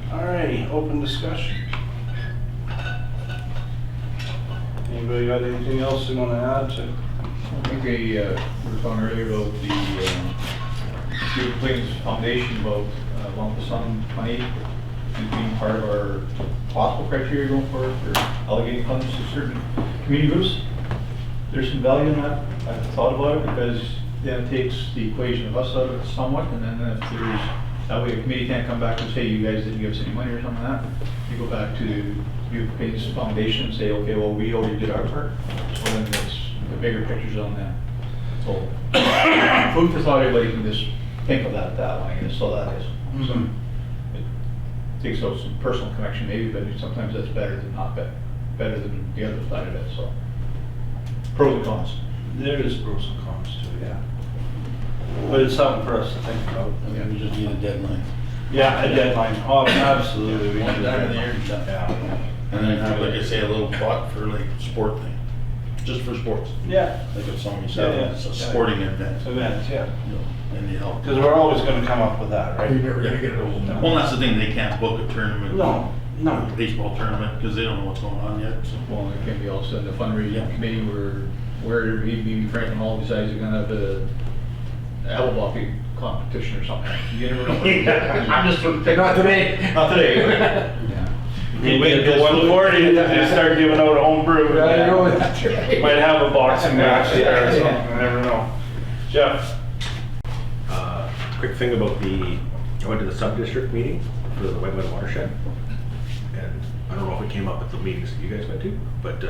Alrighty, open discussion. Anybody got anything else they want to add to? I think we were talking earlier about the Plains Foundation about lump sum money as being part of our possible criteria going forward for allocating funds to certain community groups. There's some value in that. I've thought about it because then it takes the equation of us out of it somewhat, and then if there's, that way a committee can't come back and say, you guys didn't give us any money or something like that. You go back to the Plains Foundation and say, okay, well, we already did our part. So then it's the bigger picture's on that. So, food for thought, everybody can just think of that way, and so that is. So, it takes out some personal connection maybe, but sometimes that's better than not better than the other side of it, so. Pros and cons. There is pros and cons to it, yeah. But it's something for us to think about. I mean, we just need a deadline. Yeah, a deadline. Oh, absolutely. We One need a time in the year, deadline. done. Yeah. And then have, like I say, a little pot for like sport thing, just for sports. Yeah. Like if somebody Yeah, said, yeah. it's a sporting event, Events, yeah. you know, and you help. Because we're always going to come up with that, right? You're never gonna get it all. Well, that's the thing, they can't book a tournament. No. No. Baseball tournament, because they don't know what's going on yet, so. Well, it can be also the fundraising committee where maybe Franklin Hall decides they're gonna have a apple blocking competition or something. You never know. I'm just Not today. Not today. Yeah. You wait till 1:40 and start giving out home brew. Yeah, you know, that's right. Might have a boxing match there or something, I never know. Jeff? Quick thing about I went to the sub-district meeting for the wetland watershed. And I don't know if it came up at the meetings that you guys went to, but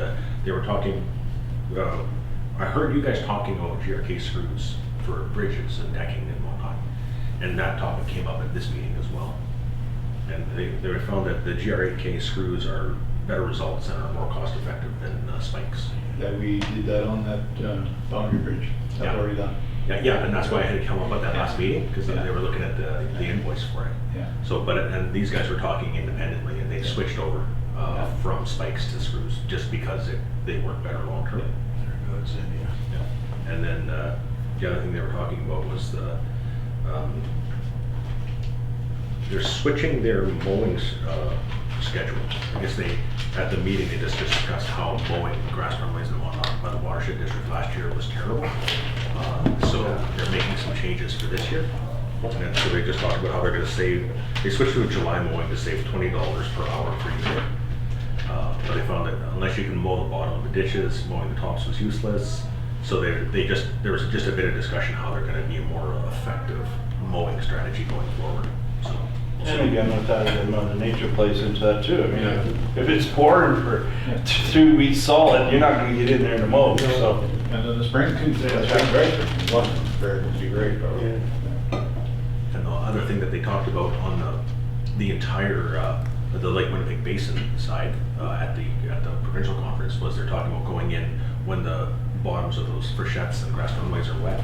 they were talking, I heard you guys talking about GRK screws for bridges and decking and whatnot. And that topic came up at this meeting as well. And they found that the GRK screws are better results and are more cost effective than spikes. That we did that on that boundary bridge. That's Yeah. already done. Yeah, and that's why I had come up at that last meeting, because they were looking at the invoice for it. Yeah. So, and these guys were talking independently, and they switched over from spikes to screws, just because they work better long term. Very good, Cindy. Yeah. And then the other thing they were talking about was they're switching their mowing schedule. I guess at the meeting, they just discussed how mowing grass runways and whatnot by the watershed district last year was terrible. So they're making some changes for this year. And so they just talked about how they're gonna save, they switched to a July mowing to save $20 per hour per unit. But they found that unless you can mow the bottom of the ditches, mowing the tops was useless. So there was just a bit of discussion how they're gonna be a more effective mowing strategy going forward, so. And again, with that, Mother Nature plays into that too. I mean, if it's pouring for 2 weeks solid, you're not gonna get in there to mow, so. And then the spring too, that's great. Very, would be great, probably. And the other thing that they talked about on the entire, the Lake Winnipeg Basin side, at the provincial conference, was they're talking about going in when the bottoms of those freshettes and grass runways are wet.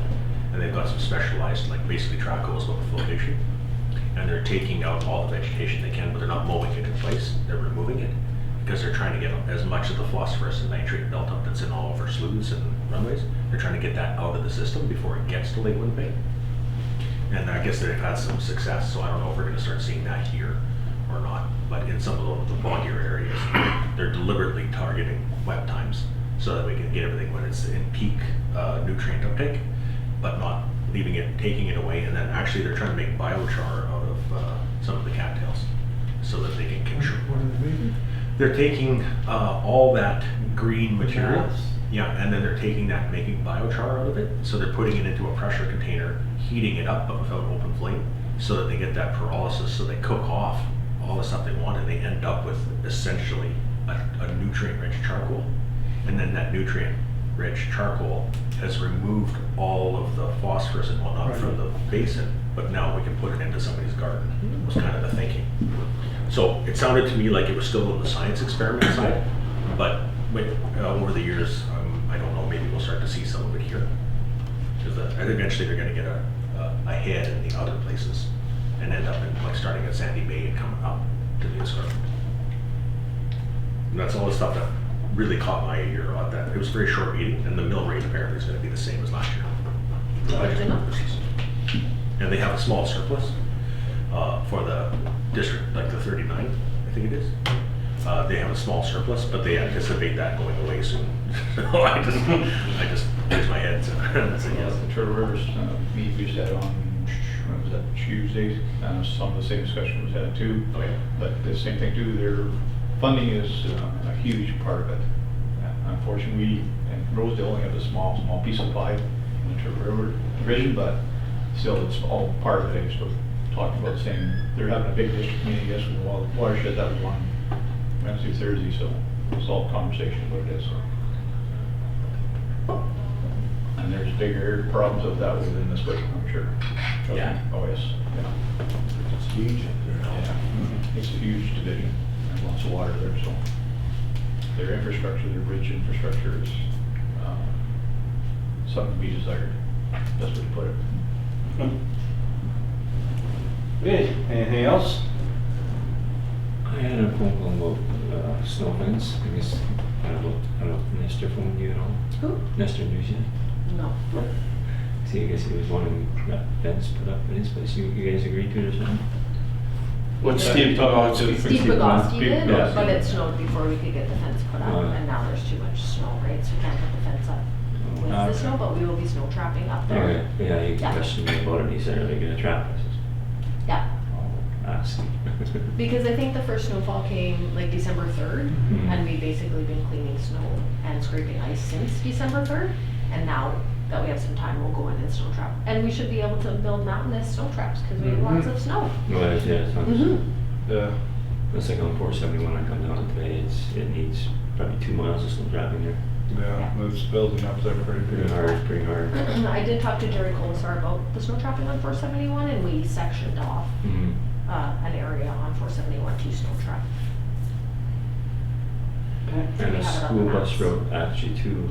And they've got some specialized, like basically track holes with flotation. And they're taking out all the vegetation they can, but they're not mowing it in place, they're removing it. Because they're trying to get as much of the phosphorus and nitrate buildup that's in all of our sloughs and runways. They're trying to get that out of the system before it gets to Lake Winnipeg. And I guess they've had some success, so I don't know if we're gonna start seeing that here or not. But in some of the boggier areas, they're deliberately targeting wet times so that we can get everything when it's in peak nutrient uptake, but not leaving it, taking it away. And then actually they're trying to make biochar out of some of the cattails so that they can control. They're taking all that green material, and then they're taking that and making biochar out of it. So they're putting it into a pressure container, heating it up but without open flame, so that they get that pyrolysis, so they cook off all the stuff they want, and they end up with essentially a nutrient-rich charcoal. And then that nutrient-rich charcoal has removed all of the phosphorus and whatnot from the basin, but now we can put it into somebody's garden, was kind of the thinking. So it sounded to me like it was still on the science experiment side, but over the years, I don't know, maybe we'll start to see some of it here. Because eventually they're gonna get a head in the other places and end up in, like, starting at Sandy Bay and coming up to the escarpment. And that's all the stuff that really caught my ear about that. It was a very short meeting, and the mill rate apparently is gonna be the same as last year. Good to know. And they have a small surplus for the district, like the 39, I think it is. They have a small surplus, but they anticipate that going away soon. So I just raised my head and said yes. The Turtle Rivers meet we just had on, when was that, Tuesday? Some of the same discussion was had too. Oh, yeah. But the same thing too, their funding is a huge part of it. Unfortunately, we in Rosedale only have a small piece of pie in the Turtle River division, but still it's all part of it. So talking about saying they're having a big district meeting, I guess, with the watershed. That was on Wednesday, Thursday, so it's all conversation what it is. And there's bigger problems with that within this way, I'm sure. Yeah. Oh, yes. Yeah. It's huge up there now. Yeah. It's a huge division and lots of water there, so their infrastructure, their bridge infrastructure is something to be desired. That's what you put it. Okay, anything else? I had a phone call about snow fence. I guess I don't know if Nestor phoned you at all. Who? Nestor Nugent. No. See, I guess he was wanting that fence put up in his place. You guys agreed to it or something? What's Steve talking about? Steve Bogowski did, yeah. but it snowed before we could get the fence put up, and now there's too much snow, right, so we can't put the fence up with the Okay. snow, but we will be snow trapping up there. Okay, yeah, he Yeah. questioned me about it, and he said, are they gonna trap us? Yeah, I'll ask him. because I think the first snowfall came like December 3rd, Mhm. and we've basically been cleaning snow and scraping ice since December 3rd, and now that we have some time, we'll go in and snow trap. And we should be able to build mountainous snow traps, because we have lots of snow. Well, yeah, it's not, Yeah. it's like on 471, I come down today, it needs probably 2 miles of snow trapping there. Yeah, it's building up there pretty Pretty good. hard, pretty hard. I did talk to Jerry Colasar about the snow trapping on 471, and we sectioned off Mhm. an area on 471 to snow trap. So And we the have it on school the bus maps. road actually too,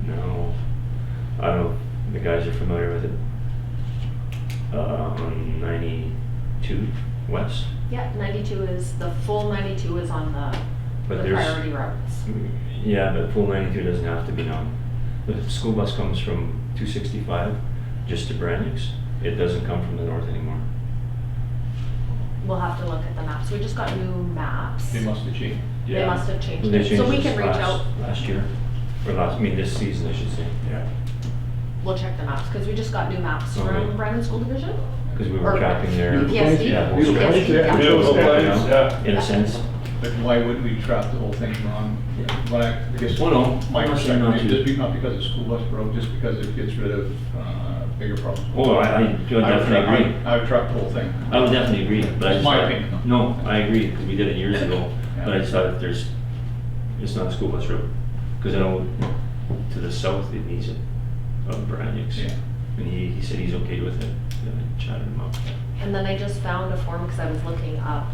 now, I don't know if the guys are familiar with it. On 92 west, Yeah, 92 is, the full 92 is on the but there's. priority routes. Yeah, but full 92 doesn't have to be now. The school bus comes from 265 just to Brannix. It doesn't come from the north anymore. We'll have to look at the maps. We just got new maps. They must have changed. They must have changed They it. So we changed can this reach out, last year, or this season, I should say. Yeah. we'll check the maps, because we just got new maps Okay. from Brandon School Division. Because we were Or tracking their. PSD. Yeah, Beautiful whole place, stretch. yeah. Beautiful Yeah, place, yeah. In a sense. But why wouldn't we trap the whole thing on, when I guess. Well, no, My I'm not saying not perspective, to. not because it's school bus road, just because it gets rid of, bigger problems. Oh, I would definitely trap- agree. I would trap the whole thing. I would definitely agree, but I That's just my thought- opinion, though. No, I agree, because we did it years ago, Yeah. but I just thought if it's not a school bus road. Because I know to the south it needs it, of Brannix. Yeah. And he said he's okay with it, and I chatted him up. And then I just found a form, because I was looking up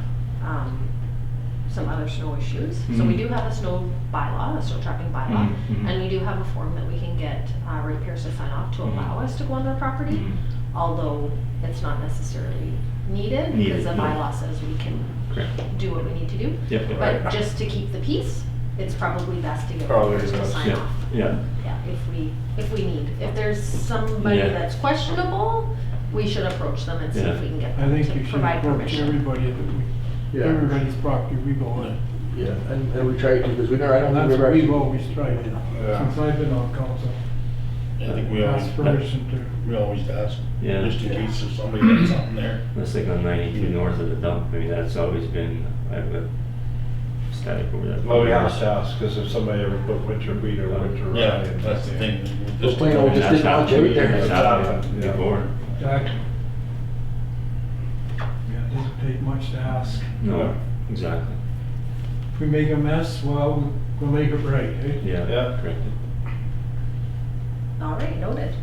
some other snow issues. So we Mhm. do have a snow bylaw, a snow trapping bylaw, Mhm. and we do have a form that we can get ratepayers to sign off to Mhm. allow us to go on their property, Mhm. although it's not necessarily needed, because the Needed, no. bylaw says we can Correct. do what we need to do. Yep, yep. But just to keep the peace, it's probably best to get Probably ratepayers to best, sign Yeah, off. yeah. Yeah, if we need. If there's somebody Yeah. that's questionable, we should approach them and see Yeah. if we can get I them think to you should provide approach permission. everybody that we, Yeah. everybody's property we go on. Yeah, and we try to, because we never, I don't think That's we've what ever we've actually. always tried to, Yeah. since I've been on council. I think we always, Ask permission to. we always ask, Yeah. just in case if somebody got something there. That's like on 92 north of the dump, I mean, that's always been, I've got static over that. Well, we have to ask, because if somebody ever put winter wheat or winter rye. Yeah, in, that's the thing. Those plain old just That's didn't want you happened, out there. that's happened Yeah. before. Exactly. Yeah, it doesn't take much to ask. No, exactly. If we make a mess, well, we'll make it right, eh? Yeah, Yeah. correct. All right, noted.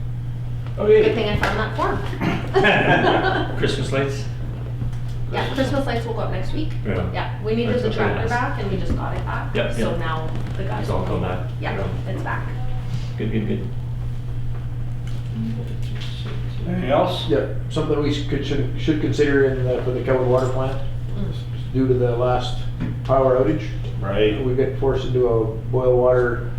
Good Okay. thing I found that form. Christmas lights? Yeah, Christmas lights will go up next week. Yeah. Yeah, we needed That's the okay, tractor nice. back and we just got it back. Yep, So yep. now the guys It's all will come back. Yeah, Yeah. it's back. Good, good, good. Anything else? Yeah, something we should consider in, for the Kelwood water plant, due to the last power outage. Right. We got forced into a boil water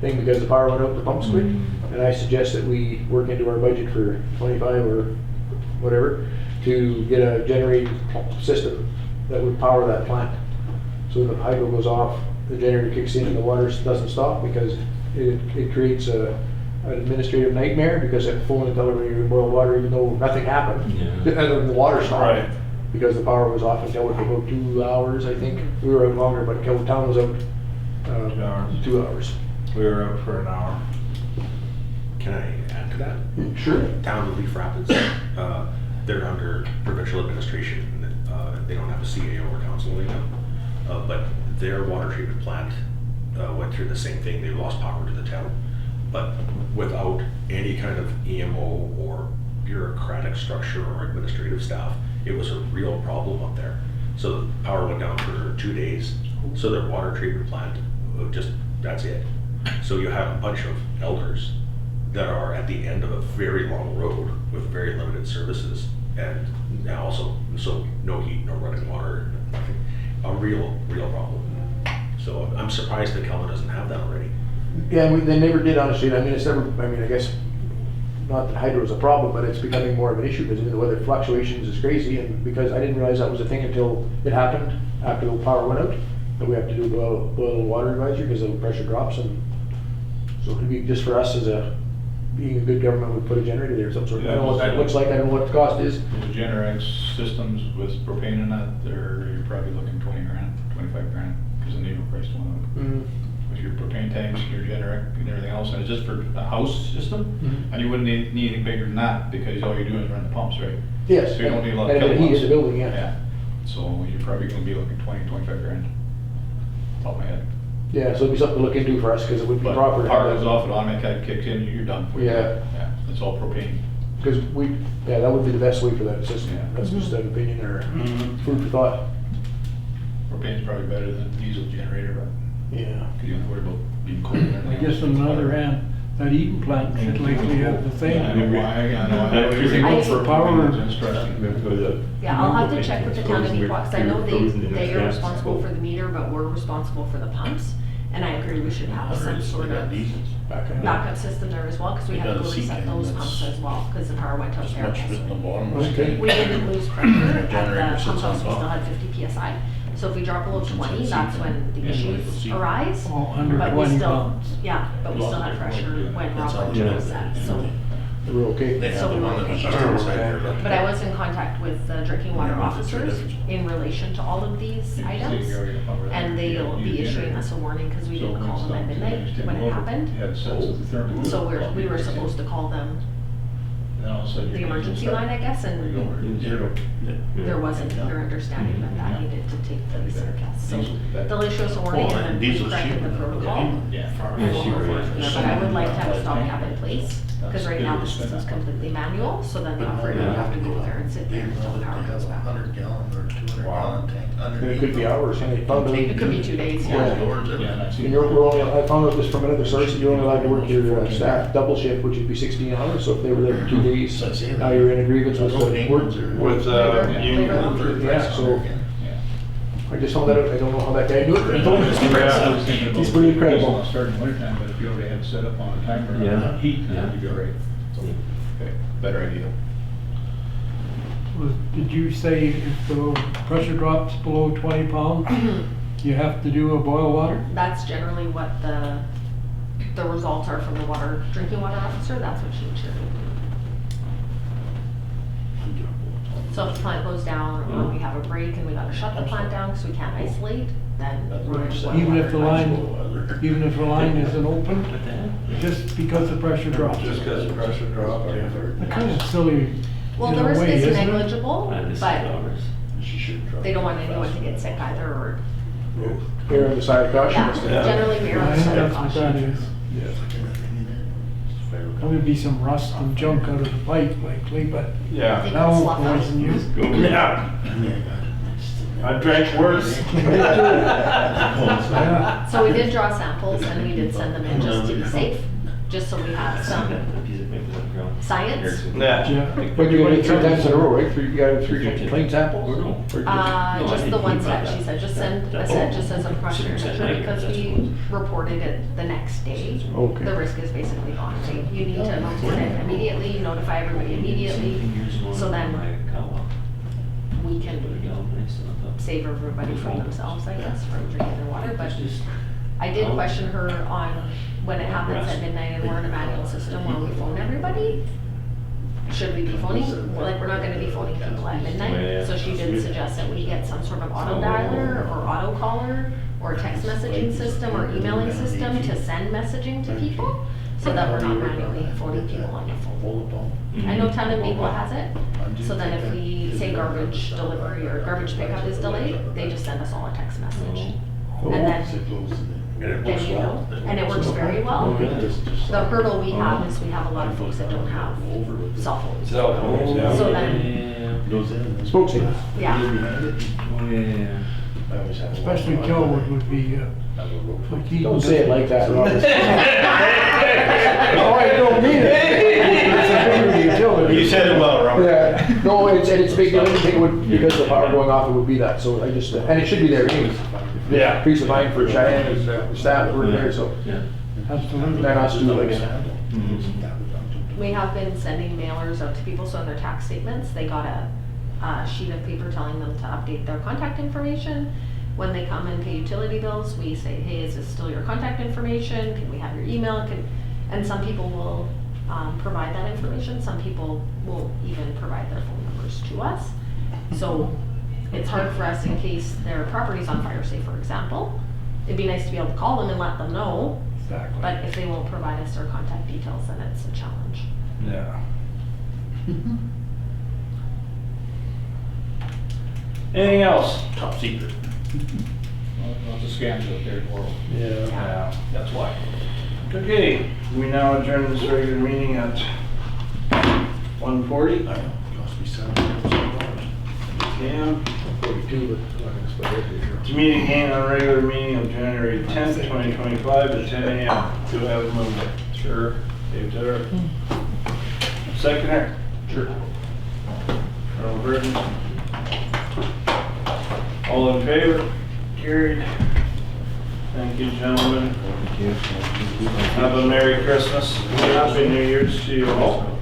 thing because the power went out the pump squid. And I suggest that we work into our budget for 25 or whatever to get a generating system that would power that plant. So the hydro goes off, the generator kicks in and the water doesn't stop, because it creates an administrative nightmare, because at phone and tell everybody you boil water even though nothing happened. Yeah. Other than the water stopped. Right. Because the power was off in Kelwood for about 2 hours, I think. We were out longer, but Kelwood town was out 2 hours. 2 hours. We were out for an hour. Can I add to that? Sure. Town of Leaf Rapids, they're under provincial administration. They don't have a CAO or council right now. But their water treatment plant went through the same thing. They lost power to the town. But without any kind of EMO or bureaucratic structure or administrative staff, it was a real problem up there. So the power went down for 2 days. So their water treatment plant, that's it. So you have a bunch of elders that are at the end of a very long road with very limited services, and now also, so no heat, no running water, nothing. A real problem. So I'm surprised that Kelvin doesn't have that already. Yeah, they never did, honestly. I mean, it's never, I mean, I guess not that hydro is a problem, but it's becoming more of an issue because the weather fluctuations is crazy, and because I didn't realize that was a thing until it happened, after the power went out, that we have to do boil and water advisory because the pressure drops, and so it'd be just for us as being a good government would put a generator there of some sort. I don't know what that looks like, I don't know what the cost is. The Generac systems with propane in that, you're probably looking 20 grand, 25 grand, because the diesel price went up. Mm. With your propane tanks, your Generac and everything else, and it's just for a house system, Mhm. and you wouldn't need anything bigger than that, because all you're doing is run the pumps, right? Yes, So you don't need a lot of and then heat kilowatts. in the building, yeah. Yeah, so you're probably gonna be looking 20, 25 grand, top of my head. Yeah, so it'd be something to look into for us, because it would be But proper. to have power that. goes off, it automatically kicks in, you're done. Yeah. Yeah, it's all propane. Because that would be the best way for that system. Yeah. That's just an opinion or Mhm. food for thought. Propane's probably better than diesel generator, but, Yeah. cause you don't have to worry about being cold and I everything. guess on the other hand, that Eaton plant should likely have the Yeah, I know same. why, I know. Everything I- for power is interesting. Yeah, I'll have to check with the town of Nipawk, 'cause I know they are Yeah. responsible for the meter, but we're responsible for the pumps. And I agree, we should have some sort They got of diesels. backup system there as well, because we They have to got a go reset C-can those that's- pumps as well, because the power went out As there. much fit in the bottom. Okay. We didn't lose pressure at Generator the sits pump on house, we top. still had 50 PSI. So if we drop below Since 20, it's that's C-can. when the Yeah, like the issues C-can. arise. Oh, under But we 20 still, pounds. yeah, but we still had pressure when That's Rob all went to it is. reset, so. We're okay. They So have the we one were that was okay. just inside there. But I was in contact with the drinking water Yeah, it's officers different. in relation to all of these items. And they'll be issuing us a warning because we didn't call them at midnight when it happened. So we were supposed to call them the emergency line, I guess, and there wasn't their understanding that that needed to take place, I guess. So they'll issue us a warning Oh, and then and we diesel's corrected cheaper the than protocol. Yeah, But sure. I would like to have a stopgap in place, because right now the system's completely manual, so then the operator would have to go there and sit there until the power comes back. 100 gallon or 200 gallon tank And underneath. it could be hours, and they found out. It could be 2 days, Yeah. yeah. Doors in it. And we're only, I found out this from another source, that you're only allowed to work your staff double shift, which would be 16 hours, so if they were there for 2 days, So I say now you're in agreement with Those the work. Englands are- With, Labor. Yeah, so I just found that out, I don't know how that guy do it, but he told me it's impressive. He's pretty incredible. Starting wintertime, but if you already had it set up on a timer, Yeah. on heat, Yeah. then you'd be all right. So, okay, better idea. Did you say if the pressure drops below 20 pounds, you have to do a boil water? That's generally what the results are from the drinking water officer, that's what she would share. So if the plant goes down, or we have a break and we gotta shut the plant down because we can't isolate, then we're in boil Even water if the advisory. even if the line isn't open, just because the pressure drops? Just because the pressure dropped, yeah. That's kind of silly Well, in the a risk way, is isn't it? negligible, This is but ours. they don't want anyone to get sick either, or, Err on the side of caution. yeah, generally we err on I the think side of that's what that caution. is. There would be some rust and junk out of the pipe likely, but I Yeah. think that it's won't slough poison you. Yeah, I drank worse. Yeah. So we did draw samples and we did send them in just to be safe, just so we have some science. Yeah. Yeah. But you're gonna do 3 times in a row, right? You gotta have 3 clean samples? Or Just the ones that she said, just send, I said, just as a precautionary measure, because we reported it the next day. Okay. The risk is basically gone, right? You need to report it immediately, notify everybody immediately, so then we can save everybody from themselves, I guess, from drinking their water, but I did question her on when it happens at midnight and we're in a manual system where we phone everybody. Should we be phoning? Well, like, we're not gonna be phoning people at midnight, so she did suggest that we get some sort of auto dialer or auto caller or text messaging system or emailing system to send messaging to people, so that we're not manually phoning people on the phone. I know town of Maple has it, so then if we say garbage delivery or garbage pickup is delayed, they just send us all a text message. And then you know, and it works very well. The hurdle we have is we have a lot of folks that don't have cell phones. Cell phones, yeah. So then, Spokesman. yeah, Especially Kelwood would be, like he. Don't say it like that, Robert. No, I don't mean it. It's a big utility. You said it well, Robert. Yeah, no, it's a big deal, it would, because the power going off, it would be that, so I just, and it should be there anyways. Yeah. Peace of mind for Cheyenne and staff working there, so. Absolutely. They're not stupid like that. We have been sending mailers out to people, so in their tax statements, they got a sheet of paper telling them to update their contact information. When they come and pay utility bills, we say, hey, is this still your contact information? Can we have your email? And some people will provide that information. Some people will even provide their phone numbers to us. So it's hard for us in case their property's on fire, say for example. It'd be nice to be able to call them and let them know. Exactly. But if they won't provide us their contact details, then it's a challenge. Yeah. Anything else? Top secret. Lots of scams out there in the world. Yeah. That's why. Okay, we now adjourn this regular meeting at 1:40 I know, cost me $700. p.m. 42, but I'm not gonna split it. To meet again on regular meeting of January 10th, 2025 at 10 a.m. Do I have a mover? Sure. Dave Tedder. Seconder? Sure. Earl Burton. All in favor? Carried. Thank you, gentlemen. Have a Merry Christmas. Happy New Year's to you all.